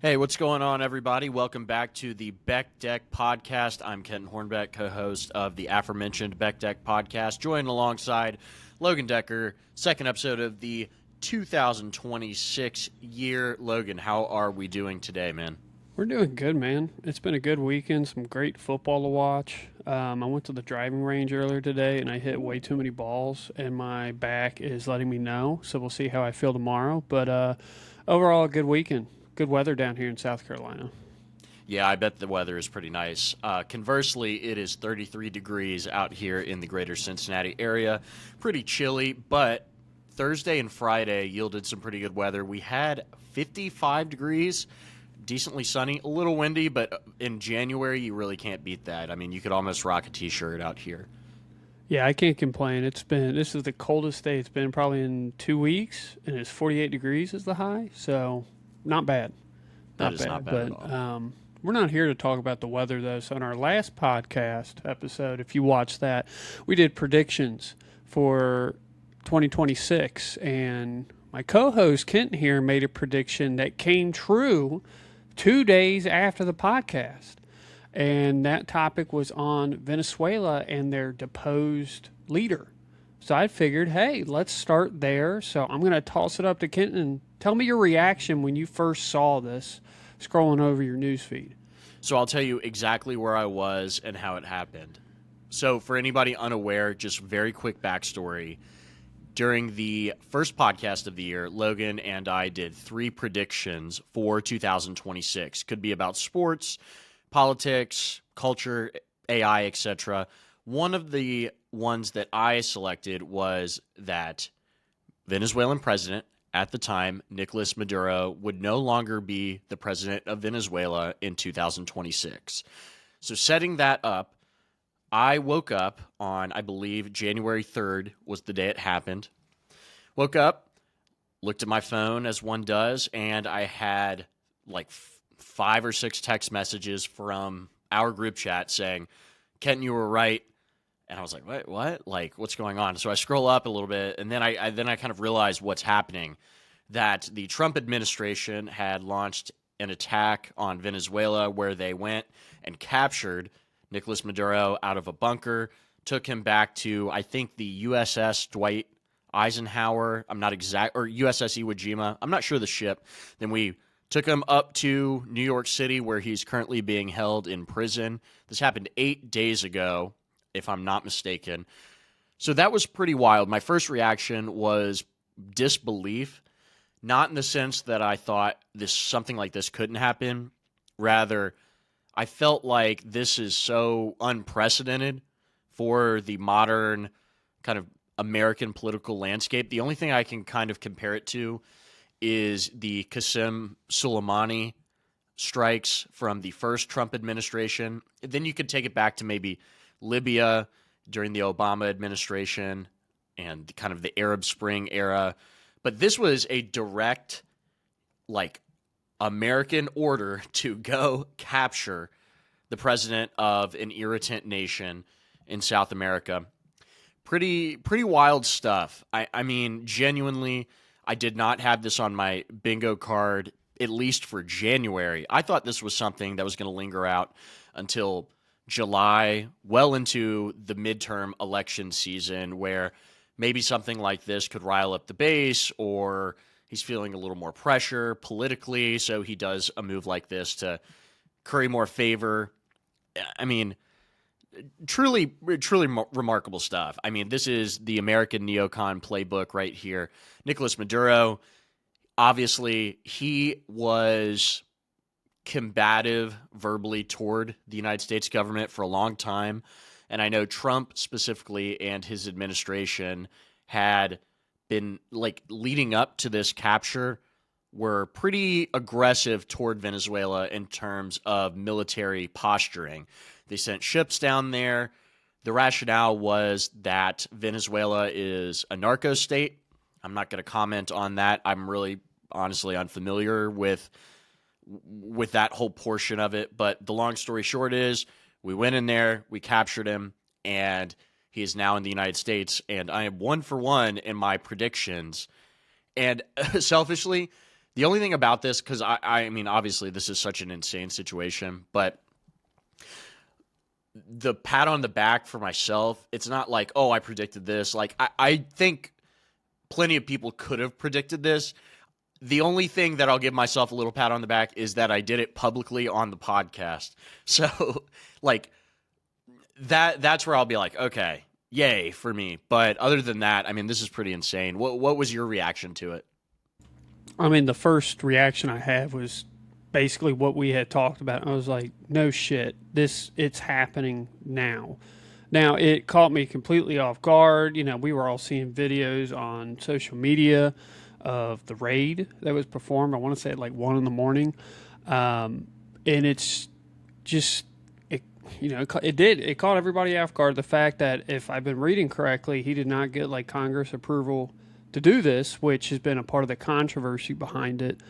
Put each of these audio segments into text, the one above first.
Hey, what's going on, everybody? Welcome back to the BeckDeck podcast. I'm Kenton Hornbeck, co-host of the aforementioned BeckDeck podcast, joined alongside Logan Decker, second episode of the 2026 year. Logan, how are we doing today, man? We're doing good, man. It's been a good weekend, some great football to watch. I went to the driving range earlier today and I hit way too many balls, and my back is letting me know. So we'll see how I feel tomorrow. But overall, a good weekend. Good weather down here in South Carolina. Yeah, I bet the weather is pretty nice. Conversely, it is 33 degrees out here in the greater Cincinnati area. Pretty chilly, but Thursday and Friday yielded some pretty good weather. We had 55 degrees, decently sunny, a little windy, but in January, you really can't beat that. I mean, you could almost rock a t-shirt out here. Yeah, I can't complain. This is the coldest day it's been probably in 2 weeks, and it's 48 degrees is the high. So not bad. That Not is not bad. bad at But all. we're not here to talk about the weather, though. So, in our last podcast episode, if you watched that, we did predictions for 2026. And my co host, Kenton, here made a prediction that came true 2 days after the podcast. And that topic was on Venezuela and their deposed leader. So I figured, hey, let's start there. So I'm going to toss it up to Kenton and tell me your reaction when you first saw this scrolling over your newsfeed. So I'll tell you exactly where I was and how it happened. So for anybody unaware, just very quick backstory. During the first podcast of the year, Logan and I did 3 predictions for 2026. Could be about sports, politics, culture, AI, etc. One of the ones that I selected was that Venezuelan president at the time, Nicolas Maduro, would no longer be the president of Venezuela in 2026. So setting that up, I woke up on, I believe, January 3rd was the day it happened. Woke up, looked at my phone as one does, and I had like 5 or 6 text messages from our group chat saying, Kenton, you were right. And I was like, what? Like, what's going on? So I scroll up a little bit, and then I kind of realized what's happening, that the Trump administration had launched an attack on Venezuela where they went and captured Nicolas Maduro out of a bunker, took him back to, I think, the USS Dwight Eisenhower. I'm not exact, or USS Iwo Jima. I'm not sure the ship. Then we took him up to New York City, where he's currently being held in prison. This happened 8 days ago, if I'm not mistaken. So that was pretty wild. My first reaction was disbelief, not in the sense that I thought something like this couldn't happen. Rather, I felt like this is so unprecedented for the modern kind of American political landscape. The only thing I can kind of compare it to is the Qasem Soleimani strikes from the first Trump administration. Then you could take it back to maybe Libya during the Obama administration and kind of the Arab Spring era. But this was a direct, like, American order to go capture the president of an irritant nation in South America. Pretty wild stuff. I mean, genuinely, I did not have this on my bingo card, at least for January. I thought this was something that was going to linger out until July, well into the midterm election season, where maybe something like this could rile up the base, or he's feeling a little more pressure politically, so he does a move like this to curry more favor. I mean, truly remarkable stuff. I mean, this is the American neocon playbook right here. Nicolas Maduro, obviously, he was combative verbally toward the United States government for a long time. And I know Trump specifically and his administration had been, like, leading up to this capture, were pretty aggressive toward Venezuela in terms of military posturing. They sent ships down there. The rationale was that Venezuela is a narco state. I'm not going to comment on that. I'm really honestly unfamiliar with that whole portion of it. But the long story short is we went in there, we captured him, and he is now in the United States. And I am 1 for 1 in my predictions. And selfishly, The only thing about this, because I mean, obviously, this is such an insane situation, but the pat on the back for myself, it's not like, oh, I predicted this. Like, I think plenty of people could have predicted this. The only thing that I'll give myself a little pat on the back is that I did it publicly on the podcast. So, like, that's where I'll be like, okay, yay for me. But other than that, I mean, this is pretty insane. What was your reaction to it? I mean, the first reaction I had was basically what we had talked about. I was like, no shit, it's happening now. Now, it caught me completely off guard. You know, we were all seeing videos on social media of the raid that was performed. I want to say at like 1 in the morning. And it's just, it caught everybody off guard. The fact that, if I've been reading correctly, he did not get like Congress approval to do this, which has been a part of the controversy behind it.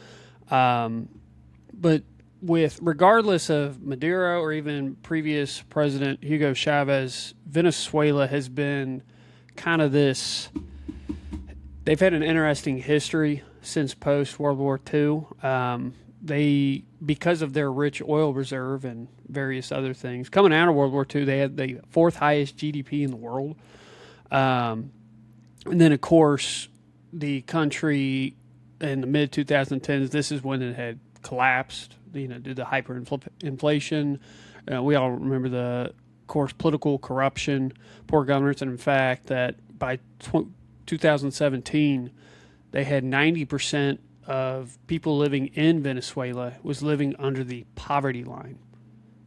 But regardless of Maduro or even previous President Hugo Chavez, Venezuela has been kind of this. They've had an interesting history since post World War II. They, because of their rich oil reserve and various other things, coming out of World War II, they had the 4th highest GDP in the world. And then, of course, the country in the mid 2010s, this is when it had collapsed, due to hyperinflation. We all remember of course, political corruption, poor governance, and in fact, that by 2017, they had 90% of people living in Venezuela was living under the poverty line,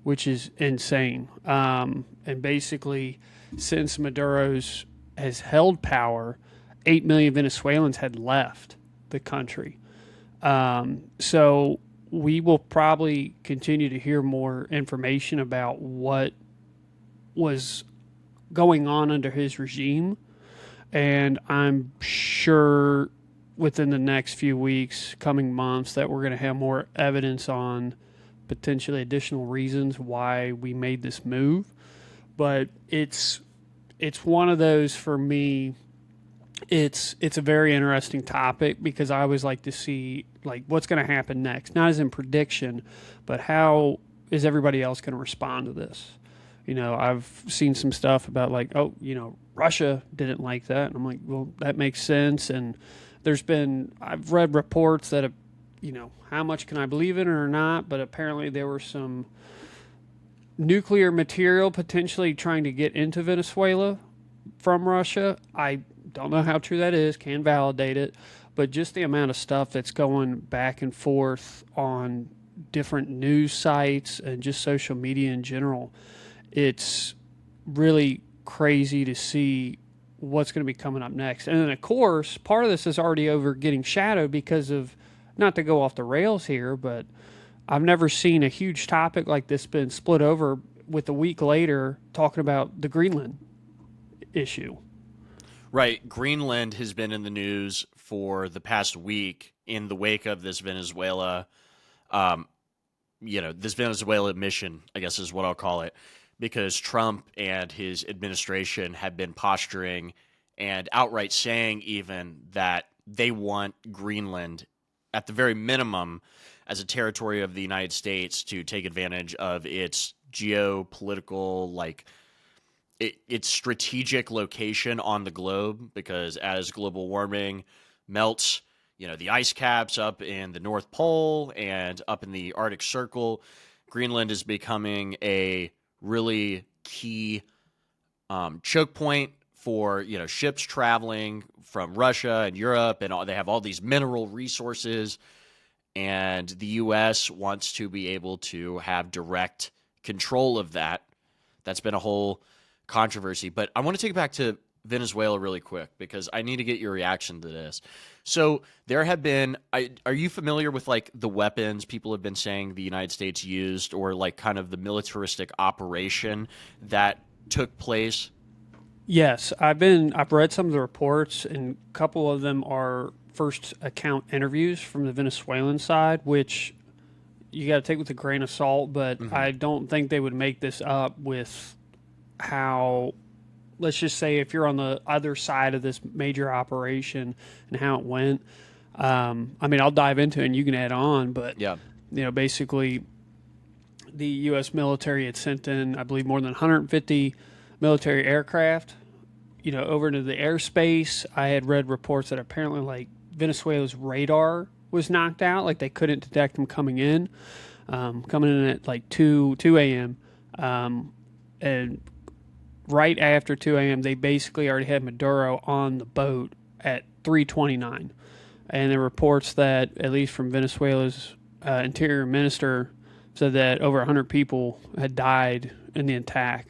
which is insane. And basically, since Maduro's has held power, 8 million Venezuelans had left the country. So we will probably continue to hear more information about what was going on under his regime. And I'm sure within the next few weeks, coming months, that we're going to have more evidence on potentially additional reasons why we made this move. But it's one of those, for me, it's a very interesting topic, because I always like to see like what's going to happen next, not as in prediction, but how is everybody else going to respond to this. I've seen some stuff about like, Russia didn't like that, and I'm like, well, that makes sense. And I've read reports that, how much can I believe in it or not, but apparently there were some nuclear material potentially trying to get into Venezuela from Russia. I don't know how true that is, can validate it, but just the amount of stuff that's going back and forth on different news sites and just social media in general, it's really crazy to see what's going to be coming up next. And then, of course, part of this is already getting shadowed because of, not to go off the rails here, but I've never seen a huge topic like this been split over with a week later talking about the Greenland issue. Right. Greenland has been in the news for the past week in the wake of this Venezuela, this Venezuela mission, I guess is what I'll call it, because Trump and his administration have been posturing and outright saying even that they want Greenland, at the very minimum, as a territory of the United States, to take advantage of its geopolitical, its strategic location on the globe, because as global warming melts, the ice caps up in the North Pole and up in the Arctic Circle, Greenland is becoming a really key choke point for ships traveling from Russia and Europe, and they have all these mineral resources, and the U.S. wants to be able to have direct control of that. That's been a whole controversy, but I want to take it back to Venezuela really quick, because I need to get your reaction to this. So there have been, are you familiar with the weapons people have been saying the United States used, or kind of the militaristic operation that took place? Yes, I've read some of the reports, and a couple of them are first account interviews from the Venezuelan side, which you got to take with a grain of salt, but I don't think they would make this up with how, let's just say, if you're on the other side of this major operation and how it went. I mean, I'll dive into it and you can add on, but Yeah. basically, the U.S. military had sent in, I believe, more than 150 military aircraft, over into the airspace. I had read reports that apparently, like, Venezuela's radar was knocked out, like they couldn't detect them coming in at like 2 a.m. And right after 2 a.m., they basically already had Maduro on the boat at 3:29. And there are reports that, at least from Venezuela's interior minister, said that over 100 people had died in the attack.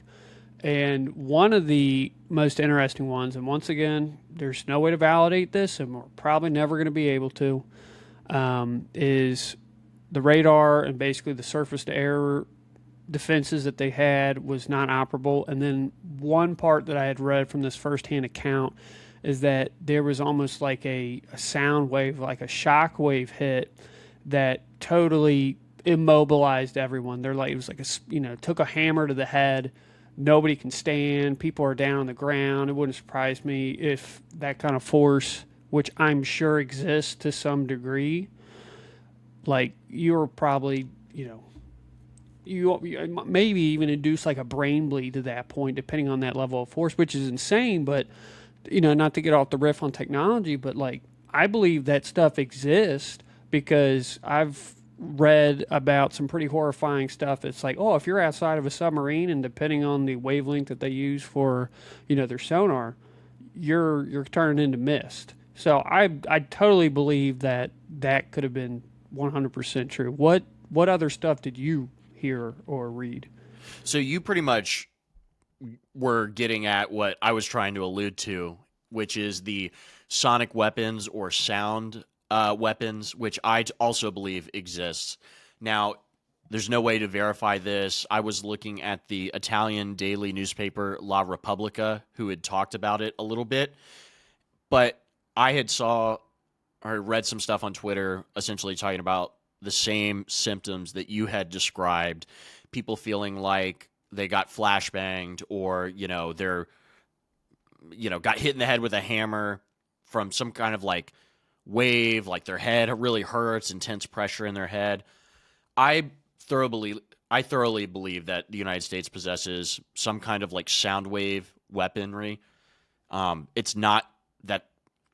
And one of the most interesting ones, and once again, there's no way to validate this, and we're probably never going to be able to, is the radar and basically the surface-to-air defenses that they had was not operable. And then one part that I had read from this firsthand account is that there was almost like a sound wave, like a shock wave hit that totally immobilized everyone. They're like, it was like took a hammer to the head. Nobody can stand. People are down on the ground. It wouldn't surprise me if that kind of force, which I'm sure exists to some degree, like you're probably, you maybe even induce like a brain bleed to that point, depending on that level of force, which is insane. But, not to get off the riff on technology, but like I believe that stuff exists because I've read about some pretty horrifying stuff. It's like, oh, if you're outside of a submarine and depending on the wavelength that they use for, their sonar, you're turning into mist. So I totally believe that could have been 100% true. What other stuff did you hear or read? So you pretty much were getting at what I was trying to allude to, which is the sonic weapons or sound weapons, which I also believe exists. Now, there's no way to verify this. I was looking at the Italian daily newspaper La Repubblica, who had talked about it a little bit, but I had saw or read some stuff on Twitter essentially talking about the same symptoms that you had described, people feeling like they got flashbanged or, they're, got hit in the head with a hammer from some kind of like wave, like their head really hurts, intense pressure in their head. I thoroughly believe that the United States possesses some kind of like sound wave weaponry. It's not that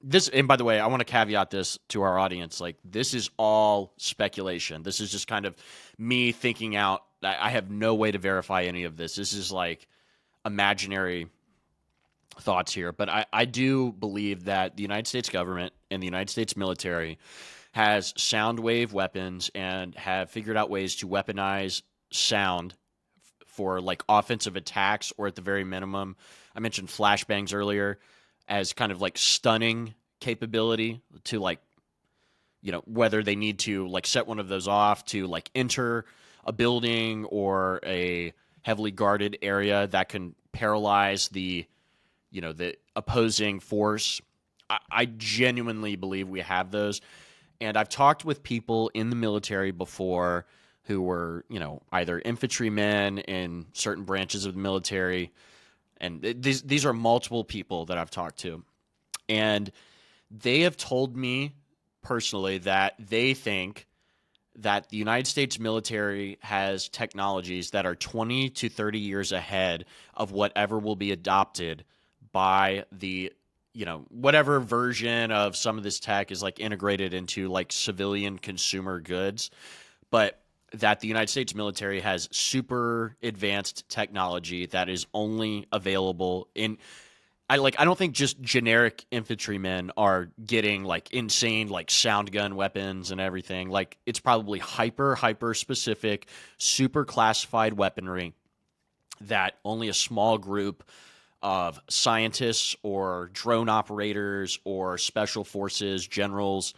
this, and by the way, I want to caveat this to our audience. Like, this is all speculation. This is just kind of me thinking out. I have no way to verify any of this. This is like imaginary thoughts here. But I do believe that the United States government and the United States military has sound wave weapons and have figured out ways to weaponize sound for like offensive attacks, or at the very minimum, I mentioned flashbangs earlier, as kind of like stunning capability to like, whether they need to like set one of those off to like enter a building or a heavily guarded area that can paralyze the opposing force. I genuinely believe we have those. And I've talked with people in the military before who were, either infantrymen in certain branches of the military. And these are multiple people that I've talked to. And they have told me personally that they think that the United States military has technologies that are 20 to 30 years ahead of whatever will be adopted by the, whatever version of some of this tech is like integrated into like civilian consumer goods. But that the United States military has super advanced technology that is only available in I don't think just generic infantrymen are getting like insane like sound gun weapons and everything. Like, it's probably hyper specific, super classified weaponry that only a small group of scientists or drone operators or special forces generals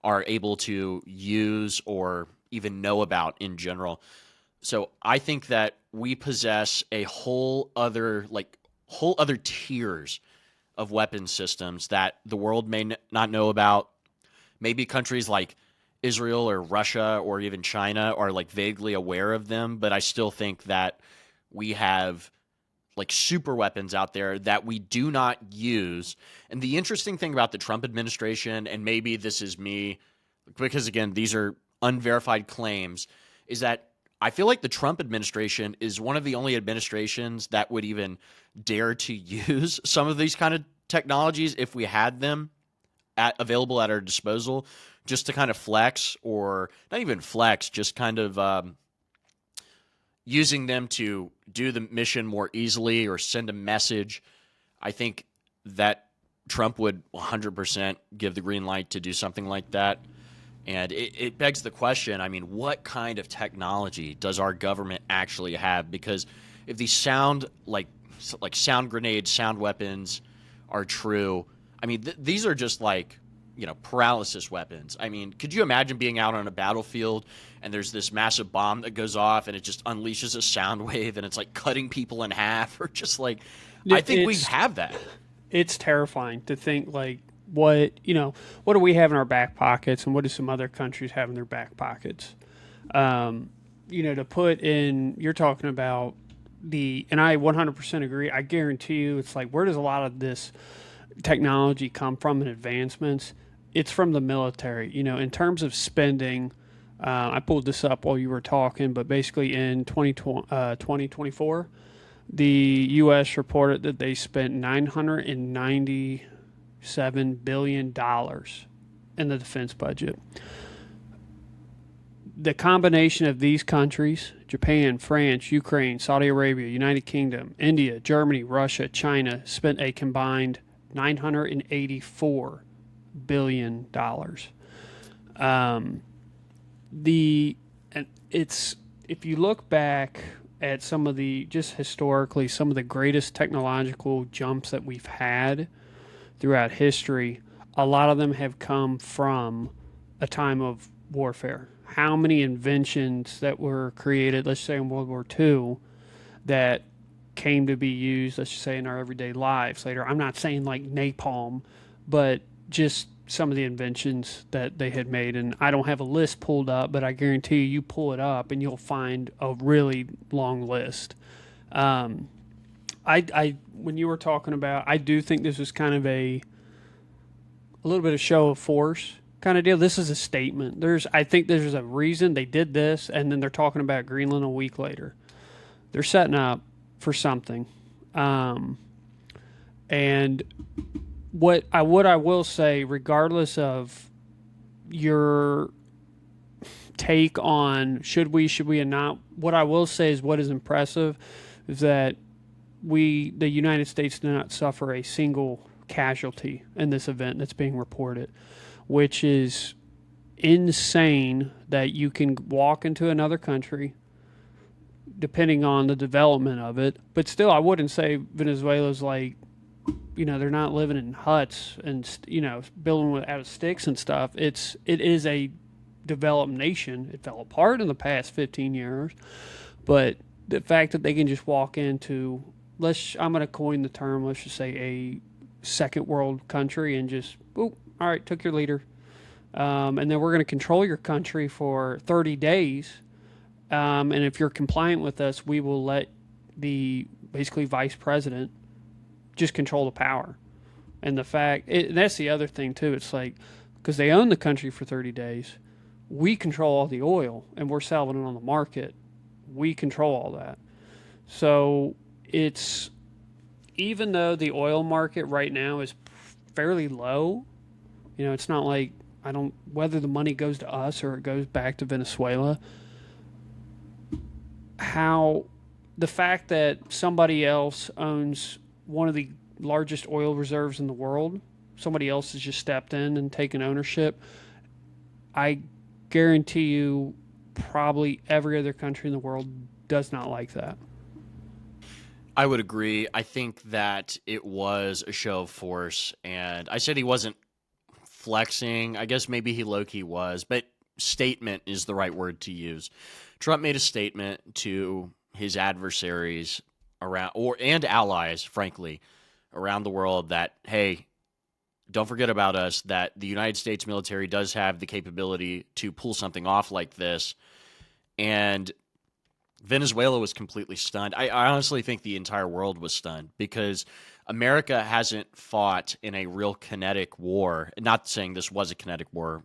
are able to use or even know about in general. So I think that we possess a whole other tiers of weapon systems that the world may not know about. Maybe countries like Israel or Russia or even China are like vaguely aware of them, but I still think that we have like super weapons out there that we do not use. And the interesting thing about the Trump administration, and maybe this is me, because again, these are unverified claims, is that I feel like the Trump administration is one of the only administrations that would even dare to use some of these kind of technologies if we had them available at our disposal, just to kind of flex, or not even flex, just kind of using them to do the mission more easily or send a message. I think that Trump would 100% give the green light to do something like that. And it begs the question, I mean, what kind of technology does our government actually have? Because if these sound like sound grenades, sound weapons are true, I mean, these are just like, paralysis weapons. I mean, could you imagine being out on a battlefield and there's this massive bomb that goes off and it just unleashes a sound wave and it's like cutting people in half, or just like, I think we have that. It's terrifying to think like, what do we have in our back pockets, and what do some other countries have in their back pockets? To put in, you're talking about and I 100% agree. I guarantee you, it's like, where does a lot of this technology come from and advancements? It's from the military. In terms of spending, I pulled this up while you were talking, but basically in 2024, the U.S. reported that they spent $997 billion in the defense budget. The combination of these countries, Japan, France, Ukraine, Saudi Arabia, United Kingdom, India, Germany, Russia, China, spent a combined $984 billion. If you look back at some of the, just historically, some of the greatest technological jumps that we've had throughout history, a lot of them have come from a time of warfare. How many inventions that were created, let's say in World War II, that came to be used, let's just say, in our everyday lives later. I'm not saying like napalm, but just some of the inventions that they had made. And I don't have a list pulled up, but I guarantee you pull it up and you'll find a really long list. When you were talking about, I do think this was kind of a little bit of show of force kind of deal. This is a statement. I think there's a reason they did this, and then they're talking about Greenland a week later. They're setting up for something. And what I will say, regardless of your take on should we and not, what I will say is what is impressive is that the United States did not suffer a single casualty in this event that's being reported, which is insane that you can walk into another country, depending on the development of it. But still, I wouldn't say Venezuela's like, they're not living in huts and, building out of sticks and stuff. It is a developed nation. It fell apart in the past 15 years. But the fact that they can just walk into, I'm going to coin the term, let's just say a second world country, and just, all right, took your leader. And then we're going to control your country for 30 days. And if you're compliant with us, we will let the basically vice president just control the power. And that's the other thing too. It's like, because they own the country for 30 days, we control all the oil and we're selling it on the market. We control all that. So it's, even though the oil market right now is fairly low, it's not like, whether the money goes to us or it goes back to Venezuela, the fact that somebody else owns one of the largest oil reserves in the world, somebody else has just stepped in and taken ownership. I guarantee you probably every other country in the world does not like that. I would agree. I think that it was a show of force, and I said he wasn't flexing. I guess maybe he low-key was, but statement is the right word to use. Trump made a statement to his adversaries and allies, frankly, around the world that, hey, don't forget about us, that the United States military does have the capability to pull something off like this. And Venezuela was completely stunned. I honestly think the entire world was stunned because America hasn't fought in a real kinetic war. Not saying this was a kinetic war,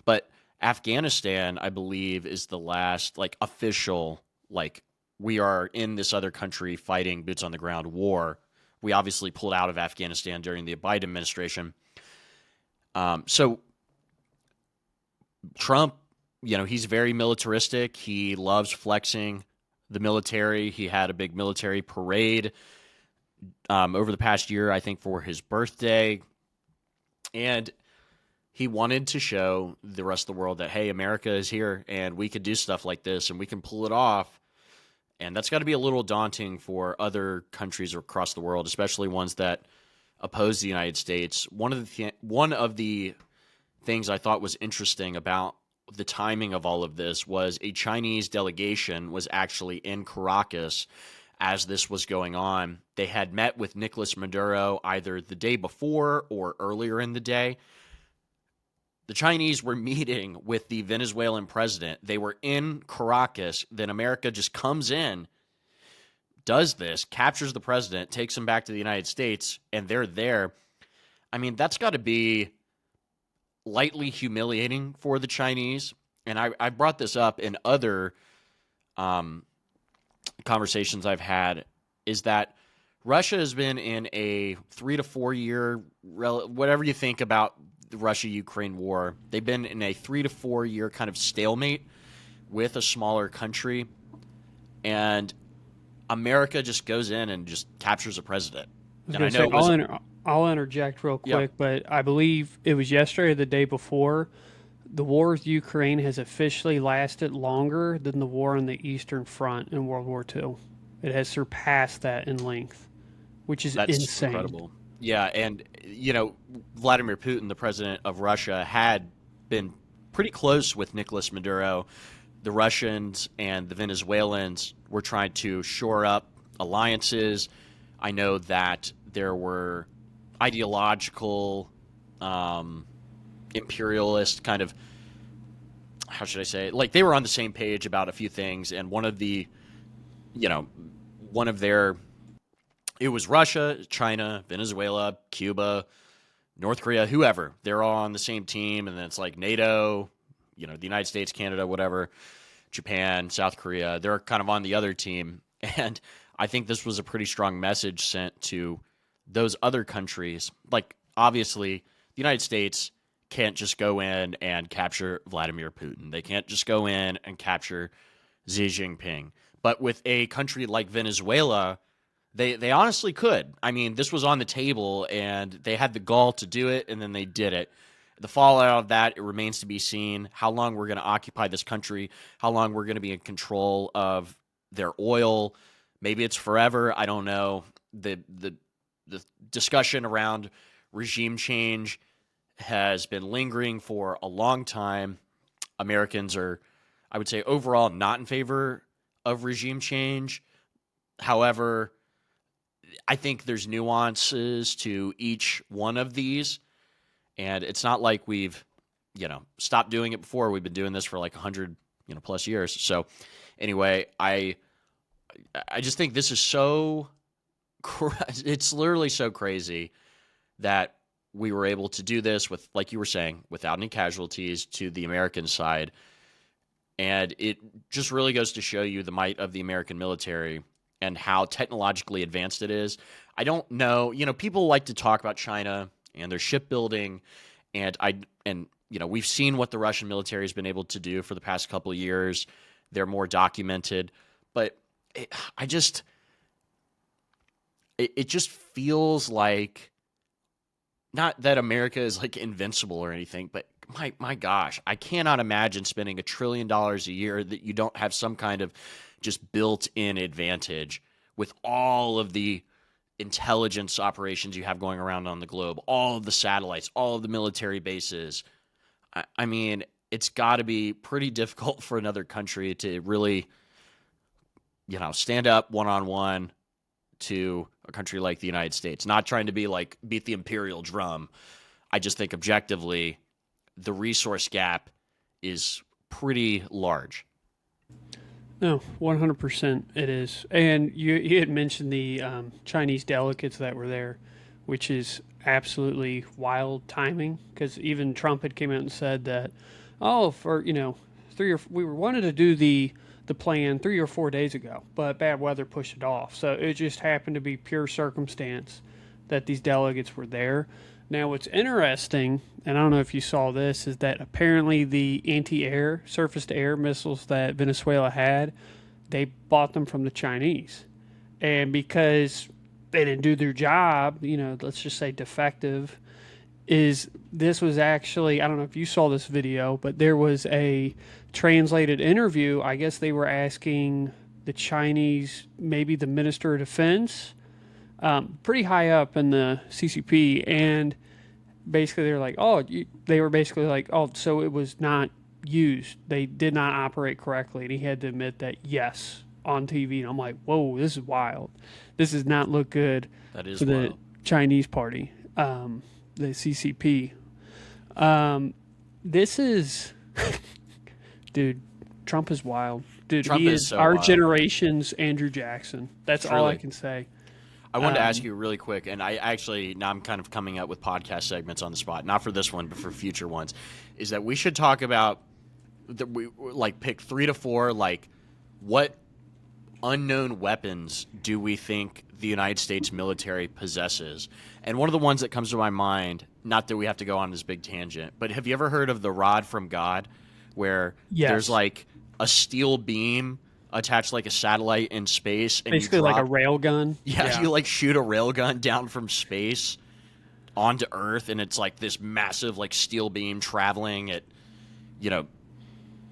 but Afghanistan, I believe, is the last like official like we are in this other country fighting boots on the ground war. We obviously pulled out of Afghanistan during the Biden administration. So Trump, he's very militaristic. He loves flexing the military. He had a big military parade over the past year, I think, for his birthday. And he wanted to show the rest of the world that, hey, America is here and we could do stuff like this and we can pull it off. And that's got to be a little daunting for other countries across the world, especially ones that oppose the United States. One of the things I thought was interesting about the timing of all of this was a Chinese delegation was actually in Caracas as this was going on. They had met with Nicolas Maduro either the day before or earlier in the day. The Chinese were meeting with the Venezuelan president. They were in Caracas. Then America just comes in, does this, captures the president, takes him back to the United States, and they're there. I mean, that's got to be lightly humiliating for the Chinese. And I brought this up in other conversations I've had, is that Russia has been in a 3 to 4 year, whatever you think about the Russia-Ukraine war, they've been in a 3 to 4 year kind of stalemate with a smaller country. And America just goes in and just captures a president. And I know I'll interject real quick, Yeah. but I believe it was yesterday or the day before, the war with Ukraine has officially lasted longer than the war on the Eastern Front in World War II. It has surpassed that in length, which is That's insane. incredible. Yeah, and Vladimir Putin, the president of Russia, had been pretty close with Nicolas Maduro. The Russians and the Venezuelans were trying to shore up alliances. I know that there were ideological, imperialist kind of, how should I say it? Like they were on the same page about a few things, and one of their, it was Russia, China, Venezuela, Cuba, North Korea, whoever. They're all on the same team, and then it's like NATO, the United States, Canada, whatever, Japan, South Korea. They're kind of on the other team, and I think this was a pretty strong message sent to those other countries. Like, obviously, the United States can't just go in and capture Vladimir Putin. They can't just go in and capture Xi Jinping. But with a country like Venezuela, they honestly could. I mean, this was on the table, and they had the gall to do it, and then they did it. The fallout of that, it remains to be seen how long we're going to occupy this country, how long we're going to be in control of their oil. Maybe it's forever. I don't know. The discussion around regime change has been lingering for a long time. Americans are, I would say, overall not in favor of regime change. However, I think there's nuances to each one of these, and it's not like we've, stopped doing it before. We've been doing this for like 100, plus years. So anyway, I just think this is so, it's literally so crazy that we were able to do this with, like you were saying, without any casualties to the American side. And it just really goes to show you the might of the American military and how technologically advanced it is. I don't know, people like to talk about China and their shipbuilding, and we've seen what the Russian military has been able to do for the past couple of years. They're more documented, but it just feels like, not that America is like invincible or anything, but my gosh, I cannot imagine spending $1 trillion a year that you don't have some kind of just built-in advantage with all of the intelligence operations you have going around on the globe, all of the satellites, all of the military bases. I mean, it's got to be pretty difficult for another country to really, stand up one-on-one to a country like the United States. Not trying to be like beat the imperial drum. I just think objectively the resource gap is pretty large. No, 100% it is. And you had mentioned the Chinese delegates that were there, which is absolutely wild timing because even Trump had came out and said that, oh, for, we were wanted to do the plan 3 or 4 days ago, but bad weather pushed it off. So it just happened to be pure circumstance that these delegates were there. Now, what's interesting, and I don't know if you saw this, is that apparently the anti-air, surface-to-air missiles that Venezuela had, they bought them from the Chinese. And because they didn't do their job, let's just say defective, is this was actually, I don't know if you saw this video, but there was a translated interview. I guess they were asking the Chinese, maybe the Minister of Defense, pretty high up in the CCP, and basically they were basically like, oh, so it was not used. They did not operate correctly, and he had to admit that, yes, on TV. And I'm like, whoa, this is wild. This does not look good That is for the wild. Chinese party, the CCP. This is, dude, Trump is wild. Dude, Trump he is is so our wild. generation's Andrew Jackson. That's all I Truly. can say. I wanted to ask you really quick, and I actually, now I'm kind of coming up with podcast segments on the spot, not for this one, but for future ones, is that we should talk about, we like pick 3 to 4, like what unknown weapons do we think the United States military possesses? And one of the ones that comes to my mind, not that we have to go on this big tangent, but have you ever heard of the rod from God, where Yes. there's like a steel beam attached like a satellite in space, and Basically you drop, like a rail gun. yeah, you like shoot a railgun down from space onto Earth, and it's like this massive like steel beam traveling at,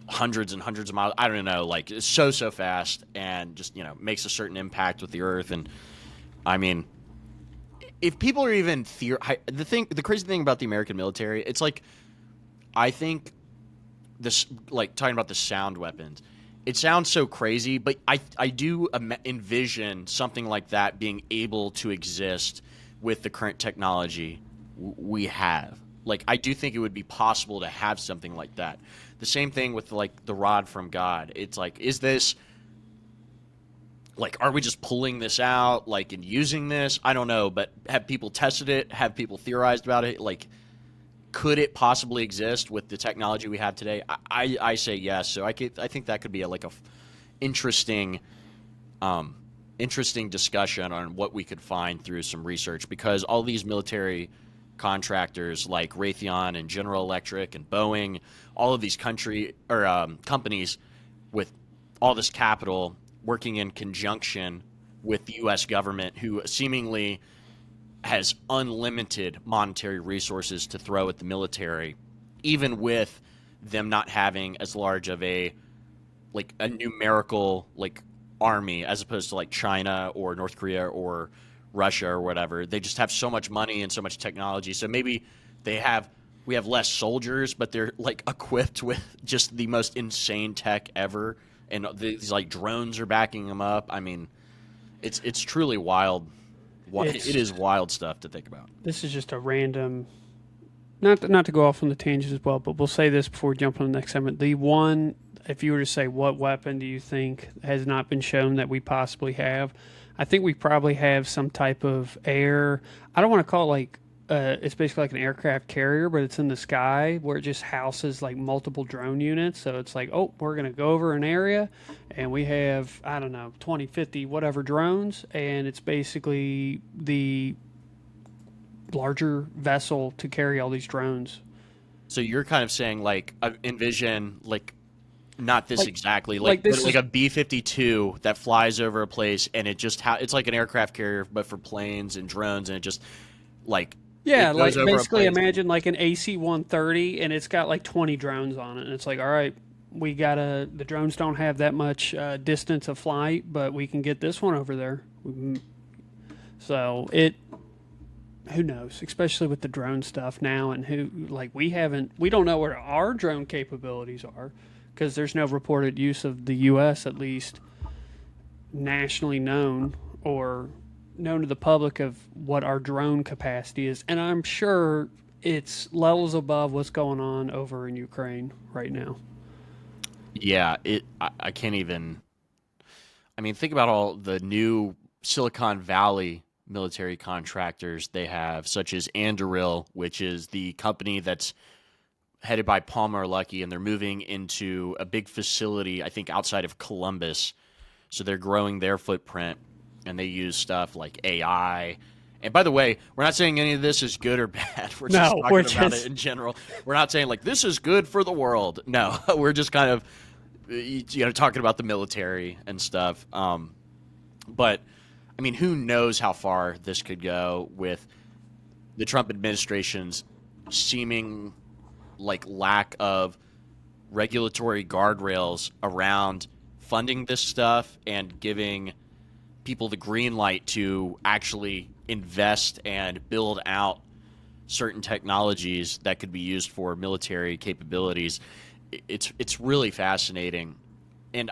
hundreds and hundreds of miles. I don't know, like it's so fast, and just makes a certain impact with the Earth. And I mean, if people are even the crazy thing about the American military, it's like, I think this, like talking about the sound weapons, it sounds so crazy, but I do envision something like that being able to exist with the current technology we have. Like, I do think it would be possible to have something like that. The same thing with like the rod from God. It's like, is this, like, are we just pulling this out, like, and using this? I don't know, but have people tested it? Have people theorized about it? Like, could it possibly exist with the technology we have today? I say yes. So I think that could be a interesting discussion on what we could find through some research, because all these military contractors like Raytheon and General Electric and Boeing, all of these companies with all this capital working in conjunction with the U.S. government, who seemingly has unlimited monetary resources to throw at the military, even with them not having as large of a numerical army as opposed to like China or North Korea or Russia or whatever. They just have so much money and so much technology. So maybe we have less soldiers, but they're like equipped with just the most insane tech ever, and these like drones are backing them up. I mean, it's truly wild. It is wild stuff to think about. This is just a random, not to go off on the tangent as well, but we'll say this before we jump on the next segment. The one, if you were to say what weapon do you think has not been shown that we possibly have, I think we probably have some type of air. I don't want to call it it's basically like an aircraft carrier, but it's in the sky where it just houses like multiple drone units. So it's like, oh, we're going to go over an area and we have, I don't know, 20, 50, whatever drones. And it's basically the larger vessel to carry all these drones. So you're kind of saying envision not this exactly, this like a B-52 that flies over a place, and it just it's like an aircraft carrier but for planes and drones, and it just yeah, it goes over a basically place. imagine like an AC-130 and it's got like 20 drones on it, and it's like, all right, the drones don't have that much distance of flight, but we can get this one over there. So who knows, especially with the drone stuff now, and we don't know what our drone capabilities are, because there's no reported use of the U.S., at least nationally known or known to the public, of what our drone capacity is. And I'm sure it's levels above what's going on over in Ukraine right now. Yeah, I can't even I mean, think about all the new Silicon Valley military contractors they have, such as Anduril, which is the company that's headed by Palmer Luckey, and they're moving into a big facility, I think, outside of Columbus. So they're growing their footprint, and they use stuff like AI. And by the way, we're not saying any of this is good or bad. We're just talking about it in general. We're not saying, like, this is good for the world. No, we're just kind of, talking about the military and stuff. But, I mean, who knows how far this could go with the Trump administration's seeming like lack of regulatory guardrails around funding this stuff and giving people the green light to actually invest and build out certain technologies that could be used for military capabilities. It's really fascinating, and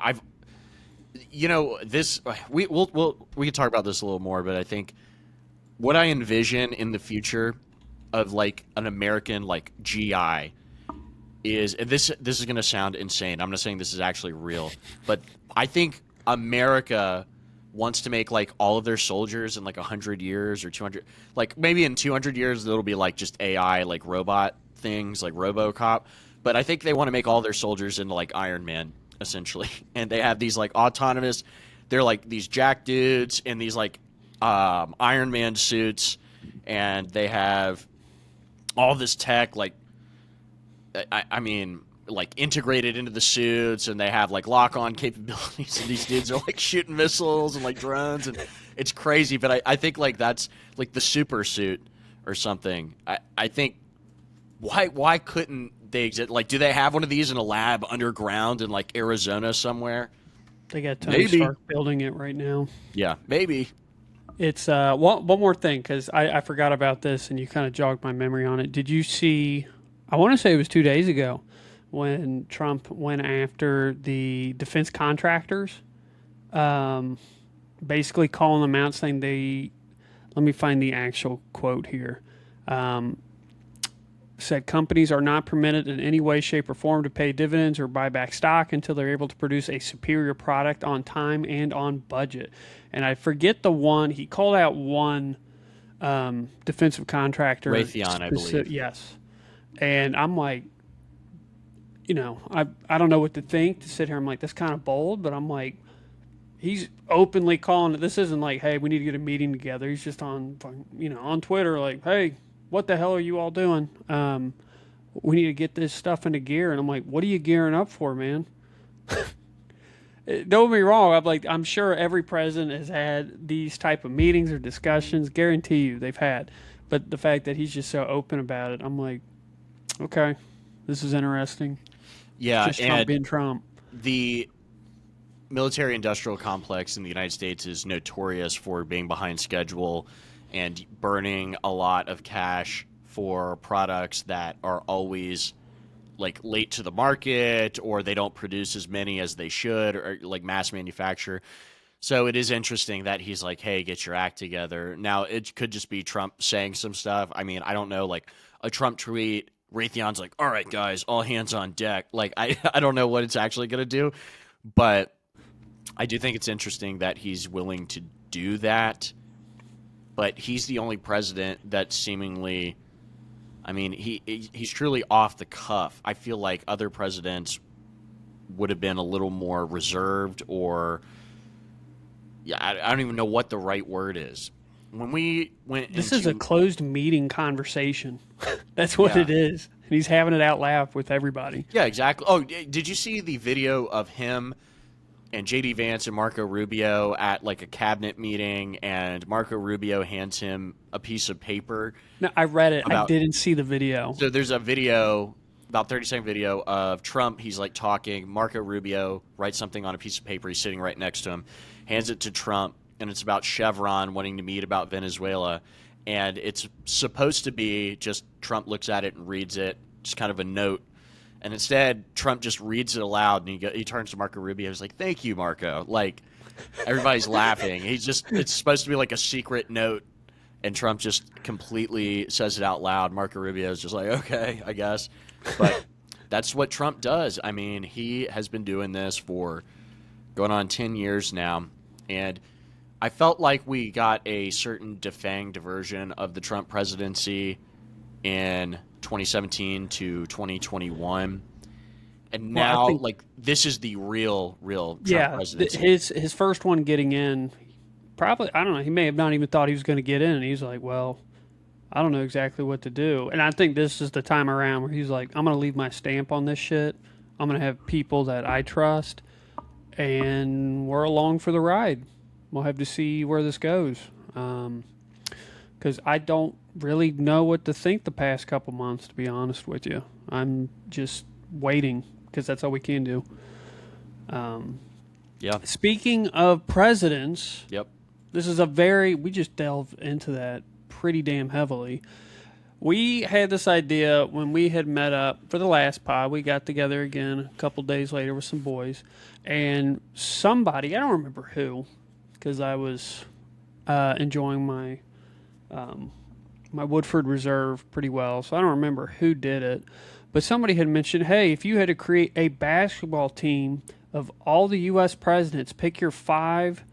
this we can talk about this a little more, but I think what I envision in the future of like an American like GI is, and this is going to sound insane. I'm not saying this is actually real, but I think America wants to make like all of their soldiers in like 100 years or 200, like maybe in 200 years it'll be like just AI, like robot things like RoboCop. But I think they want to make all their soldiers into like Iron Man essentially, and they have these like autonomous. They're like these jack dudes in these like Iron Man suits, and they have all this tech like I mean like integrated into the suits, and they have like lock-on capabilities, and these dudes are like shooting missiles and like drones, and it's crazy. But I think like that's like the super suit or something. I think why couldn't they exist? Like, do they have one of these in a lab underground in like Arizona somewhere? They got Tony Stark building it right now. Yeah, maybe. It's one more thing, because I forgot about this and you kind of jogged my memory on it. Did you see, I want to say it was 2 days ago, when Trump went after the defense contractors, basically calling them out, saying let me find the actual quote here, said companies are not permitted in any way, shape, or form to pay dividends or buy back stock until they're able to produce a superior product on time and on budget. And I forget the one, he called out one defensive contractor. Raytheon, I believe. Yes. And I'm like, I don't know what to think, to sit here. I'm like, that's kind of bold, but I'm like, he's openly calling it. This isn't like, hey, we need to get a meeting together. He's just on Twitter, like, hey, what the hell are you all doing? We need to get this stuff into gear. And I'm like, what are you gearing up for, man? Don't get me wrong. I'm sure every president has had these type of meetings or discussions. Guarantee you they've had. But the fact that he's just so open about it, I'm like, okay, this is interesting. Yeah, just Trump being Trump. The military-industrial complex in the United States is notorious for being behind schedule and burning a lot of cash for products that are always like late to the market, or they don't produce as many as they should, or like mass manufacture. So it is interesting that he's like, hey, get your act together. Now, it could just be Trump saying some stuff. I mean, I don't know, like a Trump tweet, Raytheon's like, all right, guys, all hands on deck. Like, I don't know what it's actually going to do, but I do think it's interesting that he's willing to do that. But he's the only president that seemingly, I mean, he's truly off the cuff. I feel like other presidents would have been a little more reserved, or, yeah, I don't even know what the right word is. When we went This is a closed meeting conversation. That's what it is. And he's having it out loud with everybody. Yeah, exactly. Oh, did you see the video of him and J.D. Vance and Marco Rubio at like a cabinet meeting, and Marco Rubio hands him a piece of paper? No, I read it. I didn't see the video. So there's a video, about 30-second video of Trump. He's like talking. Marco Rubio writes something on a piece of paper. He's sitting right next to him, hands it to Trump, and it's about Chevron wanting to meet about Venezuela. And it's supposed to be just Trump looks at it and reads it, just kind of a note. And instead, Trump just reads it aloud, and he turns to Marco Rubio. He's like, thank you, Marco. Like, everybody's laughing. It's supposed to be like a secret note, and Trump just completely says it out loud. Marco Rubio is just like, okay, I guess. But that's what Trump does. I mean, he has been doing this for going on 10 years now, and I felt like we got a certain defanged version of the Trump presidency in 2017 to 2021. And Well, I now, think like, this is the real Trump presidency. his first one getting in, probably, I don't know, he may have not even thought he was going to get in, and he's like, well, I don't know exactly what to do. And I think this is the time around where he's like, I'm going to leave my stamp on this shit. I'm going to have people that I trust, and we're along for the ride. We'll have to see where this goes. Because I don't really know what to think the past couple months, to be honest with you. I'm just waiting because that's all we can do. Yeah. Speaking of presidents, Yep. this is we just delved into that pretty damn heavily. We had this idea when we had met up for the last pod. We got together again a couple days later with some boys, and somebody, I don't remember who, because I was enjoying my my Woodford Reserve pretty well, so I don't remember who did it. But somebody had mentioned, hey, if you had to create a basketball team of all the U.S. presidents, pick your 5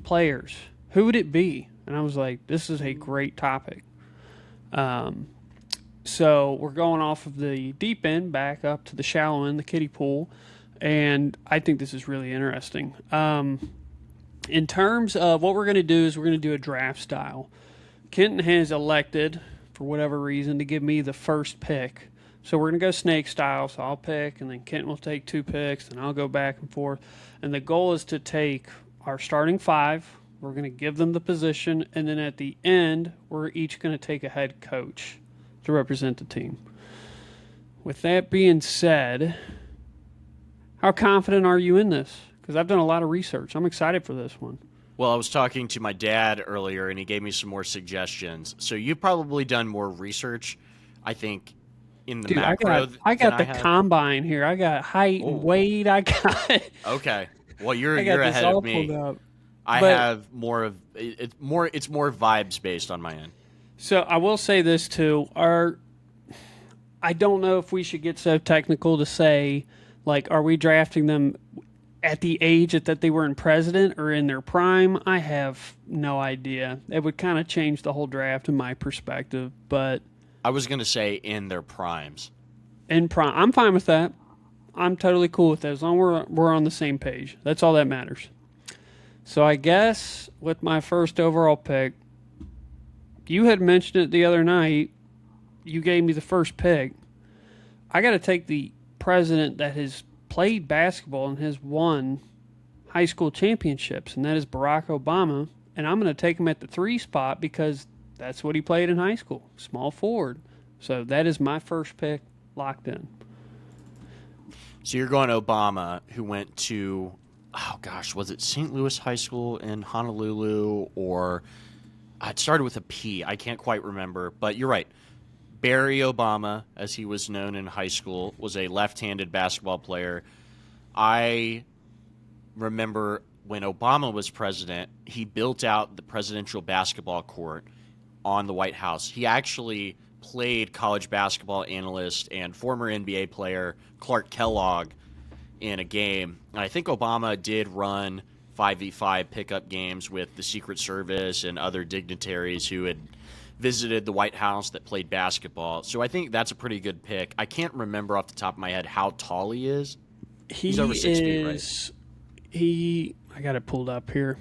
players, who would it be? And I was like, this is a great topic. So we're going off of the deep end back up to the shallow end, the kiddie pool, and I think this is really interesting. In terms of what we're going to do is we're going to do a draft style. Kenton has elected, for whatever reason, to give me the first pick. So we're going to go snake style, so I'll pick, and then Kenton will take 2 picks, and I'll go back and forth. And the goal is to take our starting 5. We're going to give them the position, and then at the end, we're each going to take a head coach to represent the team. With that being said, how confident are you in this? Because I've done a lot of research. I'm excited for this one. Well, I was talking to my dad earlier, and he gave me some more suggestions. So you've probably done more research, I think, in the macro. I got the combine here. I got height and weight. I got. Okay. Well, you're ahead of me. I have more of it's more vibes based on my end. So I will say this too. I don't know if we should get so technical to say, like, are we drafting them at the age that they were in president or in their prime? I have no idea. It would kind of change the whole draft in my perspective. But I was going to say in their primes. In prime, I'm fine with that. I'm totally cool with that as long as we're on the same page. That's all that matters. So I guess with my first overall pick, you had mentioned it the other night. You gave me the first pick. I got to take the president that has played basketball and has won high school championships, and that is Barack Obama. And I'm going to take him at the 3 spot because that's what he played in high school, small forward. So that is my first pick, locked in. So you're going Obama, who went to, was it St. Louis High School in Honolulu, or it started with a P. I can't quite remember, but you're right. Barry Obama, as he was known in high school, was a left-handed basketball player. I remember when Obama was president, he built out the presidential basketball court on the White House. He actually played college basketball analyst and former NBA player Clark Kellogg in a game. And I think Obama did run 5v5 pickup games with the Secret Service and other dignitaries who had visited the White House that played basketball. So I think that's a pretty good pick. I can't remember off the top of my head how tall he is. He's over 6 feet, right? I got it pulled up here.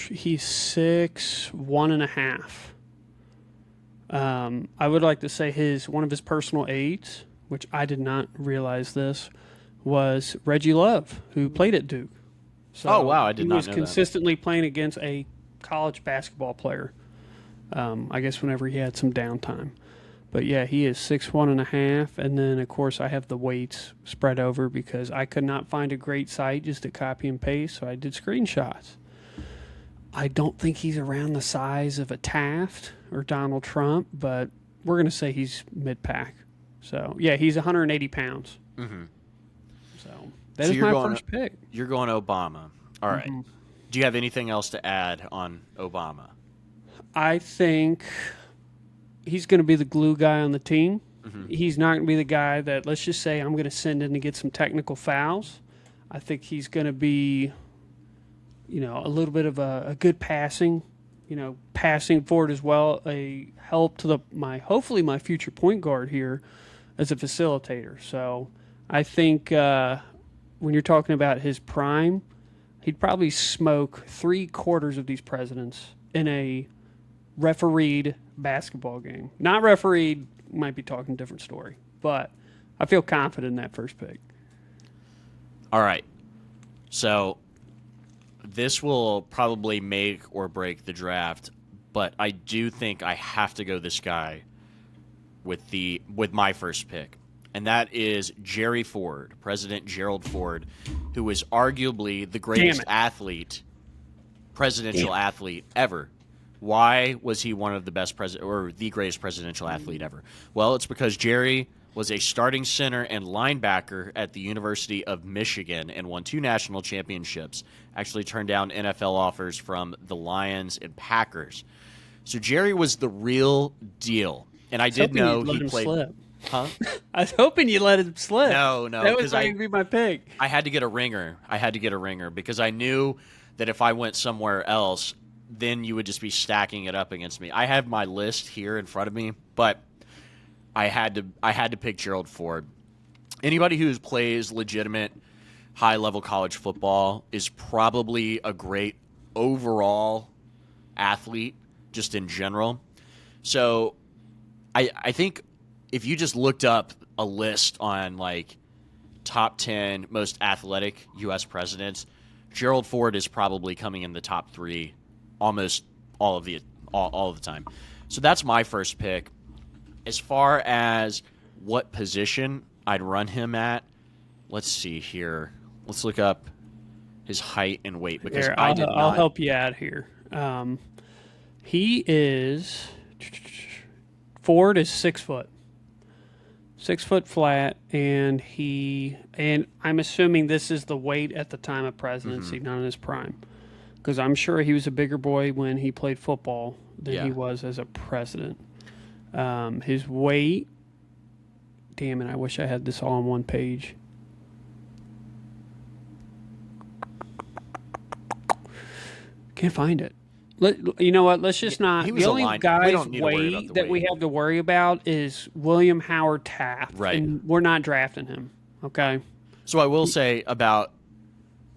He's 6'1.5". I would like to say one of his personal aides, which I did not realize this, was Reggie Love, who played at Duke. So oh wow, I did not know that. He was consistently playing against a college basketball player. I guess whenever he had some downtime. But yeah, he is 6'1.5", and then of course I have the weights spread over because I could not find a great site just to copy and paste, so I did screenshots. I don't think he's around the size of a Taft or Donald Trump, but we're going to say he's mid-pack. So yeah, he's 180 pounds. Mm-hmm. So that is my first pick. You're going Obama. All right. Mm-hmm. Do you have anything else to add on Obama? I think he's going to be the glue guy on the team. Mm-hmm. He's not going to be the guy that, let's just say, I'm going to send in to get some technical fouls. I think he's going to be, a little bit of a good passing, passing forward as well, a help to hopefully my future point guard here as a facilitator. So I think when you're talking about his prime, he'd probably smoke 3/4 of these presidents in a refereed basketball game. Not refereed, might be talking a different story, but I feel confident in that first pick. All right. So this will probably make or break the draft, but I do think I have to go this guy with my first pick. And that is Jerry Ford, President Gerald Ford, who is arguably the greatest presidential athlete ever. Why was he one of the best the greatest presidential athlete ever? Well, it's because Jerry was a starting center and linebacker at the University of Michigan and won 2 national championships. Actually turned down NFL offers from the Lions and Packers. So Jerry was the real deal. And I did know he played. Slip. Huh? I was hoping you let him slip. No. That was going to be my pick. I had to get a ringer. Because I knew that if I went somewhere else, then you would just be stacking it up against me. I have my list here in front of me, but I had to pick Gerald Ford. Anybody who plays legitimate high-level college football is probably a great overall athlete, just in general. So I think if you just looked up a list on like top 10 most athletic U.S. presidents, Gerald Ford is probably coming in the top 3 almost all of the time. So that's my first pick. As far as what position I'd run him at, let's see here. Let's look up his height and weight because here, I'll help you out here. He is Ford is 6 foot. 6 foot flat, and I'm assuming this is the weight at the time of presidency, not in his prime, because I'm sure he was a bigger boy when he played football than he was as a president. His weight, damn it, I wish I had this all on one page. Can't find it. You know what? Let's just not. The only guy's weight that we have to worry about is William Howard Taft. Right. And we're not drafting him. Okay. So I will say about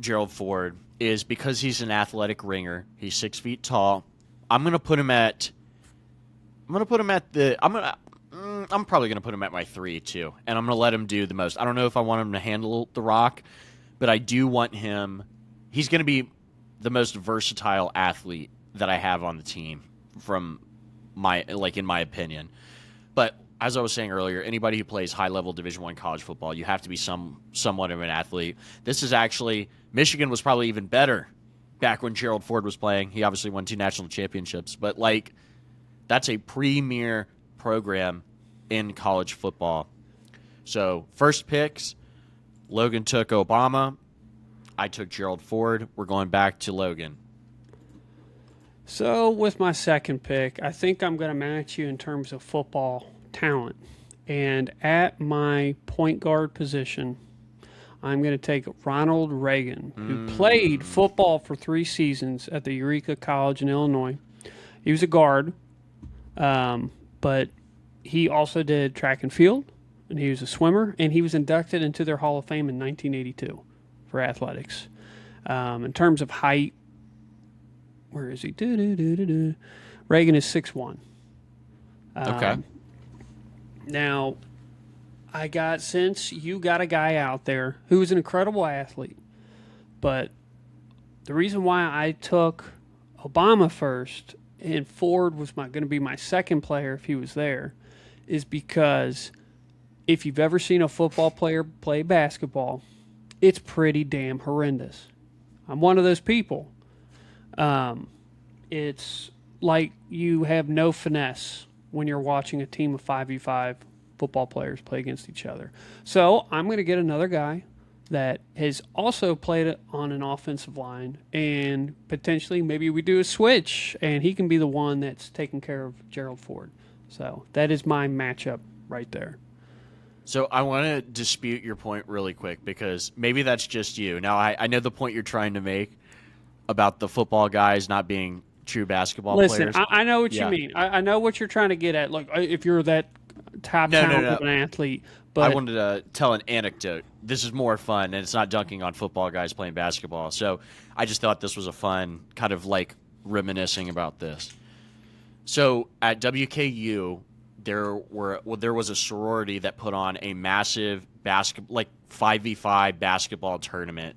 Gerald Ford is because he's an athletic ringer. He's 6 feet tall. I'm probably gonna put him at my 3 too, and I'm gonna let him do the most. I don't know if I want him to handle the rock, but I do want him. He's gonna be the most versatile athlete that I have on the team, in my opinion. But as I was saying earlier, anybody who plays high-level Division I college football, you have to be somewhat of an athlete. This is actually Michigan was probably even better back when Gerald Ford was playing. He obviously won 2 national championships, but that's a premier program in college football. So first picks, Logan took Obama. I took Gerald Ford. We're going back to Logan. So with my second pick, I think I'm going to match you in terms of football talent. And at my point guard position, I'm going to take Ronald Reagan, who played football for 3 seasons at the Eureka College in Illinois. He was a guard, but he also did track and field, and he was a swimmer, and he was inducted into their Hall of Fame in 1982 for athletics. In terms of height, where is he? Reagan is 6'1". Okay. Now, since you got a guy out there who is an incredible athlete, but the reason why I took Obama first and Ford was going to be my second player if he was there is because if you've ever seen a football player play basketball, it's pretty damn horrendous. I'm one of those people. It's like you have no finesse when you're watching a team of 5v5 football players play against each other. So I'm going to get another guy that has also played on an offensive line, and potentially maybe we do a switch, and he can be the one that's taking care of Gerald Ford. So that is my matchup right there. So I want to dispute your point really quick because maybe that's just you. Now, I know the point you're trying to make about the football guys not being true basketball Listen, players. I know what you Yeah. mean. I know what you're trying to get at. Look, if you're that top No, no, talent no. of an athlete, I but wanted to tell an anecdote. This is more fun, and it's not dunking on football guys playing basketball. So I just thought this was a fun kind of like reminiscing about this. So at WKU, there was a sorority that put on a massive basketball, like 5v5 basketball tournament.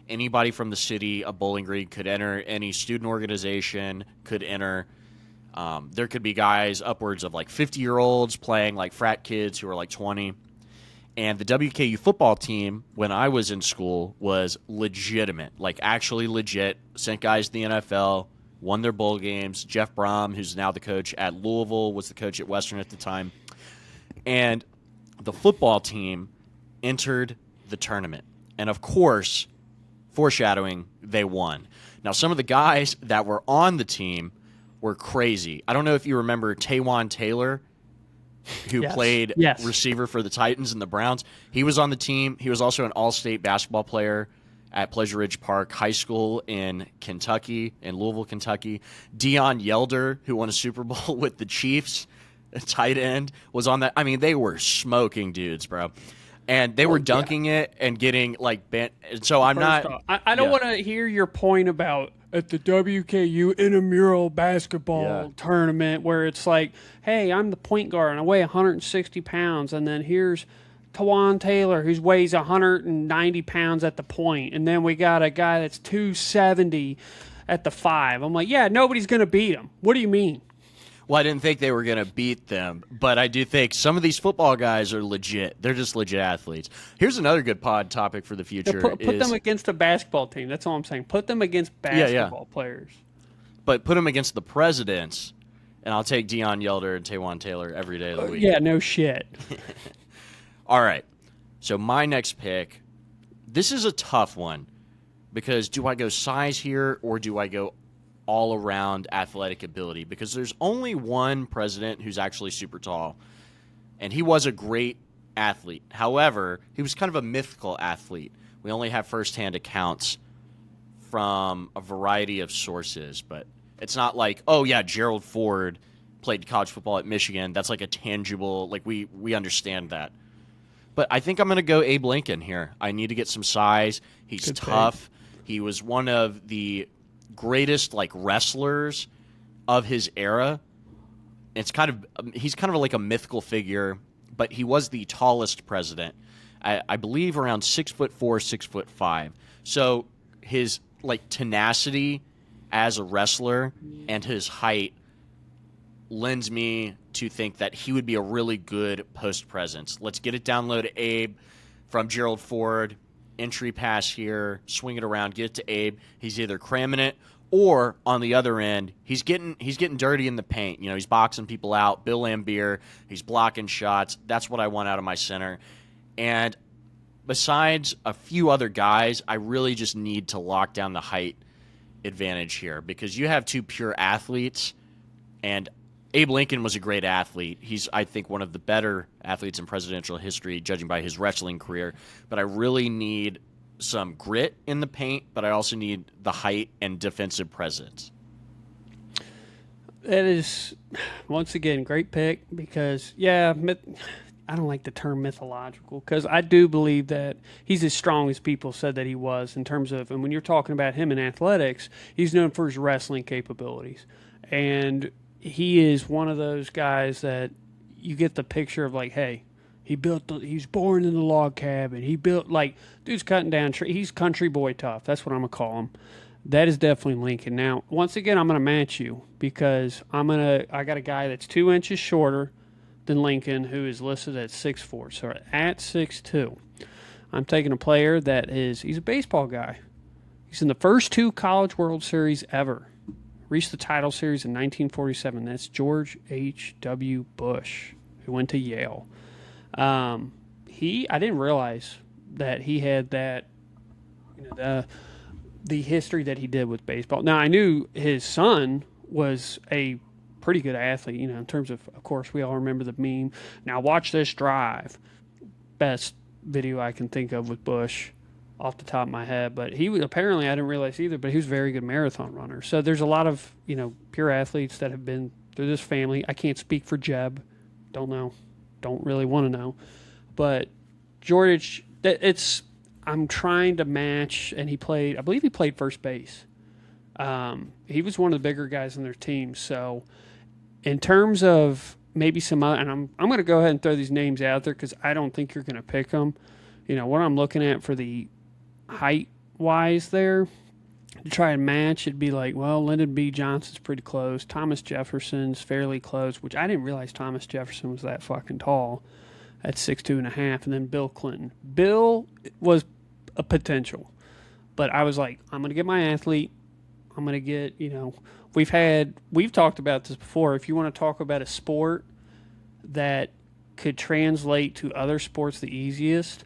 Anybody from the city of Bowling Green could enter. Any student organization could enter. There could be guys upwards of like 50-year-olds playing like frat kids who are like 20. And the WKU football team, when I was in school, was legitimate, like actually legit. Sent guys to the NFL, won their bowl games. Jeff Brom, who's now the coach at Louisville, was the coach at Western at the time. And the football team entered the tournament. And of course, foreshadowing, they won. Now, some of the guys that were on the team were crazy. I don't know if you remember Taywan Taylor, who played receiver for the Titans and the Browns. He was on the team. He was also an all-state basketball player at Pleasure Ridge Park High School in Kentucky, in Louisville, Kentucky. Deion Yelder, who won a Super Bowl with the Chiefs, a tight end, was on that. I mean, they were smoking dudes, bro. And they were dunking it and getting, like, bent. So I'm first not. off, I don't want to hear your point about at the WKU intramural basketball tournament where it's like, hey, I'm the point guard and I weigh 160 pounds, and then here's Tawan Taylor who weighs 190 pounds at the point, and then we got a guy that's 270 at the 5. I'm like, yeah, nobody's going to beat him. What do you mean? Well, I didn't think they were going to beat them, but I do think some of these football guys are legit. They're just legit athletes. Here's another good pod topic for the future. Put them against a basketball team. That's all I'm saying. Put them against basketball players. But put them against the presidents, and I'll take Deion Yelder and Taywan Taylor every day of the week. Yeah, no shit. All right. So my next pick, this is a tough one because do I go size here or do I go all-around athletic ability? Because there's only one president who's actually super tall, and he was a great athlete. However, he was kind of a mythical athlete. We only have firsthand accounts from a variety of sources, but it's not like, oh, yeah, Gerald Ford played college football at Michigan. That's like a tangible, like we understand that. But I think I'm going to go Abe Lincoln here. I need to get some size. He's Good tough. pick. He was one of the greatest like wrestlers of his era. He's kind of like a mythical figure, but he was the tallest president. I believe around 6'4", 6'5". So his like tenacity as a wrestler and his height lends me to think that he would be a really good post presence. Let's get it down low to Abe from Gerald Ford. Entry pass here, swing it around, get it to Abe. He's either cramming it or on the other end, he's getting dirty in the paint. You know, he's boxing people out. Bill Laimbeer, he's blocking shots. That's what I want out of my center. And besides a few other guys, I really just need to lock down the height advantage here because you have two pure athletes, and Abe Lincoln was a great athlete. He's, I think, one of the better athletes in presidential history, judging by his wrestling career. But I really need some grit in the paint, but I also need the height and defensive presence. That is, once again, great pick because, yeah, I don't like the term mythological because I do believe that he's as strong as people said that he was in terms of, and when you're talking about him in athletics, he's known for his wrestling capabilities. And he is one of those guys that you get the picture of like, hey, he's born in the log cabin. He built, like, dude's cutting down trees. He's country boy tough. That's what I'm going to call him. That is definitely Lincoln. Now, once again, I'm going to match you because I got a guy that's 2 inches shorter than Lincoln who is listed at 6'4". So at 6'2", I'm taking a player he's a baseball guy. He's in the first 2 College World Series ever. Reached the title series in 1947. That's George H.W. Bush, who went to Yale. I didn't realize that he had that, the history that he did with baseball. Now, I knew his son was a pretty good athlete, in terms of course, we all remember the meme. Now watch this drive. best video I can think of with Bush off the top of my head. But he was, apparently, I didn't realize either, but he was a very good marathon runner. So there's a lot of, pure athletes that have been through this family. I can't speak for Jeb. Don't know. Don't really want to know. But George, I'm trying to match, and I believe he played first base. He was one of the bigger guys on their team. So in terms of maybe some other, and I'm going to go ahead and throw these names out there because I don't think you're going to pick them. What I'm looking at for the height-wise there, to try and match, it'd be like, well, Lyndon B. Johnson's pretty close. Thomas Jefferson's fairly close, which I didn't realize Thomas Jefferson was that fucking tall at 6'2.5", and then Bill Clinton. Bill was a potential, but I was like, I'm going to get my athlete. I'm going to get, we've talked about this before. If you want to talk about a sport that could translate to other sports the easiest,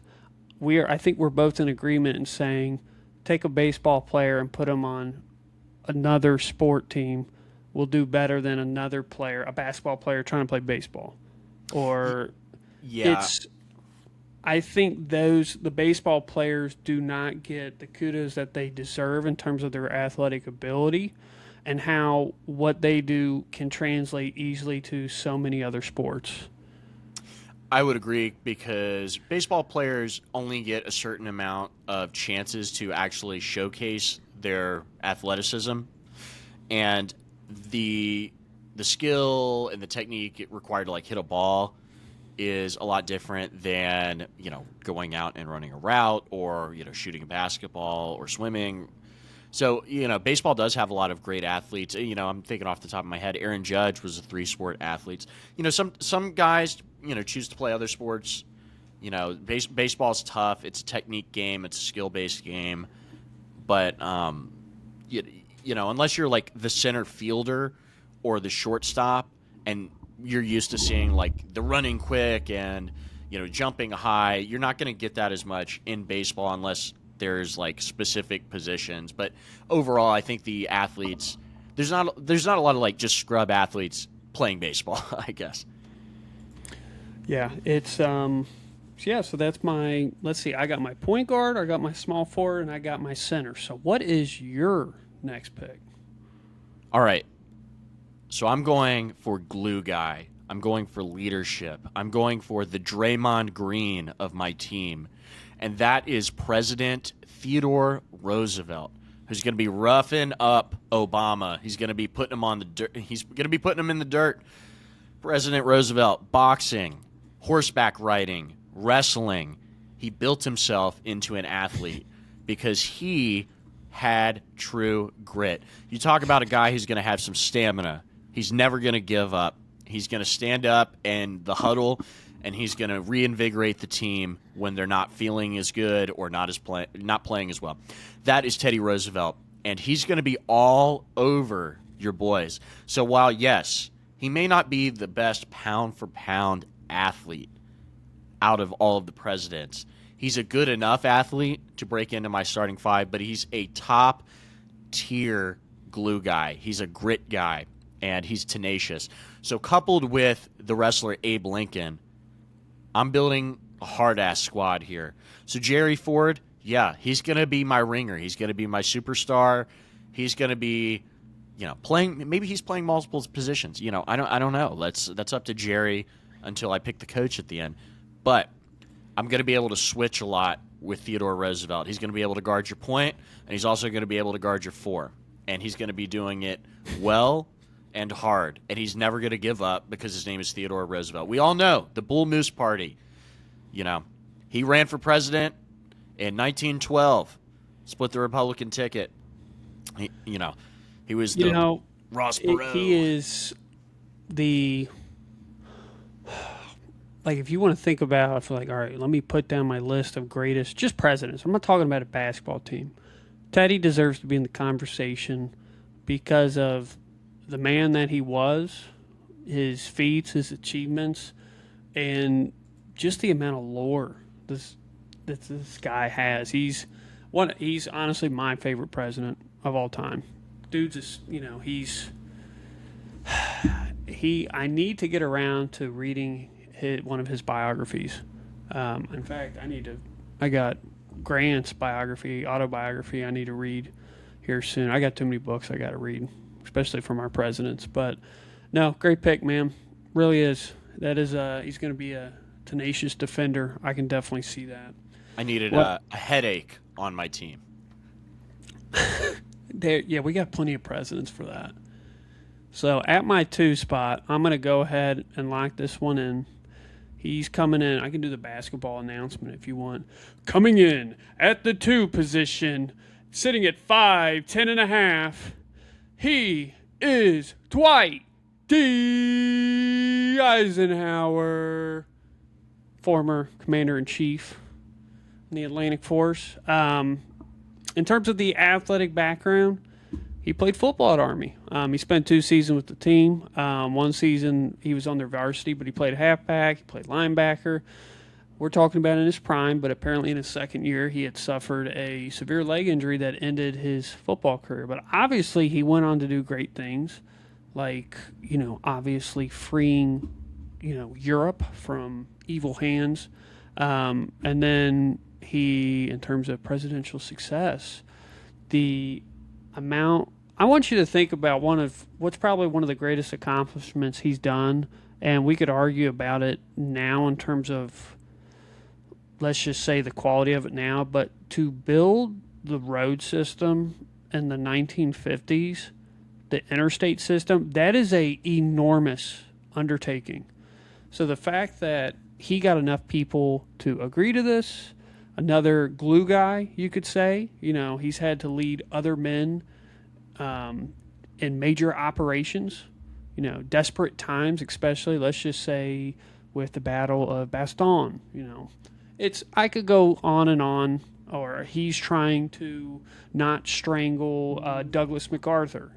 I think we're both in agreement in saying take a baseball player and put him on another sport team will do better than another player, a basketball player trying to play baseball. Or I think the baseball players do not get the kudos that they deserve in terms of their athletic ability and how what they do can translate easily to so many other sports. I would agree because baseball players only get a certain amount of chances to actually showcase their athleticism, and the skill and the technique required to hit a ball is a lot different than going out and running a route or shooting a basketball or swimming. So baseball does have a lot of great athletes. I'm thinking off the top of my head, Aaron Judge was a 3-sport athlete. Some guys choose to play other sports. Baseball's tough. It's a technique game. It's a skill-based game. But unless you're like the center fielder or the shortstop, and you're used to seeing the running quick and jumping high, you're not going to get that as much in baseball unless there's specific positions. But overall, I think the athletes, there's not a lot of just scrub athletes playing baseball, I guess. Yeah, it's so that's my, let's see, I got my point guard, I got my small forward, and I got my center. So what is your next pick? All right. So I'm going for glue guy. I'm going for leadership. I'm going for the Draymond Green of my team. And that is President Theodore Roosevelt, who's going to be roughing up Obama. He's going to be putting him on the dirt. He's going to be putting him in the dirt. President Roosevelt, boxing, horseback riding, wrestling. He built himself into an athlete because he had true grit. You talk about a guy who's going to have some stamina. He's never going to give up. He's going to stand up in the huddle, and he's going to reinvigorate the team when they're not feeling as good or not playing as well. That is Teddy Roosevelt, and he's going to be all over your boys. So while, yes, he may not be the best pound-for-pound athlete out of all of the presidents, he's a good enough athlete to break into my starting five, but he's a top-tier glue guy. He's a grit guy, and he's tenacious. So coupled with the wrestler Abe Lincoln, I'm building a hard-ass squad here. So Jerry Ford, yeah, he's going to be my ringer. He's going to be my superstar. He's going to be, playing. Maybe he's playing multiple positions. I don't know. That's up to Jerry until I pick the coach at the end. But I'm going to be able to switch a lot with Theodore Roosevelt. He's going to be able to guard your point, and he's also going to be able to guard your four. And he's going to be doing it well and hard, and he's never going to give up because his name is Theodore Roosevelt. We all know the Bull Moose Party. He ran for president in 1912, split the Republican ticket. He was the Ross Perot. He is the, if you want to think about, all right, let me put down my list of greatest, just presidents. I'm not talking about a basketball team. Teddy deserves to be in the conversation because of the man that he was, his feats, his achievements, and just the amount of lore that this guy has. He's honestly my favorite president of all time. Dude's just, I need to get around to reading one of his biographies. In fact, I got Grant's autobiography I need to read here soon. I got too many books I got to read, especially from our presidents. But no, great pick, man. Really is. That is, he's going to be a tenacious defender. I can definitely see that. I needed a headache on my team. Yeah, we got plenty of presidents for that. So at my 2 spot, I'm going to go ahead and lock this one in. He's coming in. I can do the basketball announcement if you want. Coming in at the 2 position, sitting at 5'10" and a half, he is Dwight D. Eisenhower, former commander-in-chief in the Atlantic Force. In terms of the athletic background, he played football at Army. He spent 2 seasons with the team. 1 season he was on their varsity, but he played halfback, he played linebacker. We're talking about in his prime, but apparently in his second year he had suffered a severe leg injury that ended his football career. But obviously he went on to do great things, like, obviously freeing, Europe from evil hands. And then he, in terms of presidential success, the amount, I want you to think about what's probably one of the greatest accomplishments he's done, and we could argue about it now in terms of, let's just say, the quality of it now, but to build the road system in the 1950s, the interstate system, that is a enormous undertaking. So the fact that he got enough people to agree to this, another glue guy, you could say, he's had to lead other men in major operations, desperate times, especially, let's just say, with the Battle of Bastogne, I could go on, or he's trying to not strangle Douglas MacArthur.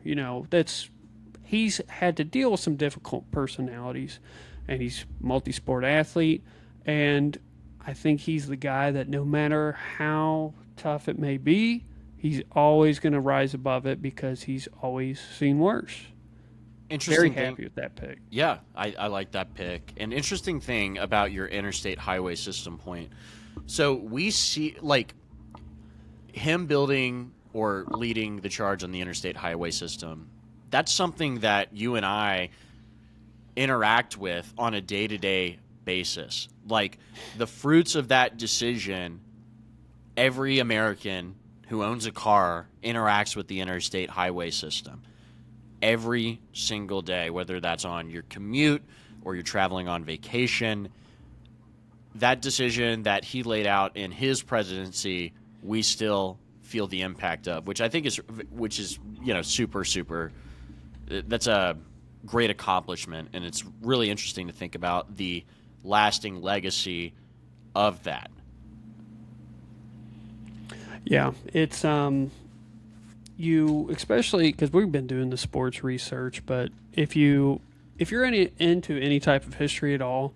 He's had to deal with some difficult personalities, and he's a multi-sport athlete, and I think he's the guy that no matter how tough it may be, he's always going to rise above it because he's always seen worse. Interesting. Very happy with that pick. Yeah, I like that pick. An interesting thing about your interstate highway system point. So we see, like, him building or leading the charge on the interstate highway system. That's something that you and I interact with on a day-to-day basis. Like, the fruits of that decision, every American who owns a car interacts with the interstate highway system every single day, whether that's on your commute or you're traveling on vacation. That decision that he laid out in his presidency, we still feel the impact of, which I think is super, super. That's a great accomplishment, and it's really interesting to think about the lasting legacy of that. Yeah, it's you, especially because we've been doing the sports research, but if you're into any type of history at all,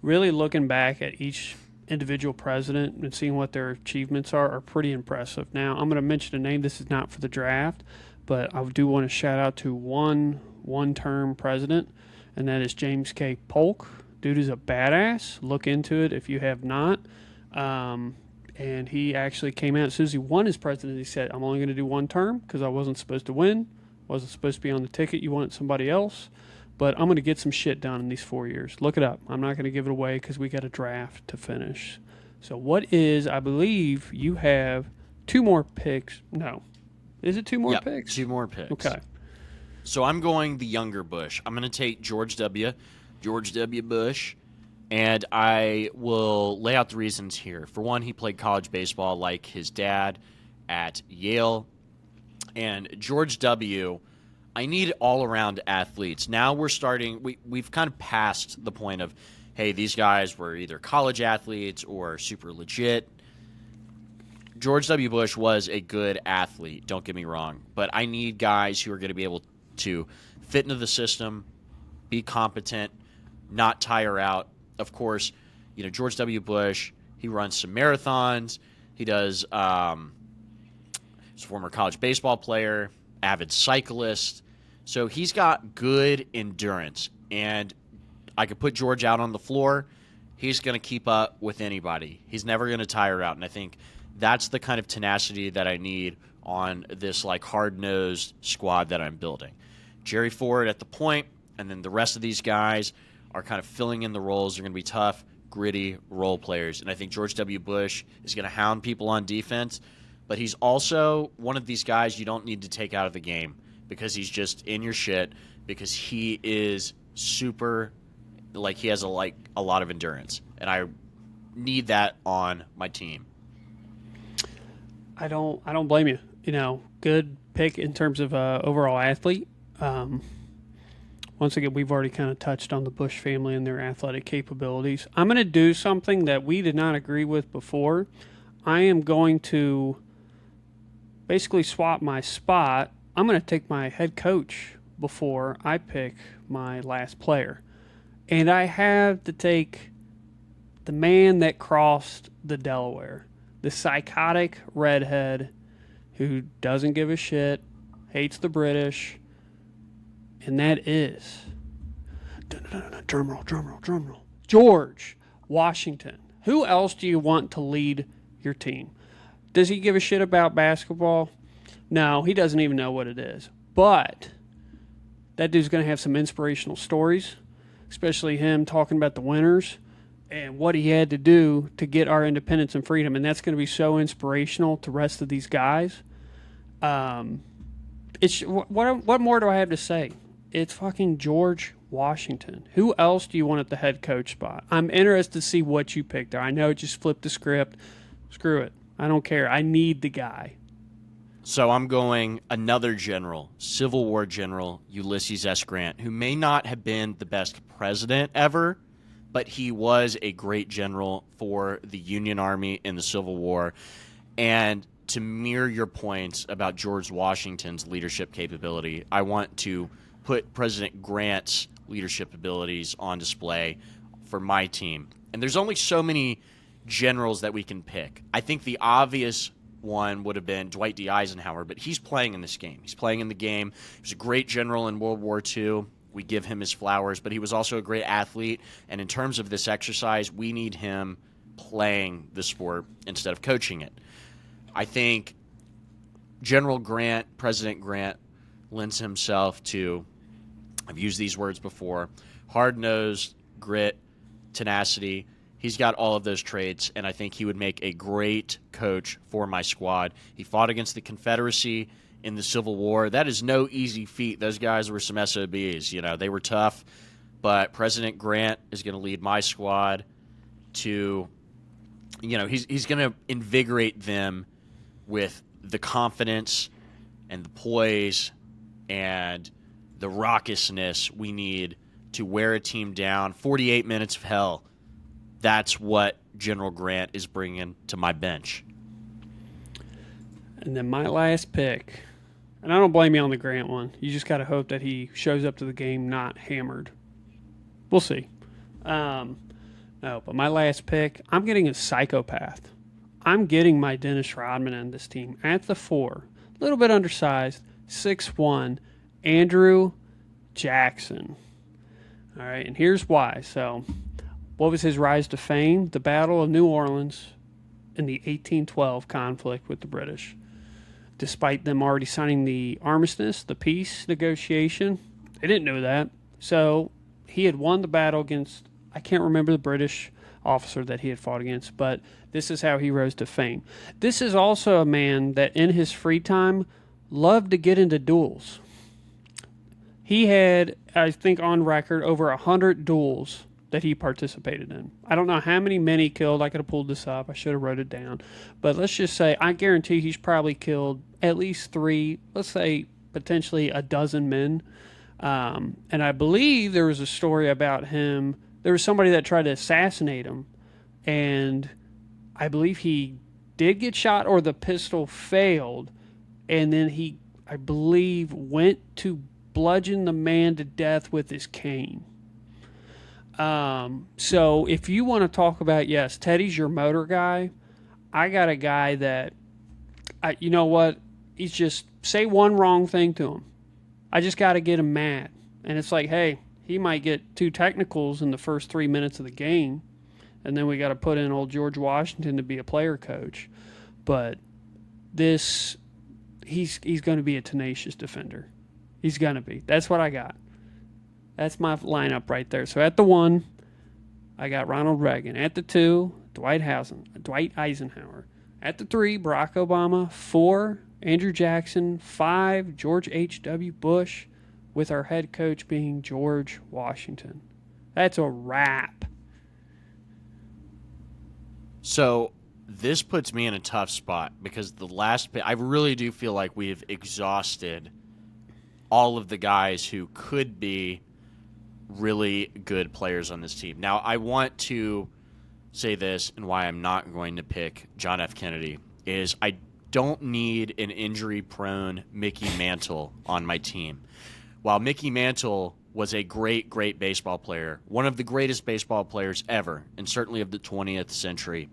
really looking back at each individual president and seeing what their achievements are pretty impressive. Now, I'm going to mention a name. This is not for the draft, but I do want to shout out to one-term president, and that is James K. Polk. Dude is a badass. Look into it if you have not. And he actually came out as soon as he won his presidency. He said, I'm only going to do 1 term because I wasn't supposed to win. Wasn't supposed to be on the ticket. You wanted somebody else. But I'm going to get some shit done in these 4 years. Look it up. I'm not going to give it away because we got a draft to finish. So I believe you have 2 more picks. No. Is it 2 more picks? 2 more picks. Okay. So I'm going the younger Bush. I'm going to take George W. Bush. And I will lay out the reasons here. For one, he played college baseball like his dad at Yale. And George W., I need all-around athletes. Now we're starting, we've kind of passed the point of, hey, these guys were either college athletes or super legit. George W. Bush was a good athlete, don't get me wrong. But I need guys who are going to be able to fit into the system, be competent, not tire out. Of course, George W. Bush, he runs some marathons. He does, he's a former college baseball player, avid cyclist. So he's got good endurance. And I could put George out on the floor. he's going to keep up with anybody. He's never going to tire out. And I think that's the kind of tenacity that I need on this like hard-nosed squad that I'm building. Jerry Ford at the point, and then the rest of these guys are kind of filling in the roles. They're going to be tough, gritty role players. And I think George W. Bush is going to hound people on defense, but he's also one of these guys you don't need to take out of the game because he's just in your shit, because he is super, like, he has a lot of endurance. And I need that on my team. I don't blame you. You know, good pick in terms of overall athlete. Once again, we've already kind of touched on the Bush family and their athletic capabilities. I'm going to do something that we did not agree with before. I am going to basically swap my spot. I'm going to take my head coach before I pick my last player. And I have to take the man that crossed the Delaware, the psychotic redhead who doesn't give a shit, hates the British, and that is drumroll, George Washington. Who else do you want to lead your team? Does he give a shit about basketball? No, he doesn't even know what it is. But that dude's going to have some inspirational stories, especially him talking about the winners and what he had to do to get our independence and freedom. And that's going to be so inspirational to the rest of these guys. What more do I have to say? It's fucking George Washington. Who else do you want at the head coach spot? I'm interested to see what you picked there. I know it just flipped the script. Screw it. I don't care. I need the guy. So I'm going another general, Civil War General Ulysses S. Grant, who may not have been the best president ever, but he was a great general for the Union Army in the Civil War. And to mirror your points about George Washington's leadership capability, I want to put President Grant's leadership abilities on display for my team. And there's only so many generals that we can pick. I think the obvious one would have been Dwight D. Eisenhower, but he's playing in this game. He's playing in the game. He was a great general in World War II. We give him his flowers, but he was also a great athlete. And in terms of this exercise, we need him playing the sport instead of coaching it. I think General Grant, President Grant, lends himself to, I've used these words before, hard-nosed, grit, tenacity. He's got all of those traits, and I think he would make a great coach for my squad. He fought against the Confederacy in the Civil War. That is no easy feat. Those guys were some SOBs. You know, they were tough, but President Grant is going to lead my squad to, you know, he's going to invigorate them with the confidence and the poise and the raucousness we need to wear a team down. 48 minutes of hell. That's what General Grant is bringing to my bench. And then my last pick, and I don't blame you on the Grant one. You just got to hope that he shows up to the game not hammered. We'll see. No, but my last pick, I'm getting a psychopath. I'm getting my Dennis Rodman on this team at the 4. A little bit undersized, 6'1", Andrew Jackson. All right, and here's why. So, what was his rise to fame? The Battle of New Orleans in the 1812 conflict with the British. Despite them already signing the armistice, the peace negotiation, they didn't know that. So, he had won the battle against, I can't remember the British officer that he had fought against, but this is how he rose to fame. This is also a man that in his free time loved to get into duels. He had, I think on record, over 100 duels that he participated in. I don't know how many men he killed. I could have pulled this up. I should have wrote it down. But let's just say, I guarantee he's probably killed at least 3, let's say potentially a dozen men. And I believe there was a story about him. There was somebody that tried to assassinate him, and I believe he did get shot or the pistol failed, and then he, I believe, went to bludgeon the man to death with his cane. So if you want to talk about, yes, Teddy's your motor guy, I got a guy that, you know what, he's just, say one wrong thing to him. I just got to get him mad. And it's like, hey, he might get 2 technicals in the first 3 minutes of the game. and then we got to put in old George Washington to be a player coach. But he's going to be a tenacious defender. He's going to be. That's what I got. That's my lineup right there. So at the 1, I got Ronald Reagan. At the 2, Dwight Eisenhower. At the 3, Barack Obama. 4, Andrew Jackson. 5, George H.W. Bush, with our head coach being George Washington. That's a wrap. So this puts me in a tough spot because the last pick, I really do feel like we've exhausted all of the guys who could be really good players on this team. Now, I want to say this, and why I'm not going to pick John F. Kennedy is I don't need an injury-prone Mickey Mantle on my team. While Mickey Mantle was a great, great baseball player, one of the greatest baseball players ever, and certainly of the 20th century,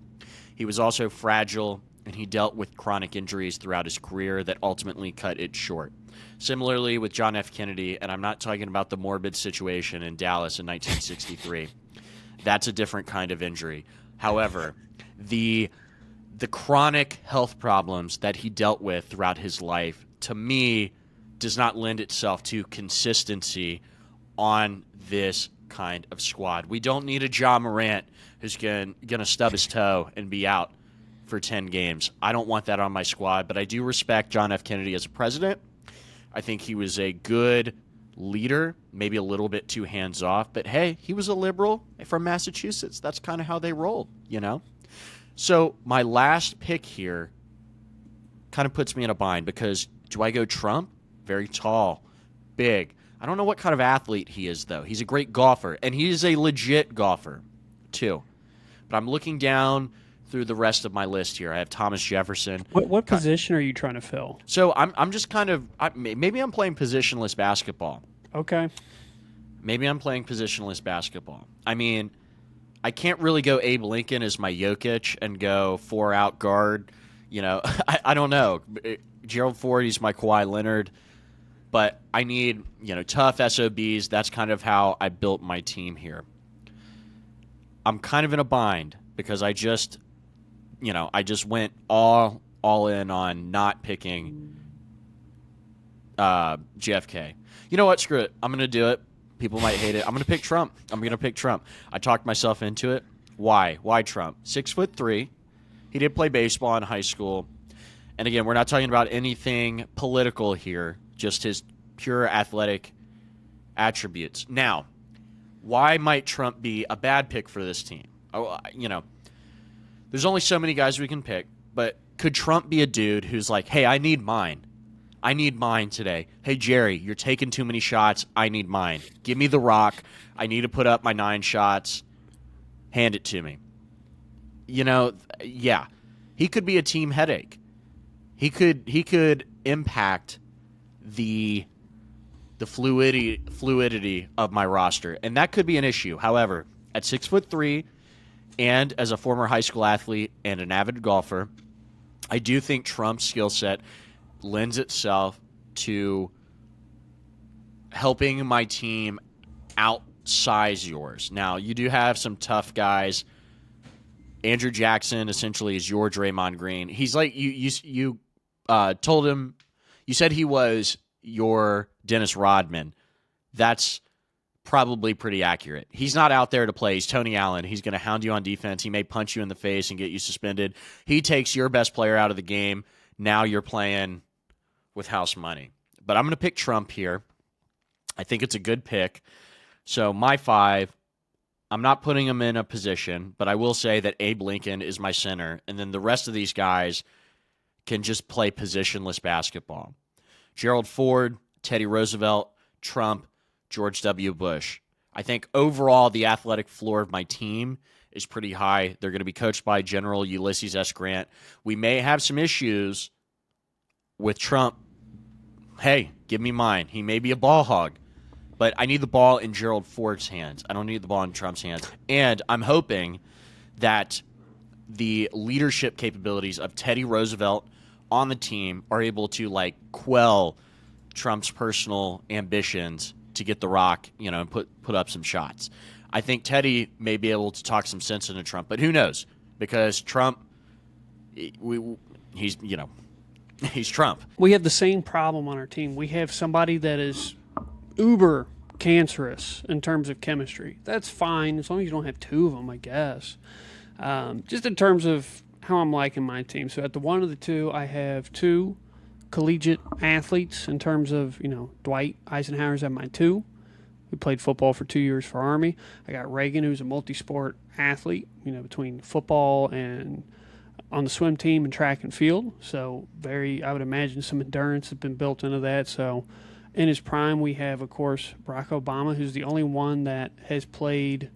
he was also fragile, and he dealt with chronic injuries throughout his career that ultimately cut it short. Similarly with John F. Kennedy, and I'm not talking about the morbid situation in Dallas in 1963. That's a different kind of injury. However, the chronic health problems that he dealt with throughout his life, to me, does not lend itself to consistency on this kind of squad. We don't need a Ja Morant who's going to stub his toe and be out for 10 games. I don't want that on my squad, but I do respect John F. Kennedy as a president. I think he was a good leader, maybe a little bit too hands-off, but hey, he was a liberal from Massachusetts. That's kind of how they rolled, you know? So my last pick here kind of puts me in a bind because do I go Trump? Very tall, big. I don't know what kind of athlete he is, though. He's a great golfer, and he is a legit golfer, too. But I'm looking down through the rest of my list here. I have Thomas Jefferson. What position are you trying to fill? So I'm just kind of maybe I'm playing positionless basketball. Okay. Maybe I'm playing positionless basketball. I mean, I can't really go Abe Lincoln as my Jokic and go 4-out guard. You know, I don't know. Gerald Ford, he's my Kawhi Leonard. But I need, tough SOBs. That's kind of how I built my team here. I'm kind of in a bind because I just went all in on not picking JFK. You know what? Screw it. I'm going to do it. People might hate it. I'm going to pick Trump. I talked myself into it. Why? Why Trump? 6'3". He did play baseball in high school. And again, we're not talking about anything political here, just his pure athletic attributes. Now, why might Trump be a bad pick for this team? There's only so many guys we can pick, but could Trump be a dude who's like, hey, I need mine. I need mine today. Hey, Jerry, you're taking too many shots. I need mine. Give me the rock. I need to put up my 9 shots. Hand it to me. Yeah. He could be a team headache. He could impact the fluidity of my roster, and that could be an issue. However, at 6'3", and as a former high school athlete and an avid golfer, I do think Trump's skill set lends itself to helping my team outsize yours. Now, you do have some tough guys. Andrew Jackson essentially is your Draymond Green. He's like you told him, you said he was your Dennis Rodman. That's probably pretty accurate. He's not out there to play. He's Tony Allen. He's going to hound you on defense. He may punch you in the face and get you suspended. He takes your best player out of the game. Now you're playing with house money. But I'm going to pick Trump here. I think it's a good pick. So my 5, I'm not putting him in a position, but I will say that Abe Lincoln is my center, and then the rest of these guys can just play positionless basketball. Gerald Ford, Teddy Roosevelt, Trump, George W. Bush. I think overall the athletic floor of my team is pretty high. They're going to be coached by General Ulysses S. Grant. We may have some issues with Trump. Hey, give me mine. He may be a ball hog, but I need the ball in Gerald Ford's hands. I don't need the ball in Trump's hands. And I'm hoping that the leadership capabilities of Teddy Roosevelt on the team are able to quell Trump's personal ambitions to get the rock, and put up some shots. I think Teddy may be able to talk some sense into Trump, but who knows? Because Trump, he's Trump. We have the same problem on our team. We have somebody that is uber cancerous in terms of chemistry. That's fine as long as you don't have two of them, I guess. Just in terms of how I'm liking my team. So at the 1 of the 2, I have 2 collegiate athletes in terms of, Dwight Eisenhower's at my 2. We played football for 2 years for Army. I got Reagan, who's a multi-sport athlete, between football and on the swim team and track and field. So I would imagine some endurance has been built into that. So in his prime, we have, of course, Barack Obama, who's the only one that has played.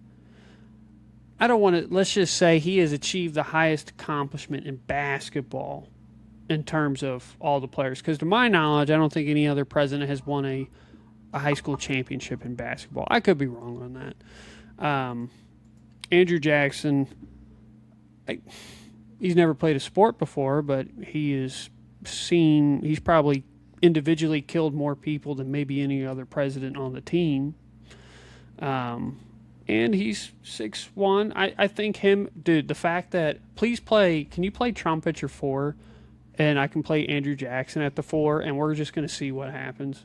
Let's just say he has achieved the highest accomplishment in basketball in terms of all the players. Because to my knowledge, I don't think any other president has won a high school championship in basketball. I could be wrong on that. Andrew Jackson, he's never played a sport before, but he's probably individually killed more people than maybe any other president on the team. And he's 6'1". I think the fact that can you play Trump at your 4 and I can play Andrew Jackson at the 4 and we're just going to see what happens.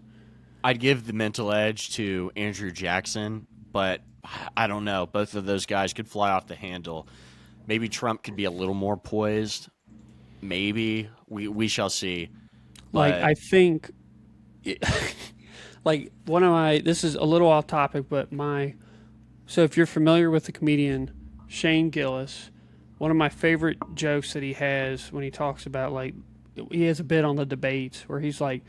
I'd give the mental edge to Andrew Jackson, but I don't know. Both of those guys could fly off the handle. Maybe Trump could be a little more poised. Maybe. We shall see. I think this is a little off topic, but so if you're familiar with the comedian Shane Gillis, one of my favorite jokes that he has when he talks about, he has a bit on the debates where he's like,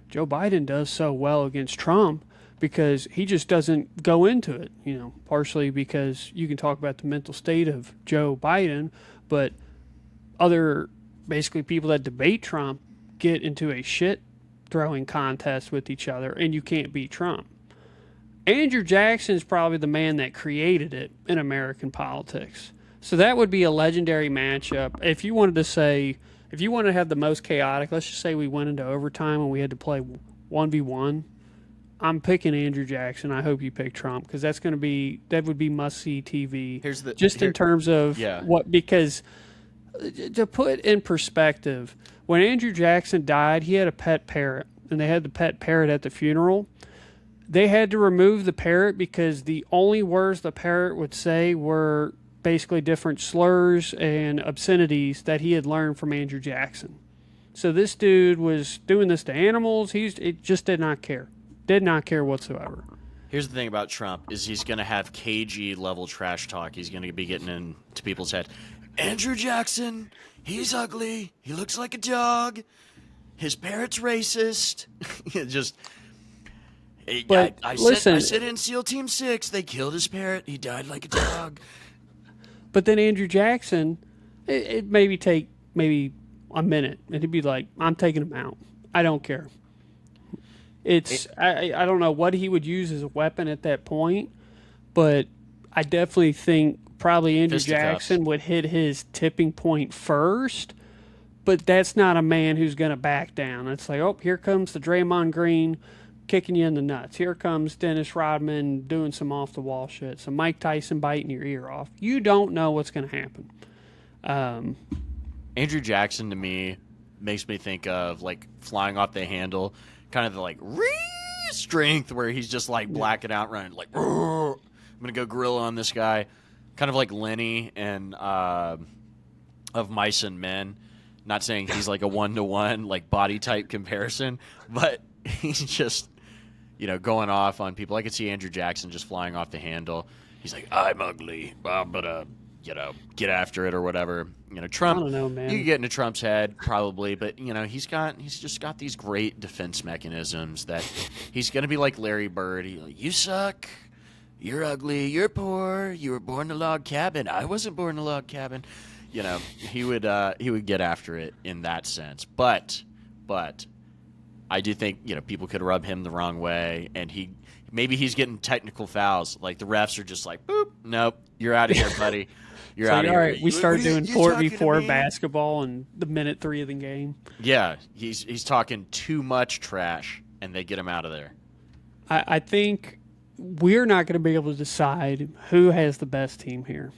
Joe Biden does so well against Trump because he just doesn't go into it, partially because you can talk about the mental state of Joe Biden, but other basically people that debate Trump get into a shit throwing contest with each other and you can't beat Trump. Andrew Jackson is probably the man that created it in American politics. So that would be a legendary matchup. If you wanted to have the most chaotic, let's just say we went into overtime and we had to play 1v1, I'm picking Andrew Jackson. I hope you pick Trump because that would be must-see TV. In terms of because to put in perspective, when Andrew Jackson died, he had a pet parrot, and they had the pet parrot at the funeral. They had to remove the parrot because the only words the parrot would say were basically different slurs and obscenities that he had learned from Andrew Jackson. So this dude was doing this to animals. It just did not care. Did not care whatsoever. Here's the thing about Trump is he's going to have KG level trash talk. He's going to be getting into people's head. Andrew Jackson, he's ugly. He looks like a dog. His parrot's racist. I sit in SEAL Team 6. They killed his parrot. He died like a dog. But then Andrew Jackson, it maybe take a minute, and he'd be like, I'm taking him out. I don't care. I don't know what he would use as a weapon at that point, but I definitely think probably Andrew Jackson would hit his tipping point first, but that's not a man who's going to back down. It's like, oh, here comes the Draymond Green kicking you in the nuts. Here comes Dennis Rodman doing some off-the-wall shit, some Mike Tyson biting your ear off. You don't know what's going to happen. Andrew Jackson, to me, makes me think of, flying off the handle, kind of the, strength where he's just, blacking out, running, I'm going to go gorilla on this guy. Kind of like Lenny and of Mice and Men. Not saying he's a one-to-one, body type comparison, but he's just, going off on people. I could see Andrew Jackson just flying off the handle. He's like, I'm ugly. I'm gonna, get after it or whatever. Trump. I don't know, man. You could get into Trump's head probably, but he's just got these great defense mechanisms that he's gonna be like Larry Bird. You suck. You're ugly. You're poor. You were born in a log cabin. I wasn't born in a log cabin. He would get after it in that sense. But I do think people could rub him the wrong way, and maybe he's getting technical fouls. The refs are just like, boop, nope, you're out of here, buddy. You're out of here. All right, we start doing 4v4 basketball in the minute 3 of the game. Yeah, he's talking too much trash, and they get him out of there. I think we're not going to be able to decide who has the best team here.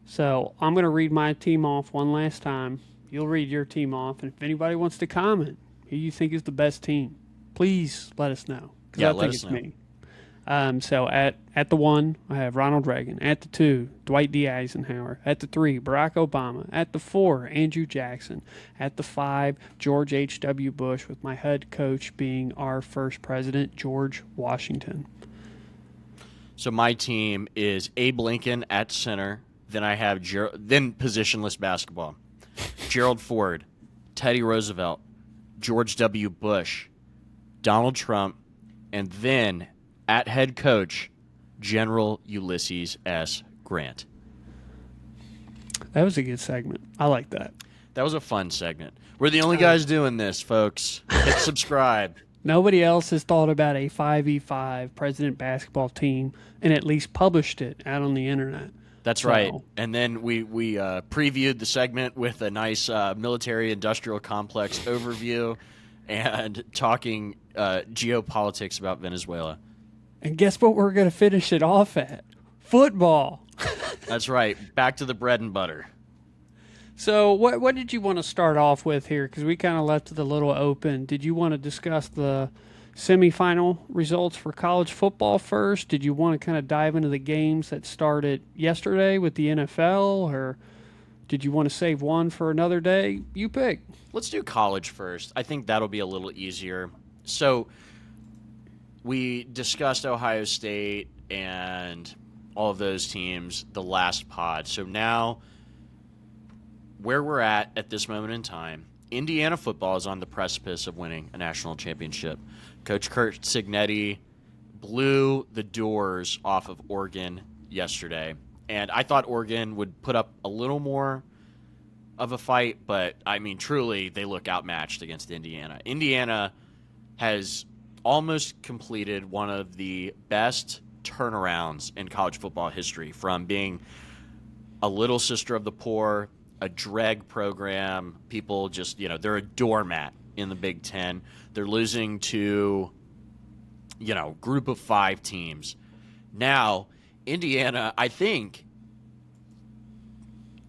So I'm going to read my team off one last time. You'll read your team off, and if anybody wants to comment who you think is the best team, please let us know. Yeah, I let think us it's know. me. So at the 1, I have Ronald Reagan. At the 2, Dwight D. Eisenhower. At the 3, Barack Obama. At the 4, Andrew Jackson. At the 5, George H.W. Bush, with my head coach being our first president, George Washington. So my team is Abe Lincoln at center. Then I have then positionless basketball. Gerald Ford, Teddy Roosevelt, George W. Bush, Donald Trump, and then at head coach, General Ulysses S. Grant. That was a good segment. I like that. That was a fun segment. We're the only guys doing this, folks. Hit subscribe. Nobody else has thought about a 5v5 president basketball team and at least published it out on the internet. That's right. And then we previewed the segment with a nice military-industrial complex overview and talking geopolitics about Venezuela. And guess what we're going to finish it off at? Football. That's right. Back to the bread and butter. So what did you want to start off with here? Because we kind of left it a little open. Did you want to discuss the semifinal results for college football first? Did you want to kind of dive into the games that started yesterday with the NFL? Or did you want to save one for another day? You pick. Let's do college first. I think that'll be a little easier. So we discussed Ohio State and all of those teams the last pod. So now where we're at this moment in time, Indiana football is on the precipice of winning a national championship. Coach Curt Cignetti blew the doors off of Oregon yesterday. And I thought Oregon would put up a little more of a fight, but, I mean, truly, they look outmatched against Indiana. Indiana has almost completed one of the best turnarounds in college football history, from being a little sister of the poor, a dreg program. People just, they're a doormat in the Big Ten. They're losing to, group of 5 teams. Now, Indiana, I think,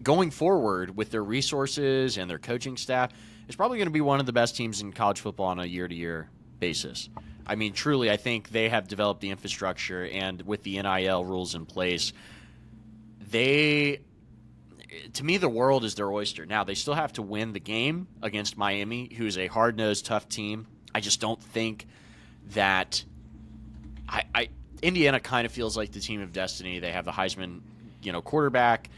going forward with their resources and their coaching staff, is probably going to be one of the best teams in college football on a year-to-year basis. I mean, truly, I think they have developed the infrastructure, and with the NIL rules in place, to me, the world is their oyster. Now, they still have to win the game against Miami, who's a hard-nosed, tough team. I just don't think that Indiana kind of feels like the team of destiny. They have the Heisman, quarterback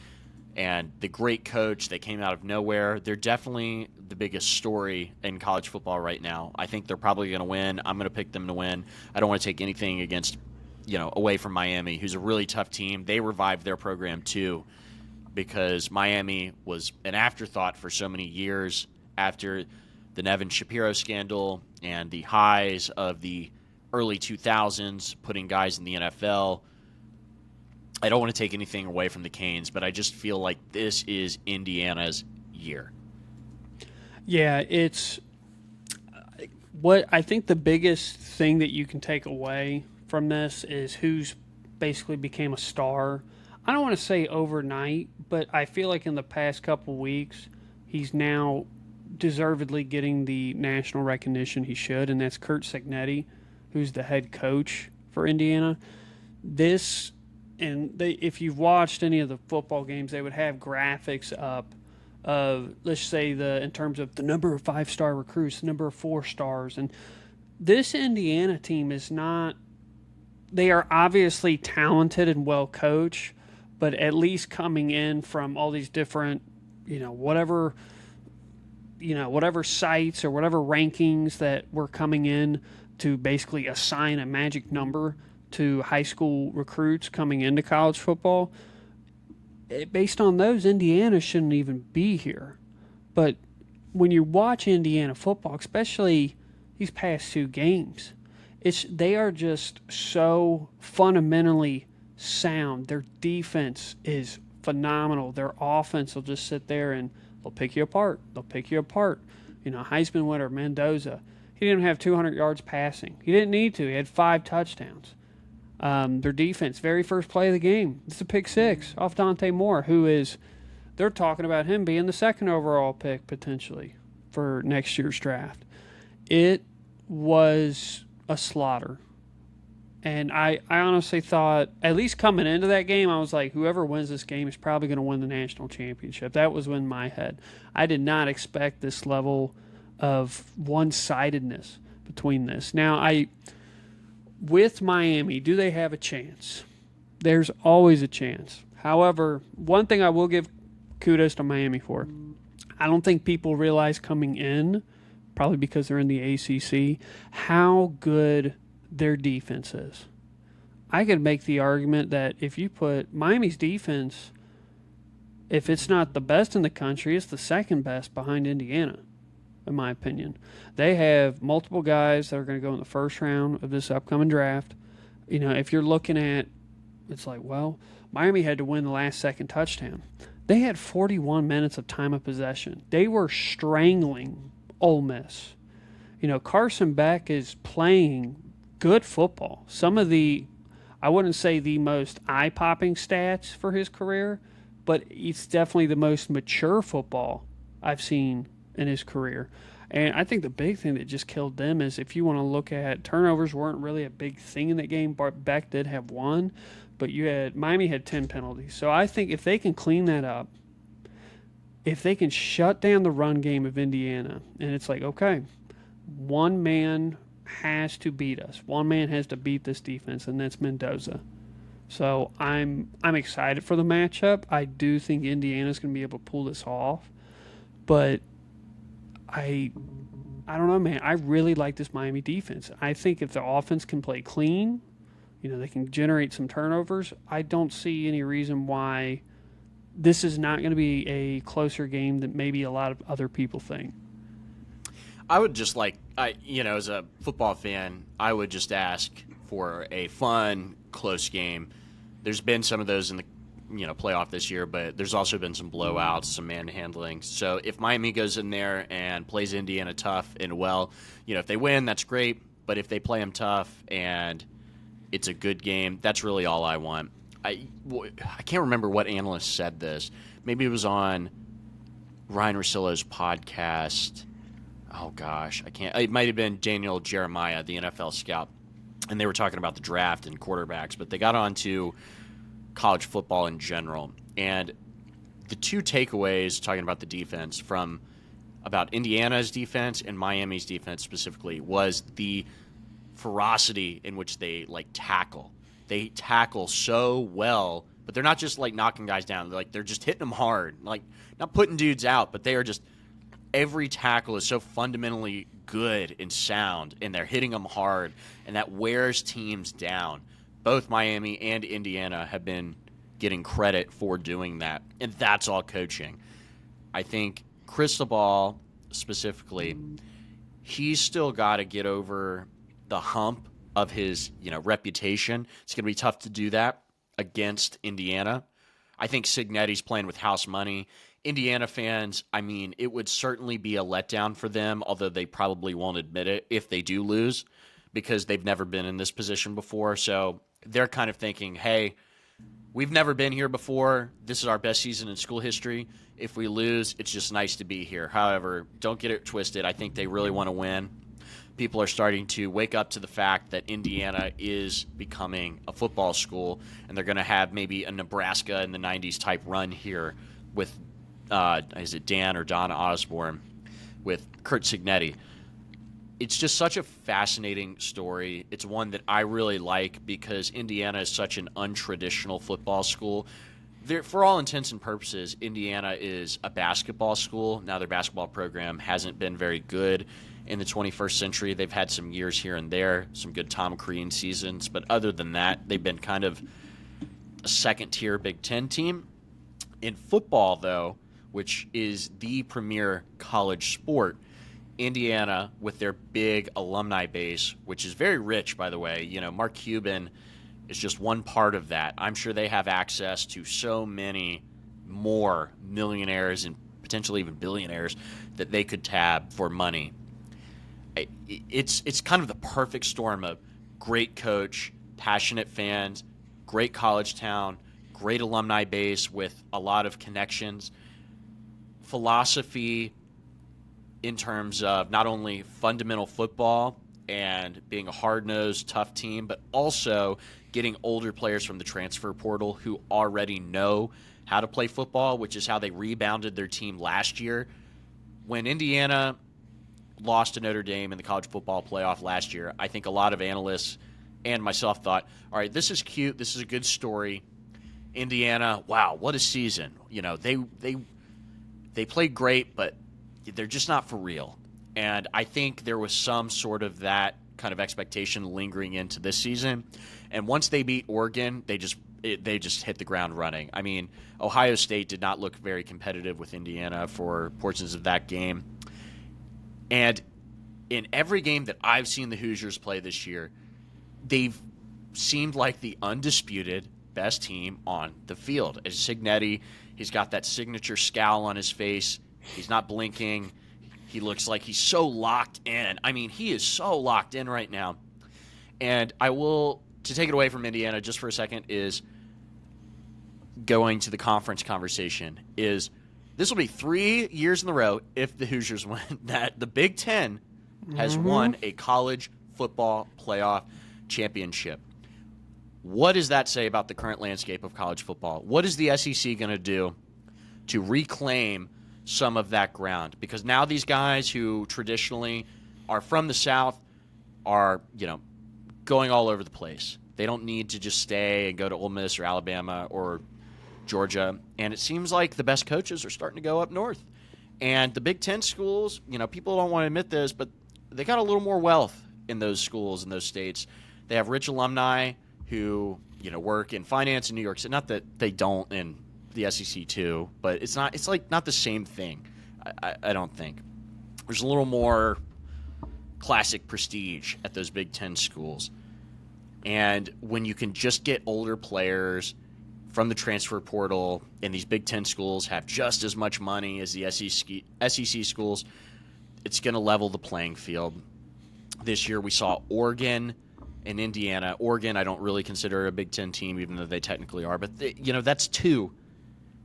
and the great coach. They came out of nowhere. They're definitely the biggest story in college football right now. I think they're probably going to win. I'm going to pick them to win. I don't want to take anything against, away from Miami, who's a really tough team. They revived their program too, because Miami was an afterthought for so many years after the Nevin Shapiro scandal and the highs of the early 2000s, putting guys in the NFL. I don't want to take anything away from the Canes, but I just feel like this is Indiana's year. Yeah, it's what I think the biggest thing that you can take away from this is who's basically became a star. I don't want to say overnight, but I feel like in the past couple weeks, he's now deservedly getting the national recognition he should, and that's Curt Cignetti, who's the head coach for Indiana. If you've watched any of the football games, they would have graphics up of, let's say, in terms of the number of 5-star recruits, the number of 4 stars, and this Indiana team is not. They are obviously talented and well coached, but at least coming in from all these different, whatever sites or whatever rankings that were coming in to basically assign a magic number to high school recruits coming into college football, based on those, Indiana shouldn't even be here. But when you watch Indiana football, especially these past 2 games, they are just so fundamentally sound. Their defense is phenomenal. Their offense will just sit there and they'll pick you apart. Heisman winner Mendoza, he didn't have 200 yards passing. He didn't need to. He had 5 touchdowns. Their defense, very first play of the game, it's a pick six off Dante Moore, who is, they're talking about him being the second overall pick potentially for next year's draft. It was a slaughter. And I honestly thought, at least coming into that game, I was like, whoever wins this game is probably going to win the national championship. That was in my head. I did not expect this level of one-sidedness between this. Now, with Miami, do they have a chance? There's always a chance. However, one thing I will give kudos to Miami for, I don't think people realize coming in, probably because they're in the ACC, how good their defense is. I could make the argument that if you put Miami's defense, if it's not the best in the country, it's the second best behind Indiana, in my opinion. They have multiple guys that are going to go in the first round of this upcoming draft. You know, if you're looking at, it's like, well, Miami had to win the last second touchdown. They had 41 minutes of time of possession. They were strangling Ole Miss. You know, Carson Beck is playing good football. Some of the, I wouldn't say the most eye-popping stats for his career, but it's definitely the most mature football I've seen in his career. And I think the big thing that just killed them is, if you want to look at, turnovers weren't really a big thing in that game. Beck did have one, but Miami had 10 penalties. So I think if they can clean that up, if they can shut down the run game of Indiana, and it's like, okay, one man has to beat us. One man has to beat this defense, and that's Mendoza. So I'm excited for the matchup. I do think Indiana's going to be able to pull this off, but I don't know, man. I really like this Miami defense. I think if the offense can play clean, you know, they can generate some turnovers. I don't see any reason why this is not going to be a closer game than maybe a lot of other people think. I would just as a football fan, I would just ask for a fun, close game. There's been some of those in the playoff this year, but there's also been some blowouts, some manhandling. So if Miami goes in there and plays Indiana tough and well, if they win, that's great. But if they play them tough and it's a good game, that's really all I want. I can't remember what analyst said this. Maybe it was on Ryan Russillo's podcast. Oh, gosh, I can't. It might have been Daniel Jeremiah, the NFL scout, and they were talking about the draft and quarterbacks, but they got on to college football in general. And the two takeaways talking about the defense from about Indiana's defense and Miami's defense specifically was the ferocity in which they, tackle. They tackle so well, but they're not just, knocking guys down. They're just hitting them hard. Not putting dudes out, but they are just – every tackle is so fundamentally good and sound, and they're hitting them hard, and that wears teams down. Both Miami and Indiana have been getting credit for doing that, and that's all coaching. I think Cristobal specifically, he's still got to get over the hump of his reputation. It's going to be tough to do that against Indiana. I think Cignetti's playing with house money. Indiana fans, it would certainly be a letdown for them, although they probably won't admit it if they do lose, because they've never been in this position before. So they're kind of thinking, hey, we've never been here before. This is our best season in school history. If we lose, it's just nice to be here. However, don't get it twisted. I think they really want to win. People are starting to wake up to the fact that Indiana is becoming a football school, and they're going to have maybe a Nebraska in the 90s type run here with is it Dan or Donna Osborne with Curt Cignetti. It's just such a fascinating story. It's one that I really like because Indiana is such an untraditional football school. For all intents and purposes, Indiana is a basketball school. Now their basketball program hasn't been very good in the 21st century. They've had some years here and there, some good Tom Crean seasons, but other than that, they've been kind of a second-tier Big Ten team. In football, though, which is the premier college sport, Indiana, with their big alumni base, which is very rich, by the way. Mark Cuban is just one part of that. I'm sure they have access to so many more millionaires and potentially even billionaires that they could tab for money. It's kind of the perfect storm of great coach, passionate fans, great college town, great alumni base with a lot of connections, philosophy in terms of not only fundamental football and being a hard-nosed, tough team, but also getting older players from the transfer portal who already know how to play football, which is how they rebounded their team last year. When Indiana lost to Notre Dame in the college football playoff last year, I think a lot of analysts and myself thought, all right, this is cute. This is a good story. Indiana, wow, what a season. You know, they played great, but they're just not for real. And I think there was some sort of that kind of expectation lingering into this season. And once they beat Oregon, they just hit the ground running. I mean, Ohio State did not look very competitive with Indiana for portions of that game. And in every game that I've seen the Hoosiers play this year, they've seemed like the undisputed best team on the field. As Signetti, he's got that signature scowl on his face. He's not blinking. He looks like he's so locked in. I mean, he is so locked in right now. And I will, to take it away from Indiana just for a second, is going to the conference conversation, is this will be 3 years in a row if the Hoosiers win that the Big Ten has won a college football playoff championship. What does that say about the current landscape of college football? What is the SEC going to do to reclaim some of that ground? Because now these guys who traditionally are from the South are, going all over the place. They don't need to just stay and go to Ole Miss or Alabama or Georgia. And it seems like the best coaches are starting to go up north. And the Big Ten schools, people don't want to admit this, but they got a little more wealth in those schools, in those states. They have rich alumni who, work in finance in New York City. Not that they don't in the SEC too, but it's not the same thing. I don't think. There's a little more classic prestige at those Big Ten schools. And when you can just get older players from the transfer portal, and these Big Ten schools have just as much money as the SEC schools, it's going to level the playing field. This year we saw Oregon and Indiana. Oregon I don't really consider a Big Ten team, even though they technically are. But, that's two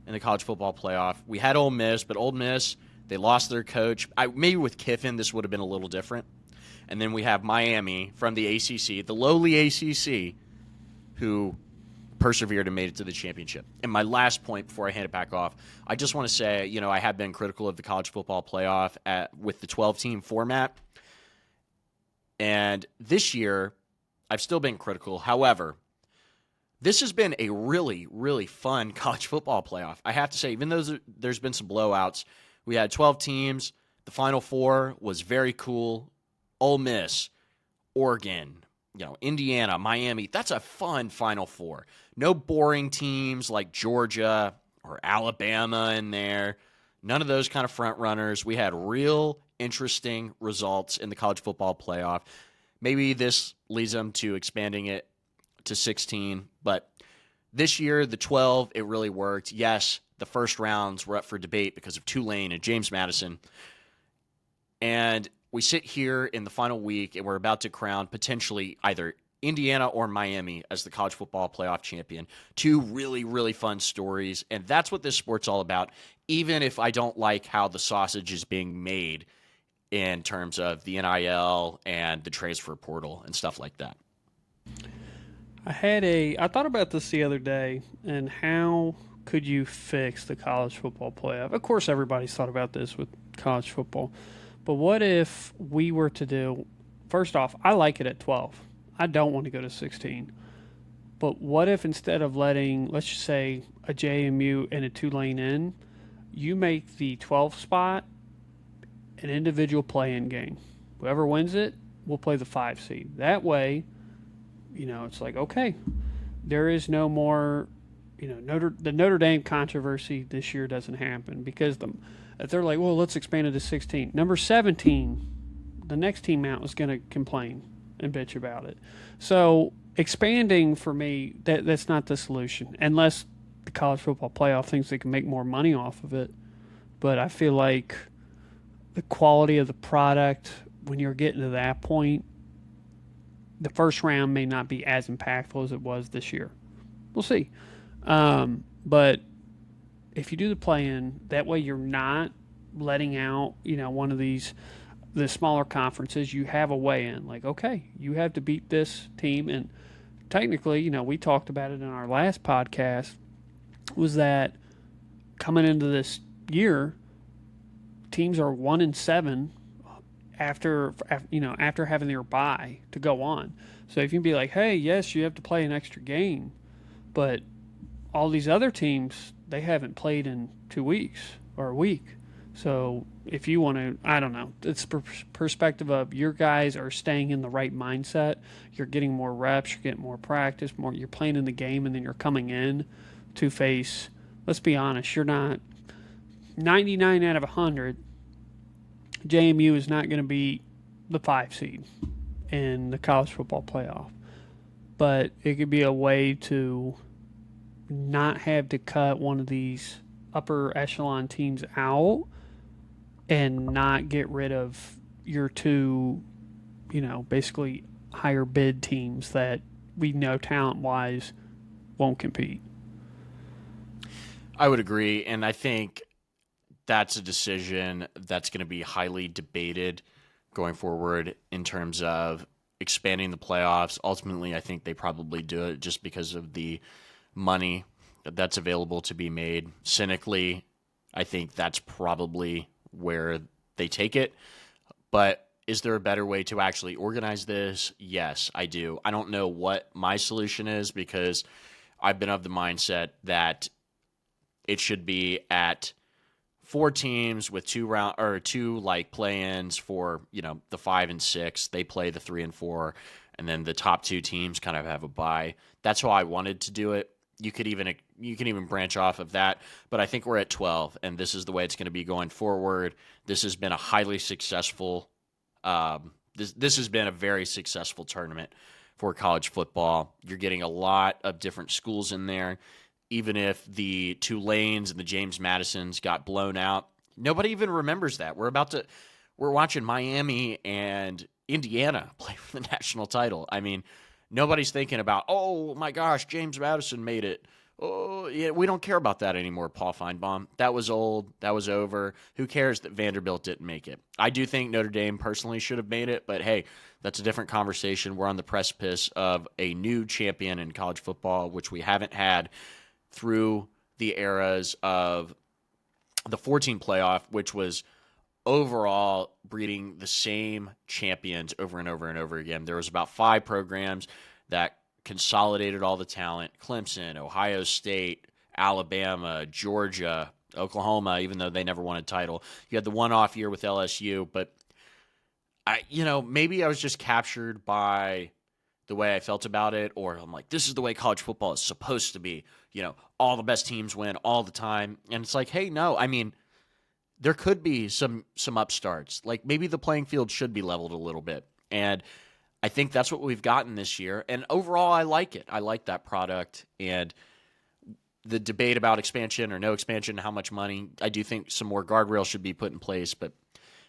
in the college football playoff. We had Ole Miss, but Ole Miss, they lost their coach. Maybe with Kiffin this would have been a little different. And then we have Miami from the ACC, the lowly ACC, who persevered and made it to the championship. And my last point before I hand it back off, I just want to say, I have been critical of the college football playoff with the 12-team format. And this year, I've still been critical. However, this has been a really, really fun college football playoff. I have to say, even though there's been some blowouts, we had 12 teams. The Final Four was very cool. Ole Miss, Oregon, Indiana, Miami. That's a fun Final Four. No boring teams like Georgia or Alabama in there. None of those kind of front runners. We had real interesting results in the college football playoff. Maybe this leads them to expanding it to 16. But this year, the 12, it really worked. Yes, the first rounds were up for debate because of Tulane and James Madison. And we sit here in the final week, and we're about to crown potentially either Indiana or Miami as the college football playoff champion. Two really, really fun stories, and that's what this sport's all about, even if I don't like how the sausage is being made in terms of the NIL and the transfer portal and stuff like that. I thought about this the other day, and how could you fix the college football playoff? Of course, everybody's thought about this with college football. But what if we were to do, first off, I like it at 12. I don't want to go to 16. But what if instead of letting, let's just say, a JMU and a Tulane in, you make the 12th spot an individual play-in game. Whoever wins it will play the 5 seed. That way, it's like, okay, there is no more, the Notre Dame controversy this year doesn't happen because if they're like, well, let's expand it to 16. Number 17, the next team out is going to complain and bitch about it. So expanding, for me, that's not the solution, unless the college football playoff thinks they can make more money off of it. But I feel like the quality of the product, when you're getting to that point, the first round may not be as impactful as it was this year. We'll see. But if you do the play-in, that way you're not letting out, one of the smaller conferences. You have a way-in. Like, okay, you have to beat this team. And technically, we talked about it in our last podcast, was that coming into this year, teams are 1-7 after having their bye to go on. So if you can be like, hey, yes, you have to play an extra game, but all these other teams, they haven't played in 2 weeks or a week. So if you want to, I don't know, it's perspective of your guys are staying in the right mindset. You're getting more reps, you're getting more practice, you're playing in the game, and then you're coming in to face, let's be honest, you're not 99 out of 100. JMU is not going to beat the 5 seed in the college football playoff. But it could be a way to not have to cut one of these upper echelon teams out and not get rid of your two, basically higher bid teams that we know talent-wise won't compete. I would agree, and I think that's a decision that's going to be highly debated going forward in terms of expanding the playoffs. Ultimately, I think they probably do it just because of the money that's available to be made. Cynically, I think that's probably where they take it. But is there a better way to actually organize this? Yes, I do. I don't know what my solution is because I've been of the mindset that it should be at 4 teams with two play-ins for, the 5 and 6. They play the 3 and 4, and then the top 2 teams kind of have a bye. That's how I wanted to do it. You can even branch off of that, but I think we're at 12, and this is the way it's going to be going forward. This has been a highly successful. This has been a very successful tournament for college football. You're getting a lot of different schools in there. Even if the Tulanes and the James Madisons got blown out, nobody even remembers that. We're watching Miami and Indiana play for the national title. I mean, nobody's thinking about, oh my gosh, James Madison made it. Oh, yeah, we don't care about that anymore, Paul Feinbaum. That was old. That was over. Who cares that Vanderbilt didn't make it? I do think Notre Dame personally should have made it, but hey, that's a different conversation. We're on the precipice of a new champion in college football, which we haven't had through the eras of the 14 playoff, which was overall breeding the same champions over and over and over again. There was about 5 programs that consolidated all the talent: Clemson, Ohio State, Alabama, Georgia, Oklahoma, even though they never won a title. You had the one-off year with LSU, but maybe I was just captured by the way I felt about it, or I'm like, this is the way college football is supposed to be. All the best teams win all the time. And it's like, hey, no, I mean, there could be some upstarts. Like maybe the playing field should be leveled a little bit. And I think that's what we've gotten this year. And overall, I like it. I like that product. And the debate about expansion or no expansion, how much money, I do think some more guardrails should be put in place. But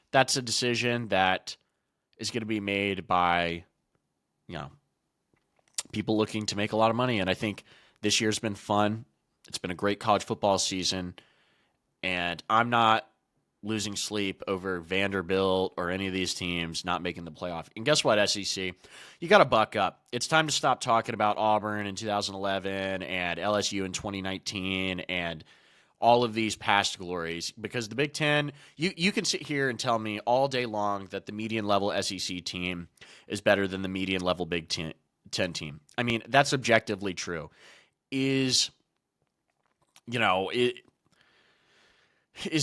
that's a decision that is going to be made by, people looking to make a lot of money. And I think this year's been fun. It's been a great college football season. And I'm not losing sleep over Vanderbilt or any of these teams not making the playoff. And guess what, SEC? You got to buck up. It's time to stop talking about Auburn in 2011 and LSU in 2019 and all of these past glories, because the Big Ten, you can sit here and tell me all day long that the median level SEC team is better than the median level Big Ten team. I mean, that's objectively true. Is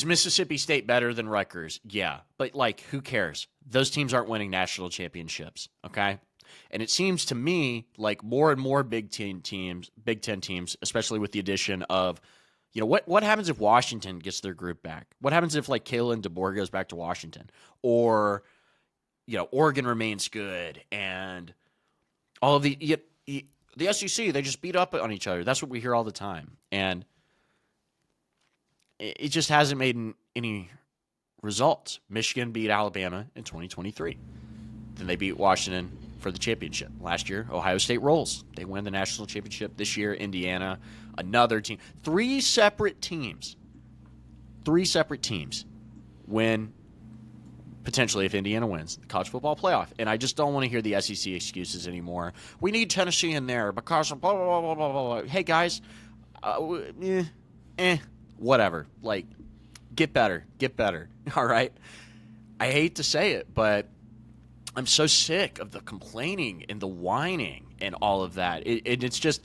Mississippi State better than Rutgers? Yeah, but who cares? Those teams aren't winning national championships, okay? And it seems to me like more and more Big Ten teams, especially with the addition of, what happens if Washington gets their group back? What happens if Kalen DeBoer goes back to Washington, or Oregon remains good, and all of the SEC, they just beat up on each other. That's what we hear all the time, and it just hasn't made any results. Michigan beat Alabama in 2023. Then they beat Washington for the championship. Last year, Ohio State rolls. They win the national championship. This year, Indiana, another team. Three separate teams win, potentially, if Indiana wins, the college football playoff. And I just don't want to hear the SEC excuses anymore. We need Tennessee in there because of blah, blah, blah, blah, blah, blah. Hey, guys, whatever. Like, get better. All right? I hate to say it, but I'm so sick of the complaining and the whining and all of that. It's just,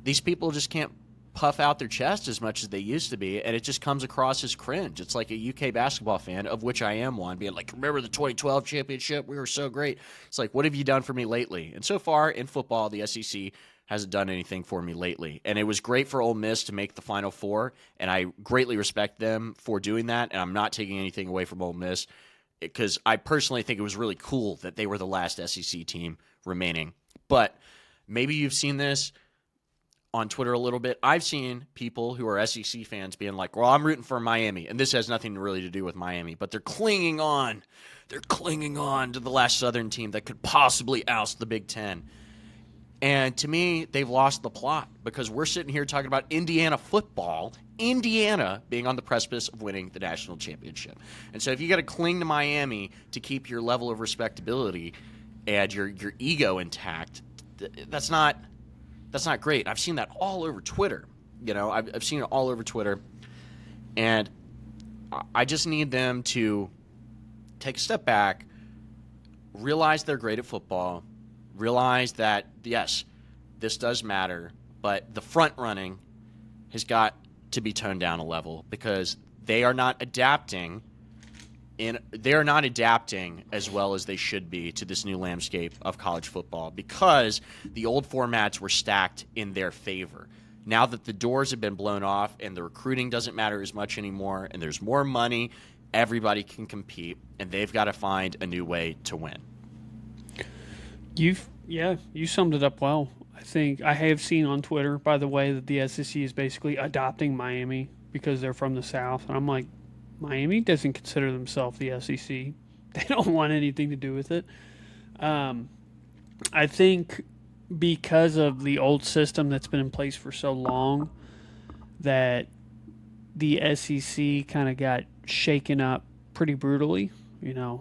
these people just can't puff out their chest as much as they used to be, and it just comes across as cringe. It's like a UK basketball fan, of which I am one, being like, remember the 2012 championship? We were so great. It's like, what have you done for me lately? And so far in football, the SEC hasn't done anything for me lately. And it was great for Ole Miss to make the Final Four, and I greatly respect them for doing that, and I'm not taking anything away from Ole Miss, because I personally think it was really cool that they were the last SEC team remaining. But maybe you've seen this on Twitter a little bit. I've seen people who are SEC fans being like, well, I'm rooting for Miami. And this has nothing really to do with Miami, but they're clinging on. They're clinging on to the last Southern team that could possibly oust the Big Ten. And to me, they've lost the plot, because we're sitting here talking about Indiana football, Indiana being on the precipice of winning the national championship. And so if you got to cling to Miami to keep your level of respectability and your ego intact, that's not great. I've seen that all over Twitter. I've seen it all over Twitter. And I just need them to take a step back, realize they're great at football, realize that, yes, this does matter, but the front running has got to be toned down a level, because they are not adapting as well as they should be to this new landscape of college football, because the old formats were stacked in their favor. Now that the doors have been blown off and the recruiting doesn't matter as much anymore and there's more money, everybody can compete, and they've got to find a new way to win. You summed it up well. I think I have seen on Twitter, by the way, that the SEC is basically adopting Miami because they're from the South. And I'm like, Miami doesn't consider themselves the SEC. They don't want anything to do with it. I think because of the old system that's been in place for so long, that the SEC kind of got shaken up pretty brutally,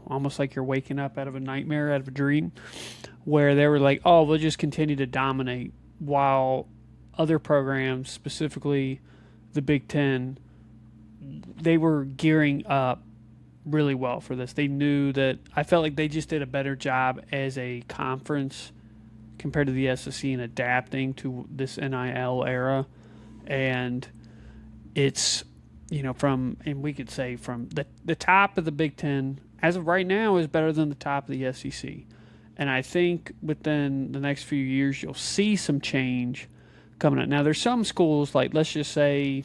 almost like you're waking up out of a nightmare, out of a dream, where they were like, oh, we'll just continue to dominate, while other programs, specifically the Big Ten, they were gearing up really well for this. They knew that, I felt like they just did a better job as a conference compared to the SEC in adapting to this NIL era. And it's, and we could say from the top of the Big Ten, as of right now, is better than the top of the SEC. And I think within the next few years, you'll see some change coming up. Now, there's some schools, like, let's just say,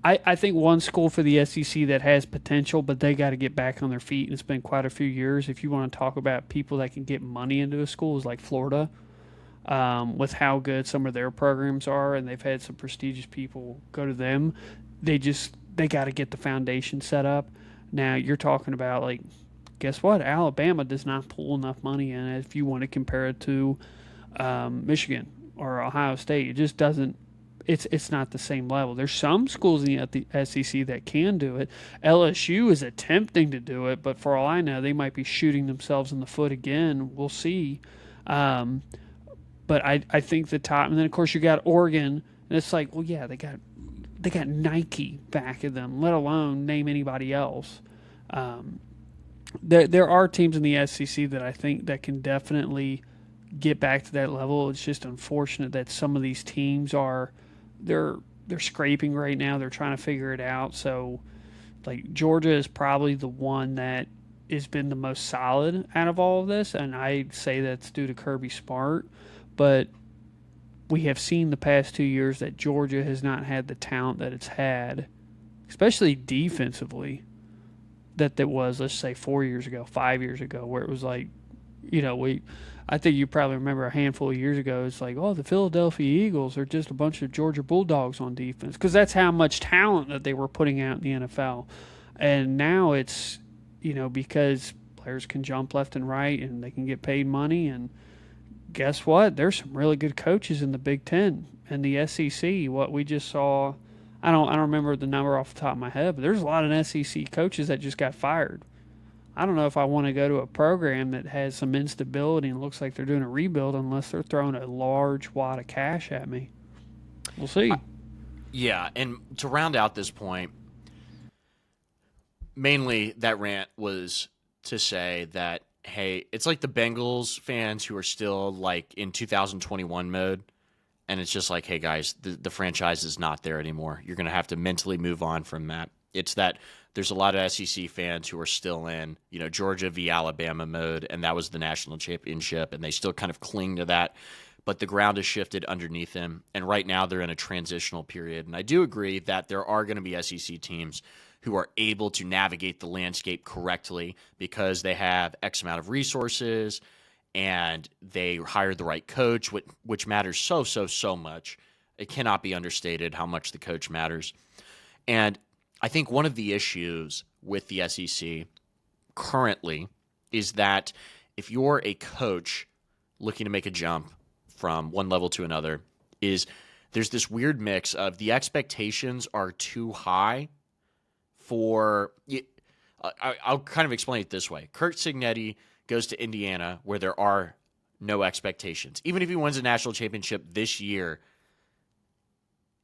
I think one school for the SEC that has potential, but they got to get back on their feet, and it's been quite a few years. If you want to talk about people that can get money into a school, is like Florida, with how good some of their programs are, and they've had some prestigious people go to them. They got to get the foundation set up. Now, you're talking about, like, guess what? Alabama does not pull enough money in if you want to compare it to Michigan or Ohio State. It just doesn't. It's not the same level. There's some schools in the SEC that can do it. LSU is attempting to do it, but for all I know, they might be shooting themselves in the foot again. We'll see. But I think the top, and then of course you got Oregon, and it's like, well, yeah, they got Nike back of them, let alone name anybody else. There are teams in the SEC that I think that can definitely get back to that level. It's just unfortunate that some of these teams they're scraping right now. They're trying to figure it out. So, like, Georgia is probably the one that has been the most solid out of all of this, and I say that's due to Kirby Smart. But we have seen the past 2 years that Georgia has not had the talent that it's had, especially defensively, that was, let's say, 4 years ago, 5 years ago, where it was like, I think you probably remember a handful of years ago, it's like, oh, the Philadelphia Eagles are just a bunch of Georgia Bulldogs on defense, because that's how much talent that they were putting out in the NFL. And now it's, because Players can jump left and right, and they can get paid money. And guess what? There's some really good coaches in the Big Ten and the SEC. What we just saw, I don't remember the number off the top of my head, but there's a lot of SEC coaches that just got fired. I don't know if I want to go to a program that has some instability and looks like they're doing a rebuild unless they're throwing a large wad of cash at me. We'll see. Yeah, and to round out this point, mainly that rant was to say that, hey, it's like the Bengals fans who are still like in 2021 mode, and it's just like, hey guys, the franchise is not there anymore. You're going to have to mentally move on from that. It's that there's a lot of SEC fans who are still in, Georgia v. Alabama mode, and that was the national championship, and they still kind of cling to that. But the ground has shifted underneath them, and right now they're in a transitional period. And I do agree that there are going to be SEC teams who are able to navigate the landscape correctly because they have X amount of resources and they hired the right coach, which matters so much. It cannot be understated how much the coach matters. And I think one of the issues with the SEC currently is that if you're a coach looking to make a jump from one level to another, there's this weird mix of the expectations are too high for I'll kind of explain it this way. Kurt Signetti goes to Indiana where there are no expectations. Even if he wins a national championship this year,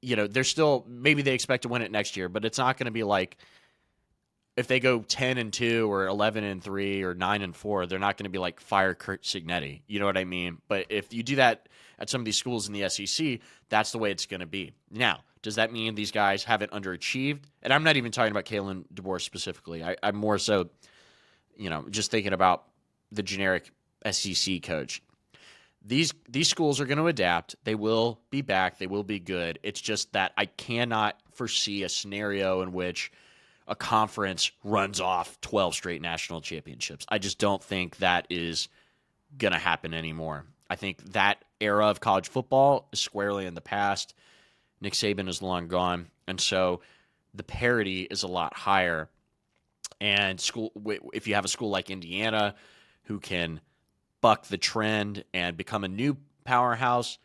they're still, maybe they expect to win it next year, but it's not going to be like if they go 10-2 or 11-3 or 9-4, they're not going to be like fire Kurt Signetti. You know what I mean? But if you do that at some of these schools in the SEC, that's the way it's going to be. Now, does that mean these guys haven't underachieved? And I'm not even talking about Kalen DeBoer specifically. I'm more so, just thinking about the generic SEC coach. These schools are going to adapt. They will be back. They will be good. It's just that I cannot foresee a scenario in which a conference runs off 12 straight national championships. I just don't think that is going to happen anymore. I think that era of college football is squarely in the past. Nick Saban is long gone, and so the parity is a lot higher. And if you have a school like Indiana who can buck the trend and become a new powerhouse,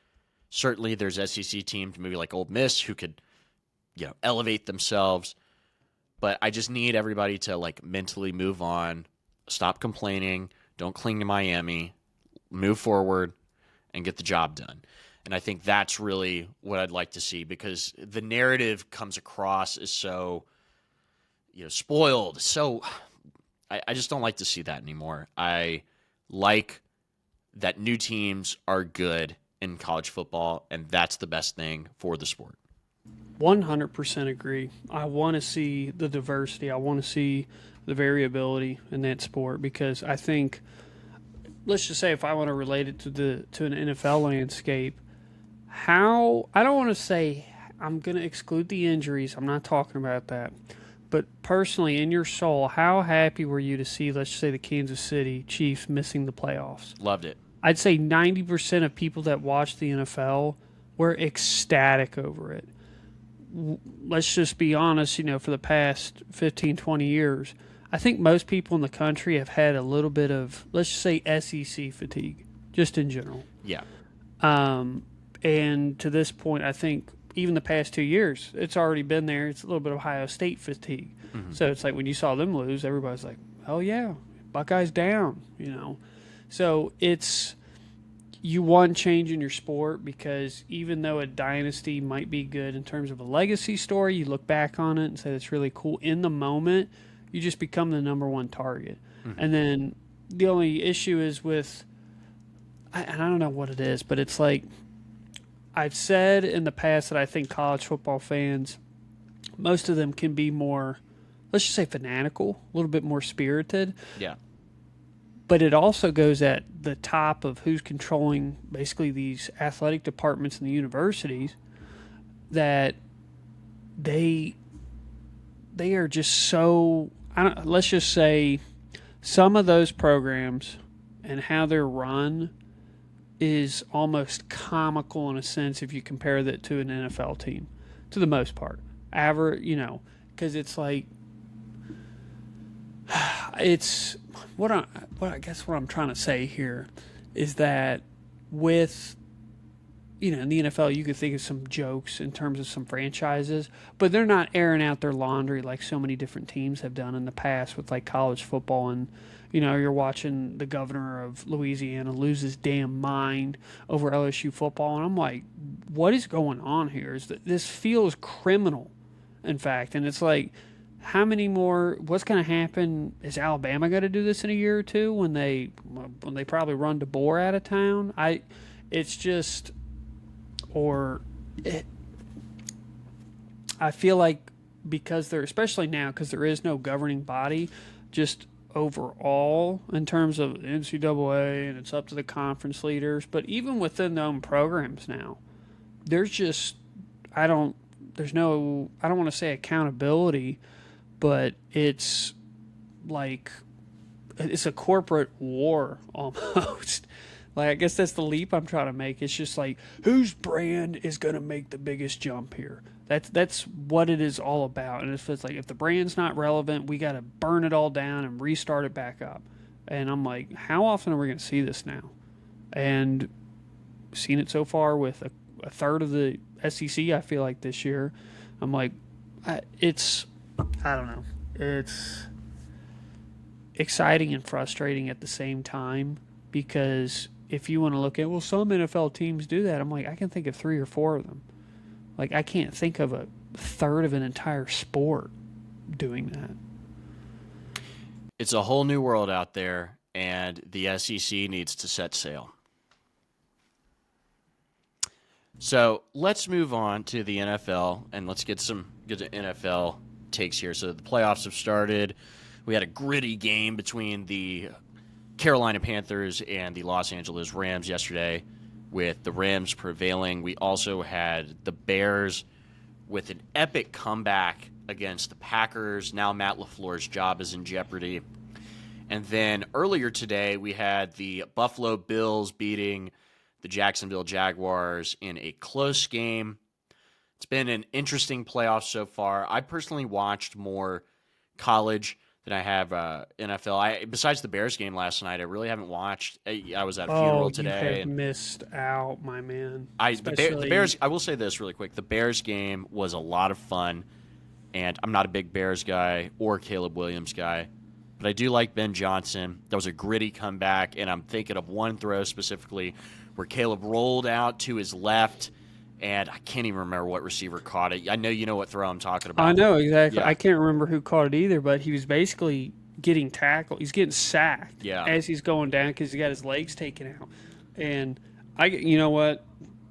certainly there's SEC teams, maybe like Ole Miss, who could, elevate themselves. But I just need everybody to mentally move on, stop complaining, don't cling to Miami, move forward, and get the job done. And I think that's really what I'd like to see, because the narrative comes across as so, spoiled. So I just don't like to see that anymore. I like that new teams are good in college football, and that's the best thing for the sport. 100% agree. I want to see the diversity. I want to see the variability in that sport, because I think, let's just say if I want to relate it to an NFL landscape, I don't want to say I'm going to exclude the injuries. I'm not talking about that. But personally, in your soul, how happy were you to see, let's say, the Kansas City Chiefs missing the playoffs? Loved it. I'd say 90% of people that watch the NFL were ecstatic over it. Let's just be honest, for the past 15, 20 years, I think most people in the country have had a little bit of, let's just say, SEC fatigue, just in general. Yeah. And to this point, I think even the past 2 years, it's already been there. It's a little bit of Ohio State fatigue. Mm-hmm. So it's like when you saw them lose, everybody's like, oh, yeah, Buckeyes down, So you want change in your sport, because even though a dynasty might be good in terms of a legacy story, you look back on it and say it's really cool. In the moment, you just become the number one target. Mm-hmm. And then the only issue is with, I don't know what it is, but it's like, I've said in the past that I think college football fans, most of them can be more, let's just say, fanatical, a little bit more spirited. Yeah. But it also goes at the top of who's controlling basically these athletic departments in the universities, that they are just so, let's just say some of those programs and how they're run is almost comical in a sense if you compare that to an NFL team, to the most part. Because it's like, it's what I guess what I'm trying to say here is that with in the NFL, you could think of some jokes in terms of some franchises, but they're not airing out their laundry like so many different teams have done in the past with like college football. And, you're watching the governor of Louisiana lose his damn mind over LSU football. And I'm like, what is going on here? This feels criminal, in fact. And it's like, how many more, what's going to happen? Is Alabama going to do this in a year or two when they probably run DeBoer out of town? It's just... I feel like because especially now, because there is no governing body, just overall in terms of NCAA, and it's up to the conference leaders, but even within their own programs now, there's just, I don't want to say accountability, but it's like, it's a corporate war almost. Like, I guess that's the leap I'm trying to make. It's just like, whose brand is going to make the biggest jump here? That's what it is all about. And it's like, if the brand's not relevant, we got to burn it all down and restart it back up. And I'm like, how often are we going to see this now? And seen it so far with a third of the SEC, I feel like, this year. I'm like, I don't know. It's exciting and frustrating at the same time, because if you want to look at, well, some NFL teams do that, I'm like, I can think of 3 or 4 of them. Like, I can't think of a third of an entire sport doing that. It's a whole new world out there, and the SEC needs to set sail. So let's move on to the NFL, and let's get some good NFL takes here. So the playoffs have started. We had a gritty game between the Carolina Panthers and the Los Angeles Rams yesterday, with the Rams prevailing. We also had the Bears with an epic comeback against the Packers. Now Matt LaFleur's job is in jeopardy. And then earlier today, we had the Buffalo Bills beating the Jacksonville Jaguars in a close game. It's been an interesting playoff so far. I personally watched more college than I have NFL. Besides the Bears game last night, I really haven't watched. I was at a funeral today. You have missed out, my man. The Bears. I will say this really quick: the Bears game was a lot of fun, and I'm not a big Bears guy or Caleb Williams guy, but I do like Ben Johnson. That was a gritty comeback, and I'm thinking of one throw specifically where Caleb rolled out to his left, and I can't even remember what receiver caught it. I know you know what throw I'm talking about. I know exactly. Yeah. I can't remember who caught it either, but he was basically getting tackled. He's getting sacked as he's going down because he got his legs taken out. And you know what?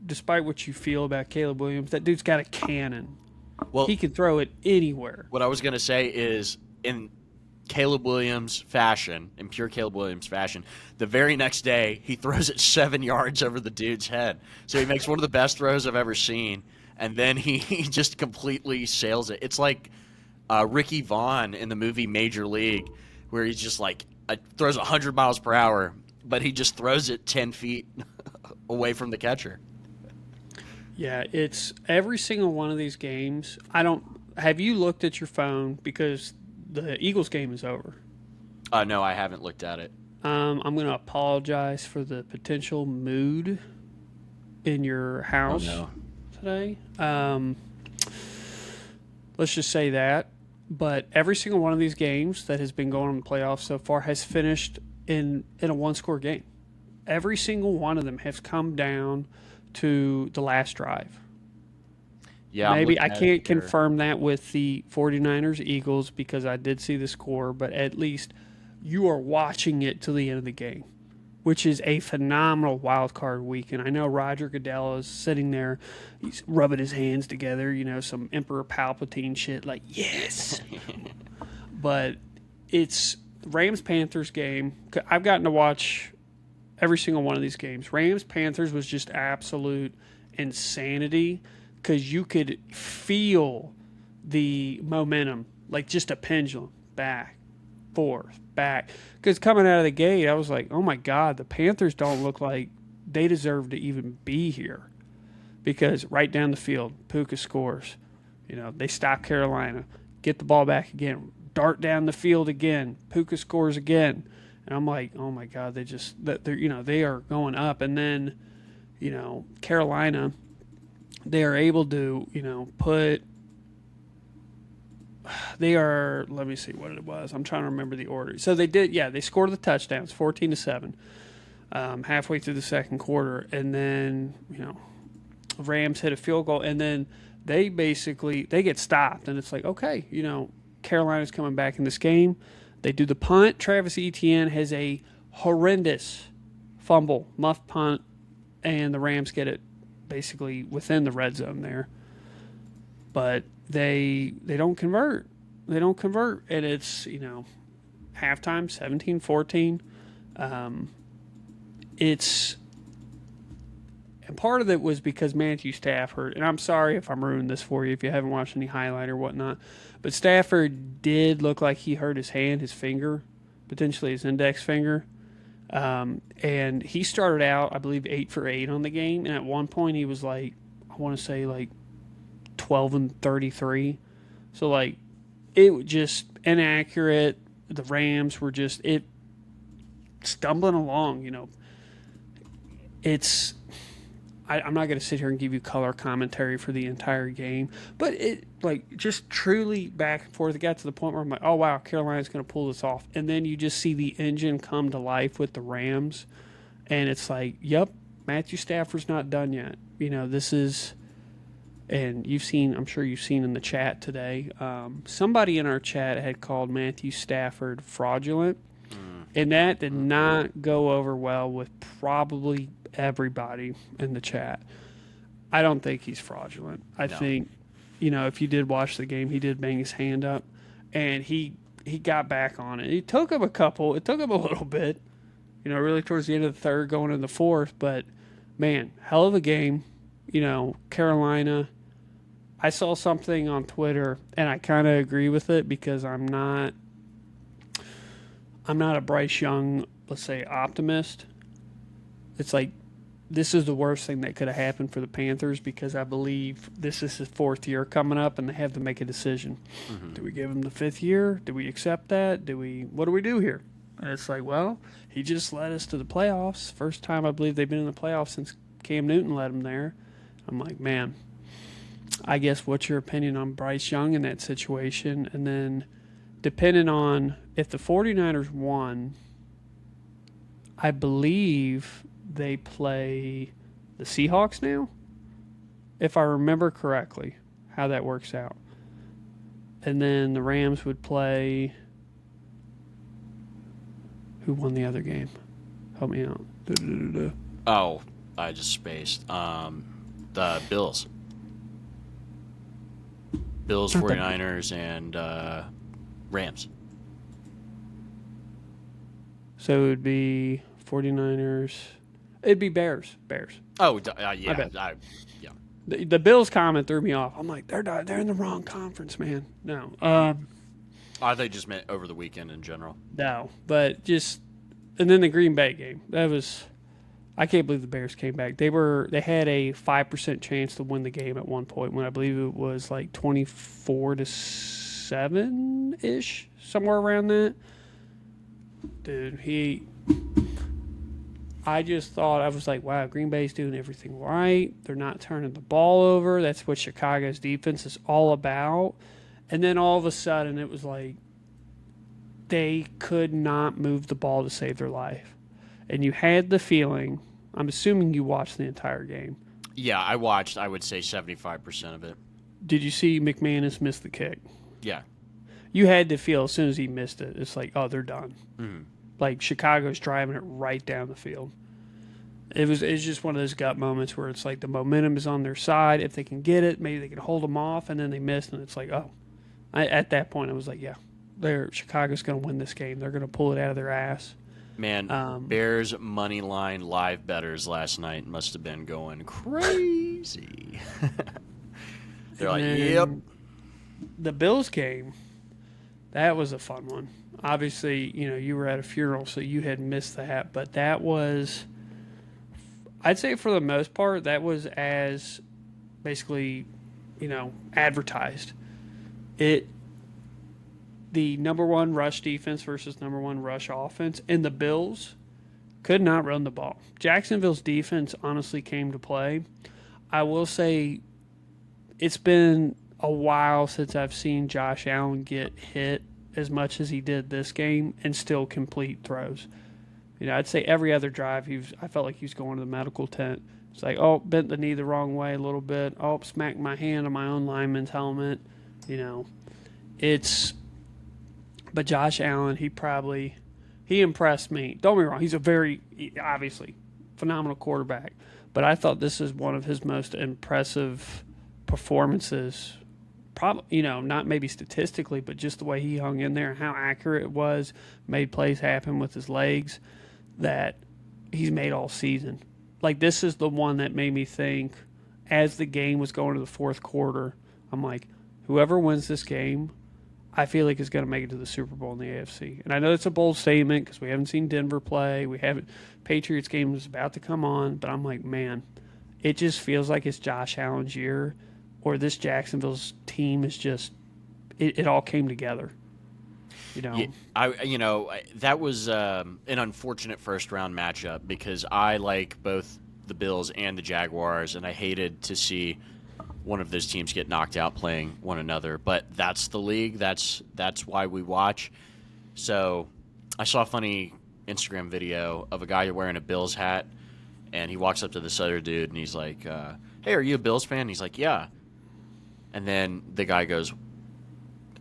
Despite what you feel about Caleb Williams, that dude's got a cannon. Well, he can throw it anywhere. What I was going to say is, in Caleb Williams fashion, in pure Caleb Williams fashion, the very next day he throws it 7 yards over the dude's head. So he makes one of the best throws I've ever seen, and then he just completely sails it. It's like Ricky Vaughn in the movie Major League, where he's just like throws 100 miles per hour, but he just throws it 10 feet away from the catcher. Yeah, it's every single one of these games. Have you looked at your phone because the Eagles game is over? No, I haven't looked at it. I'm going to apologize for the potential mood in your house today. Let's just say that. But every single one of these games that has been going on in the playoffs so far has finished in a one-score game. Every single one of them has come down to the last drive. Yeah, maybe I can't confirm that with the 49ers Eagles because I did see the score, but at least you are watching it till the end of the game, which is a phenomenal wild card weekend. I know Roger Goodell is sitting there, he's rubbing his hands together, some Emperor Palpatine shit, like, yes. But it's Rams-Panthers game. I've gotten to watch every single one of these games. Rams-Panthers was just absolute insanity, because you could feel the momentum, like just a pendulum, back, forth, back. Because coming out of the gate, I was like, oh my God, the Panthers don't look like they deserve to even be here. Because right down the field, Puka scores. They stop Carolina, get the ball back again, dart down the field again. Puka scores again. And I'm like, oh my God, they are going up. And then, Carolina, they are able to, let me see what it was. I'm trying to remember the order. So they scored the touchdowns, 14-7, halfway through the second quarter. And then, Rams hit a field goal, and then they get stopped. And it's like, okay, Carolina's coming back in this game. They do the punt. Travis Etienne has a horrendous fumble, muff punt, and the Rams get it basically within the red zone there. But they don't convert. They don't convert. And it's, halftime, 17-14. And part of it was because Matthew Stafford, and I'm sorry if I'm ruining this for you if you haven't watched any highlight or whatnot, but Stafford did look like he hurt his hand, his finger, potentially his index finger. And he started out, I believe, 8 for 8 on the game. And at one point he was like, I want to say like 12-33. So it was just inaccurate. The Rams were just stumbling along, It's I'm not going to sit here and give you color commentary for the entire game, but it just truly back and forth. It got to the point where I'm like, oh wow, Carolina's going to pull this off, and then you just see the engine come to life with the Rams, and it's like, yep, Matthew Stafford's not done yet. This is, and I'm sure you've seen in the chat today, somebody in our chat had called Matthew Stafford fraudulent, and that did not go over well with probably everybody in the chat. I don't think he's fraudulent. I think, if you did watch the game, he did bang his hand up, and he got back on it. It took him a little bit, really towards the end of the third, going into the fourth, but man, hell of a game. Carolina, I saw something on Twitter, and I kind of agree with it because I'm not a Bryce Young, let's say, optimist. It's like, this is the worst thing that could have happened for the Panthers because I believe this is his fourth year coming up and they have to make a decision. Mm-hmm. Do we give him the fifth year? Do we accept that? What do we do here? And it's like, well, he just led us to the playoffs. First time I believe they've been in the playoffs since Cam Newton led them there. I'm like, man, I guess what's your opinion on Bryce Young in that situation? And then depending on if the 49ers won, I believe they play the Seahawks now, if I remember correctly, how that works out. And then the Rams would play. Who won the other game? Help me out. Oh, I just spaced. The Bills. Bills, 49ers, and Rams. So it would be 49ers. It'd be Bears. Oh, yeah. Yeah. The Bills comment threw me off. I'm like, they're in the wrong conference, man. No. I think just meant over the weekend in general. No, but just, and then the Green Bay game. That was, I can't believe the Bears came back. They had a 5% chance to win the game at one point when I believe it was like 24-7-ish, somewhere around that. Dude, I just thought, I was like, wow, Green Bay's doing everything right. They're not turning the ball over. That's what Chicago's defense is all about. And then all of a sudden it was like they could not move the ball to save their life. And you had the feeling, I'm assuming you watched the entire game. Yeah, I watched, I would say 75% of it. Did you see McManus miss the kick? Yeah. You had to feel as soon as he missed it, it's like, oh, they're done. Mm-hmm. Like Chicago's driving it right down the field. It's just one of those gut moments where it's like the momentum is on their side. If they can get it, maybe they can hold them off, and then they missed, and it's like, oh. At that point, I was like, yeah, Chicago's going to win this game. They're going to pull it out of their ass. Man, Bears money line live bettors last night must have been going crazy. They're like, yep. The Bills game, that was a fun one. Obviously, you were at a funeral, so you had missed that. But that was, I'd say for the most part, that was as basically, advertised. the number one rush defense versus number one rush offense, and the Bills could not run the ball. Jacksonville's defense honestly came to play. I will say it's been a while since I've seen Josh Allen get hit as much as he did this game and still complete throws. I'd say every other drive I felt like he was going to the medical tent. It's like, oh, bent the knee the wrong way a little bit. Oh, smacked my hand on my own lineman's helmet. But Josh Allen, he impressed me. Don't get me wrong, he's a very, obviously, phenomenal quarterback. But I thought this is one of his most impressive performances. Probably, not maybe statistically, but just the way he hung in there and how accurate it was, made plays happen with his legs that he's made all season. Like, this is the one that made me think, as the game was going to the fourth quarter, I'm like, whoever wins this game, I feel like is going to make it to the Super Bowl in the AFC. And I know it's a bold statement because we haven't seen Denver play. Patriots game is about to come on, but I'm like, man, it just feels like it's Josh Allen's year, or this Jacksonville's team is just, it all came together. Yeah, that was an unfortunate first-round matchup because I like both the Bills and the Jaguars, and I hated to see one of those teams get knocked out playing one another. But that's the league. That's why we watch. So I saw a funny Instagram video of a guy wearing a Bills hat, and he walks up to this other dude, and he's like, hey, are you a Bills fan? And he's like, yeah. And then the guy goes,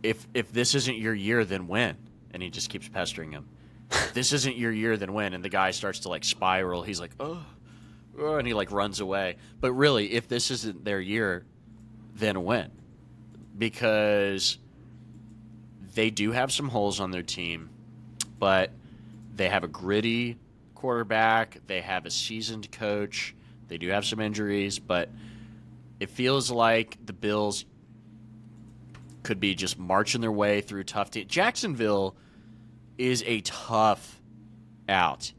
if this isn't your year, then when? And he just keeps pestering him. If this isn't your year, then when? And the guy starts to like spiral. He's like, oh, and he like runs away. But really, if this isn't their year, then when? Because they do have some holes on their team, but they have a gritty quarterback. They have a seasoned coach. They do have some injuries, but it feels like the Bills could be just marching their way through tough teams. Jacksonville is a tough out.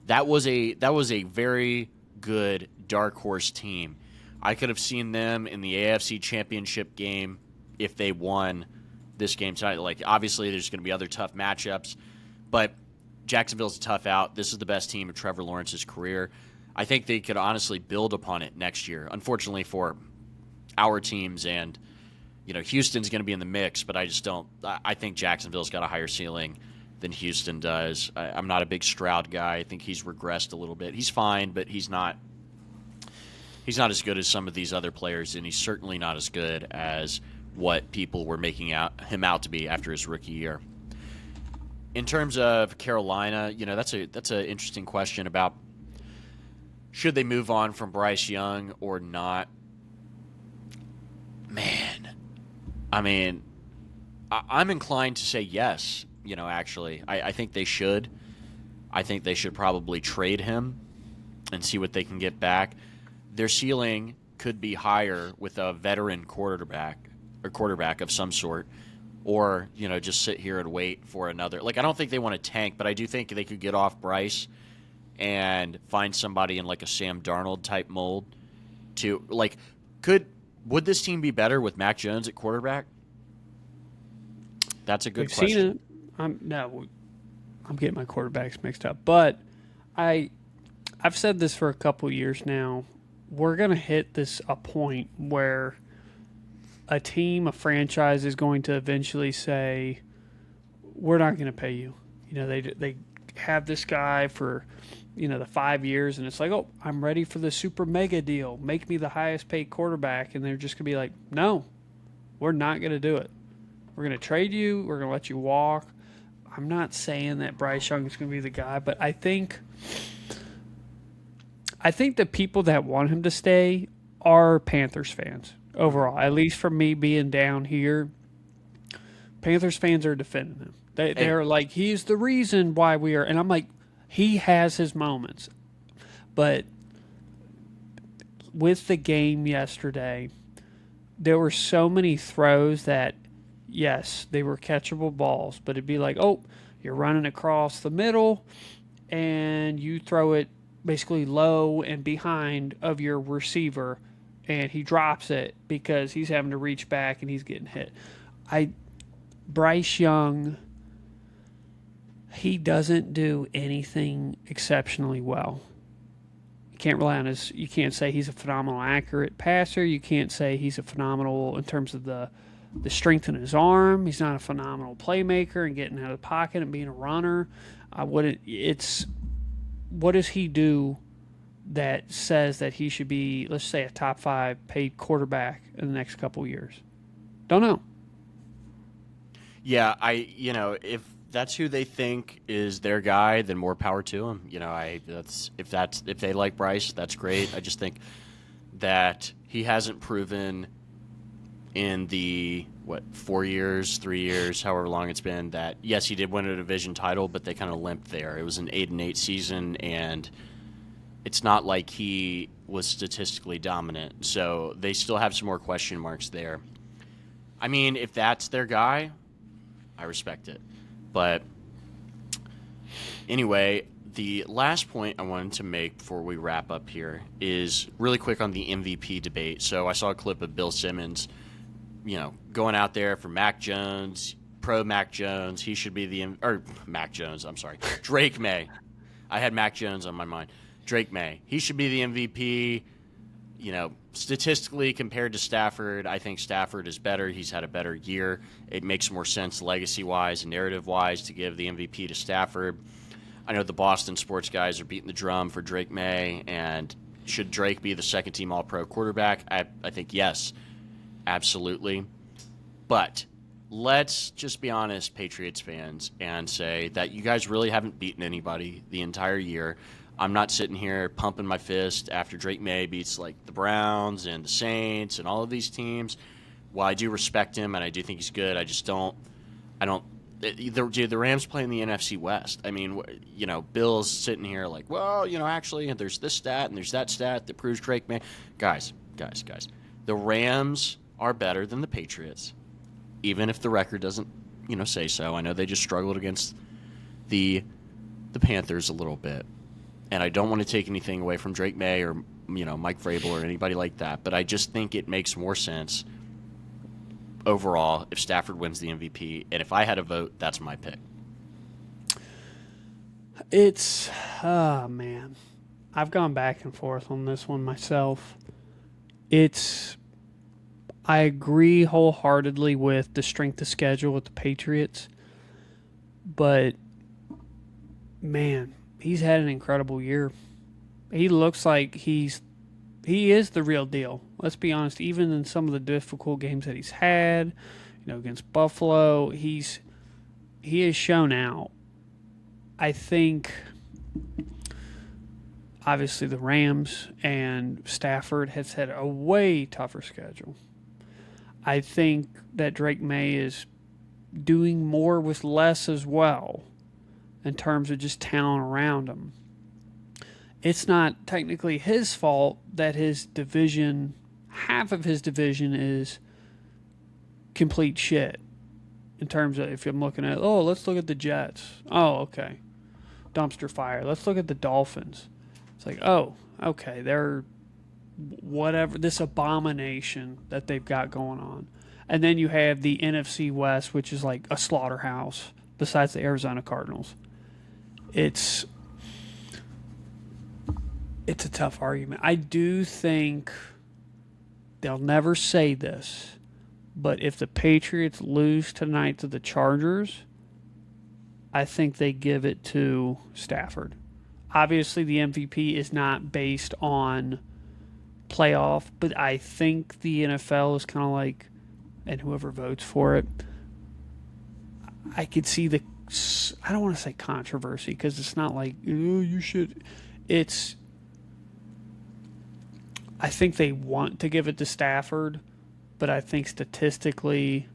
That was a very good dark horse team. I could have seen them in the AFC Championship game if they won this game tonight. Like, obviously, there's going to be other tough matchups, but Jacksonville's a tough out. This is the best team of Trevor Lawrence's career. I think they could honestly build upon it next year. Unfortunately for our teams, and Houston's going to be in the mix, but I think Jacksonville's got a higher ceiling than Houston does. I'm not a big Stroud guy. I think he's regressed a little bit. He's fine, but he's not as good as some of these other players, and he's certainly not as good as what people were making him out to be after his rookie year. In terms of Carolina, that's an interesting question about should they move on from Bryce Young or not. Man, I mean, I'm inclined to say yes. Actually, I think they should. I think they should probably trade him and see what they can get back. Their ceiling could be higher with a veteran quarterback of some sort, or just sit here and wait for another. Like, I don't think they want to tank, but I do think they could get off Bryce and find somebody in like a Sam Darnold type mold. Would this team be better with Mac Jones at quarterback? That's a good question. Seen it. I'm getting my quarterbacks mixed up, but I've said this for a couple years now. We're going to hit a point where a team, a franchise is going to eventually say, we're not going to pay you. They have this guy for, the 5 years, and it's like, oh, I'm ready for the super mega deal. Make me the highest paid quarterback. And they're just going to be like, no, we're not going to do it. We're going to trade you. We're going to let you walk. I'm not saying that Bryce Young is going to be the guy, but I think the people that want him to stay are Panthers fans overall. At least for me being down here, Panthers fans are defending him. They're like, he's the reason why we are. And I'm like, he has his moments. But with the game yesterday, there were so many throws that, yes, they were catchable balls, but it'd be like, oh, you're running across the middle and you throw it basically low and behind of your receiver, and he drops it because he's having to reach back and he's getting hit. Bryce Young, he doesn't do anything exceptionally well. You can't rely on his. You can't say he's a phenomenal accurate passer. You can't say he's a phenomenal in terms of the strength in his arm. He's not a phenomenal playmaker and getting out of the pocket and being a runner. I wouldn't. It's what does he do that says that he should be, let's say, a top 5 paid quarterback in the next couple of years? Don't know. Yeah, if that's who they think is their guy, then more power to him. If they like Bryce, that's great. I just think that he hasn't proven in the 4 years, 3 years, however long it's been, that yes, he did win a division title, but they kind of limped there. It was an 8-8 season, and it's not like he was statistically dominant. So they still have some more question marks there. I mean, if that's their guy, I respect it. But anyway, the last point I wanted to make before we wrap up here is really quick on the MVP debate. So I saw a clip of Bill Simmons, going out there for Mac Jones, pro Mac Jones. He should be Mac Jones, I'm sorry. Drake May. I had Mac Jones on my mind. Drake May. He should be the MVP. Statistically compared to Stafford, I think Stafford is better. He's had a better year. It makes more sense legacy-wise and narrative-wise to give the MVP to Stafford. I know the Boston sports guys are beating the drum for Drake May, and should Drake be the second-team All-Pro quarterback? I think yes, absolutely. But let's just be honest, Patriots fans, and say that you guys really haven't beaten anybody the entire year. I'm not sitting here pumping my fist after Drake May beats like the Browns and the Saints and all of these teams. While I do respect him and I do think he's good, the Rams play in the NFC West. I mean, Bill's sitting here like, well, actually, there's this stat and there's that stat that proves Drake May. Guys. The Rams are better than the Patriots, even if the record doesn't, say so. I know they just struggled against the Panthers a little bit. And I don't want to take anything away from Drake May or, Mike Vrabel or anybody like that. But I just think it makes more sense overall if Stafford wins the MVP. And if I had a vote, that's my pick. Man. I've gone back and forth on this one myself. I agree wholeheartedly with the strength of schedule with the Patriots. But, man, he's had an incredible year. He looks like he is the real deal. Let's be honest. Even in some of the difficult games that he's had, against Buffalo, he has shown out. I think, obviously, the Rams and Stafford has had a way tougher schedule. I think that Drake May is doing more with less as well, in terms of just talent around him. It's not technically his fault that his division, half of his division is complete shit. In terms of, if I'm looking at, let's look at the Jets. Oh, okay. Dumpster fire. Let's look at the Dolphins. It's like, oh, okay, they're whatever, this abomination that they've got going on. And then you have the NFC West, which is like a slaughterhouse, besides the Arizona Cardinals. It's a tough argument. I do think they'll never say this, but if the Patriots lose tonight to the Chargers, I think they give it to Stafford. Obviously, the MVP is not based on playoff, but I think the NFL is kind of like, and whoever votes for it, I could see I don't want to say controversy because it's not like, you should. I think they want to give it to Stafford, but I think statistically,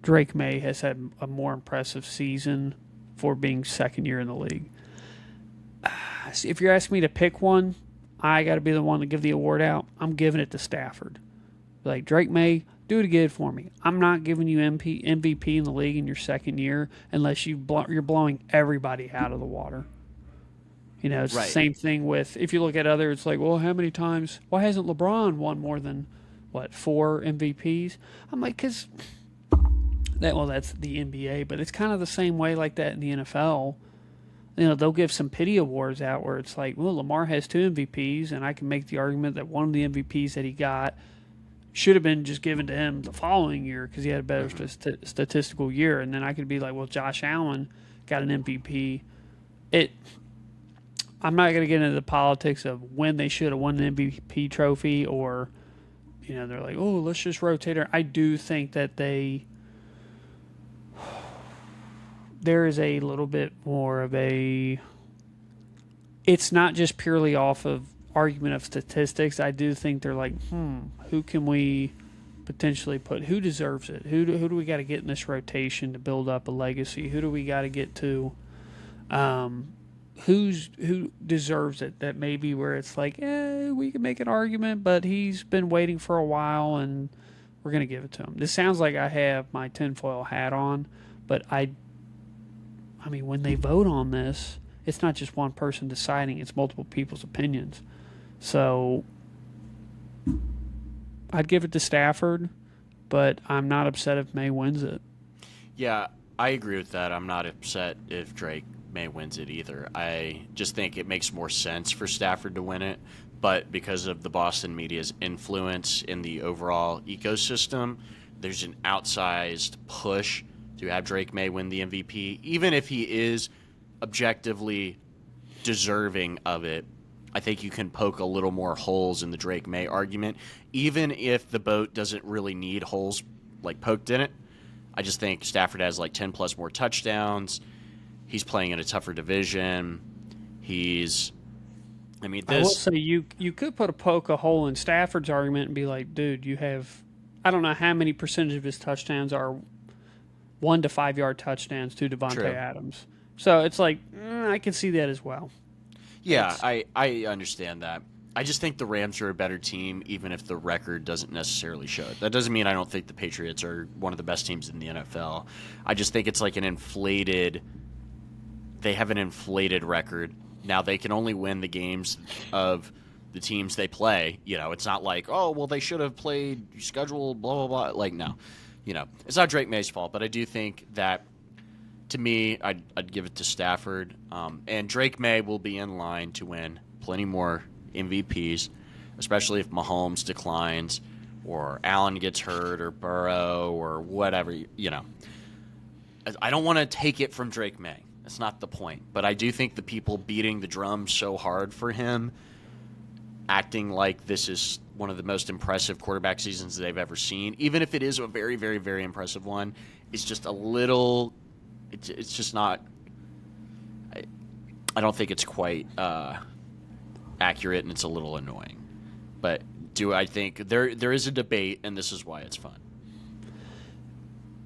Drake May has had a more impressive season for being second year in the league. If you're asking me to pick one, I got to be the one to give the award out. I'm giving it to Stafford. Like, Drake May, do it again for me. I'm not giving you MVP in the league in your second year unless you're blowing everybody out of the water. It's right. The same thing with, if you look at other, it's like, well, how many times? Why hasn't LeBron won more than, 4 MVPs? I'm like, because That's the NBA, but it's kind of the same way like that in the NFL. You know, they'll give some pity awards out where it's like, well, Lamar has 2 MVPs, and I can make the argument that one of the MVPs that he got should have been just given to him the following year because he had a better statistical year. And then I could be like, well, Josh Allen got an MVP. I'm not going to get into the politics of when they should have won an MVP trophy or, you know, they're like, oh, let's just rotate her. I do think that there is a little bit more of it's not just purely off of argument of statistics. I do think they're like, who can we potentially put? Who deserves it? Who do we got to get in this rotation to build up a legacy? Who do we got to get to? Who deserves it? That may be where it's like, we can make an argument, but he's been waiting for a while, and we're going to give it to him. This sounds like I have my tinfoil hat on, but I mean, when they vote on this, it's not just one person deciding, it's multiple people's opinions. So I'd give it to Stafford, but I'm not upset if May wins it. Yeah, I agree with that. I'm not upset if Drake May wins it either. I just think it makes more sense for Stafford to win it, but because of the Boston media's influence in the overall ecosystem, there's an outsized push to have Drake May win the MVP, even if he is objectively deserving of it. I think you can poke a little more holes in the Drake May argument, even if the boat doesn't really need holes like poked in it. I just think Stafford has like 10 plus more touchdowns. He's playing in a tougher division. I will say you could put poke a hole in Stafford's argument and be like, dude, you have, I don't know how many percentage of his touchdowns are 1 to 5 yard touchdowns to Devontae Adams. So it's like, I can see that as well. Yeah, I understand that. I just think the Rams are a better team, even if the record doesn't necessarily show it. That doesn't mean I don't think the Patriots are one of the best teams in the NFL. I just think it's like they have an inflated record. Now they can only win the games of the teams they play. You know, it's not like, oh, well, they should have played schedule, blah, blah, blah. Like, no. You know, it's not Drake May's fault, but I do think that, to me, I'd give it to Stafford. And Drake May will be in line to win plenty more MVPs, especially if Mahomes declines or Allen gets hurt or Burrow or whatever, you know. I don't want to take it from Drake May. That's not the point. But I do think the people beating the drum so hard for him, acting like this is one of the most impressive quarterback seasons they've ever seen, even if it is a very, very, very impressive one, it's just a little... It's just not... I don't think it's quite accurate, and it's a little annoying. But do I think there is a debate, and this is why it's fun.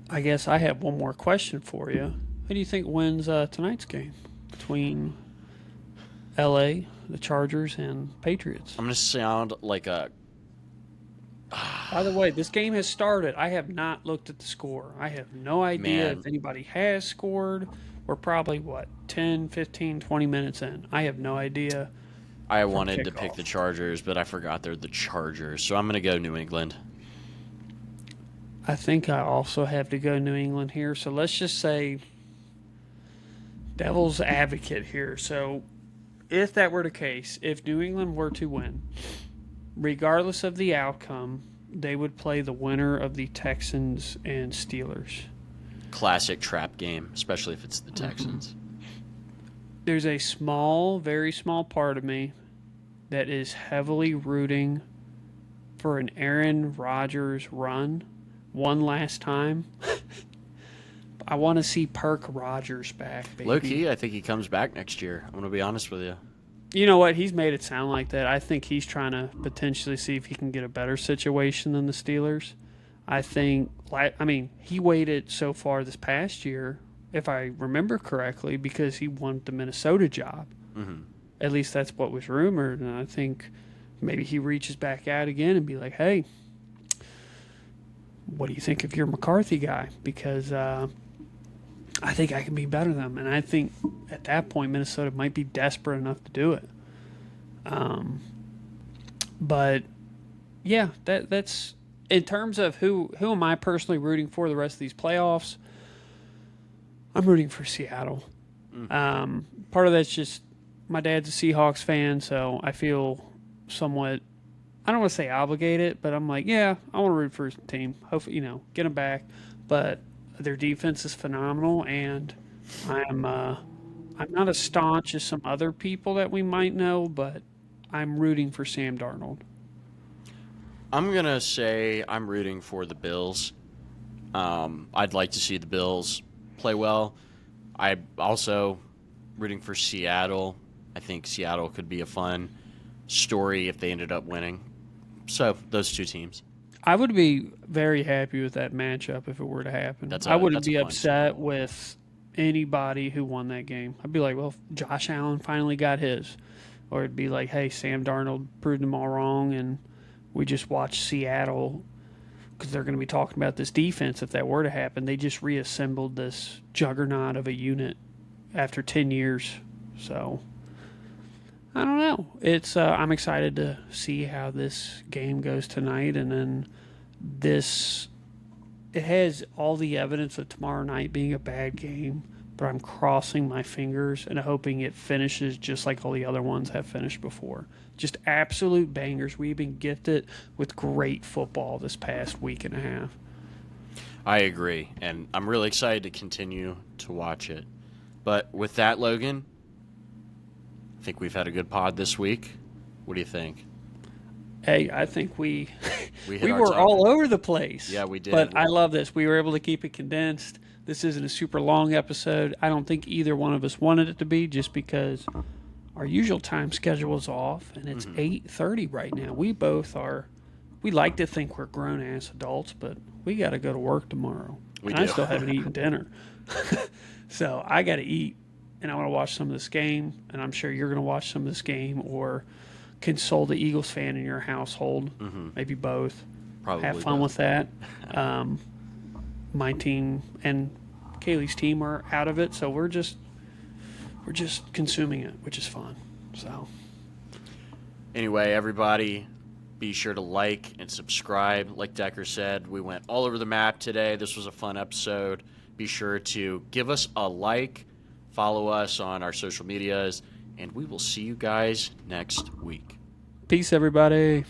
I guess I have one more question for you. Who do you think wins tonight's game between L.A., the Chargers, and Patriots? I'm going to sound like a... By the way, this game has started. I have not looked at the score. I have no idea if anybody has scored. We're probably, 10, 15, 20 minutes in. I have no idea. I wanted to pick the Chargers, but I forgot they're the Chargers. So I'm going to go New England. I think I also have to go New England here. So let's just say devil's advocate here. So if that were the case, if New England were to win, regardless of the outcome, they would play the winner of the Texans and Steelers. Classic trap game, especially if it's the Texans. There's a small, very small part of me that is heavily rooting for an Aaron Rodgers run one last time. I want to see Perk Rodgers back, baby. Low key, I think he comes back next year. I'm going to be honest with you. You know what? He's made it sound like that. I think he's trying to potentially see if he can get a better situation than the Steelers. I think, he waited so far this past year, if I remember correctly, because he wanted the Minnesota job. Mm-hmm. At least that's what was rumored. And I think maybe he reaches back out again and be like, hey, what do you think of your McCarthy guy? Because I think I can be better than him. And I think at that point, Minnesota might be desperate enough to do it. But, yeah, that's in terms of who am I personally rooting for the rest of these playoffs, I'm rooting for Seattle. Part of that's just my dad's a Seahawks fan, so I feel somewhat, I don't want to say obligated, but I'm like, yeah, I want to root for his team. Hopefully, get them back. But their defense is phenomenal, and I'm not as staunch as some other people that we might know, but I'm rooting for Sam Darnold. I'm going to say I'm rooting for the Bills. I'd like to see the Bills play well. I'm also rooting for Seattle. I think Seattle could be a fun story if they ended up winning. So, those two teams. I would be very happy with that matchup if it were to happen. I wouldn't be upset with anybody who won that game. I'd be like, well, Josh Allen finally got his. Or it'd be like, hey, Sam Darnold proved them all wrong, and we just watched Seattle, because they're going to be talking about this defense if that were to happen. They just reassembled this juggernaut of a unit after 10 years. So, I don't know. It's I'm excited to see how this game goes tonight, and then it has all the evidence of tomorrow night being a bad game, but I'm crossing my fingers and hoping it finishes just like all the other ones have finished before. Just absolute bangers. We've been gifted with great football this past week and a half. I agree, and I'm really excited to continue to watch it. But with that, Logan, I think we've had a good pod this week. What do you think? Hey, I think we were all over the place. Yeah, we did. But I love this. We were able to keep it condensed. This isn't a super long episode. I don't think either one of us wanted it to be, just because our usual time schedule is off, and it's 8:30 right now. We both are. We like to think we're grown-ass adults, but we got to go to work tomorrow. I still haven't eaten dinner. So I got to eat, and I want to watch some of this game, and I'm sure you're going to watch some of this game or console the Eagles fan in your household, maybe both. Probably have fun with that. My team and Kaylee's team are out of it, so we're just consuming it, which is fun. So anyway, everybody, be sure to like and subscribe. Like Decker said, we went all over the map today. This was a fun episode. Be sure to give us a like, follow us on our social medias, and we will see you guys next week. Peace, everybody.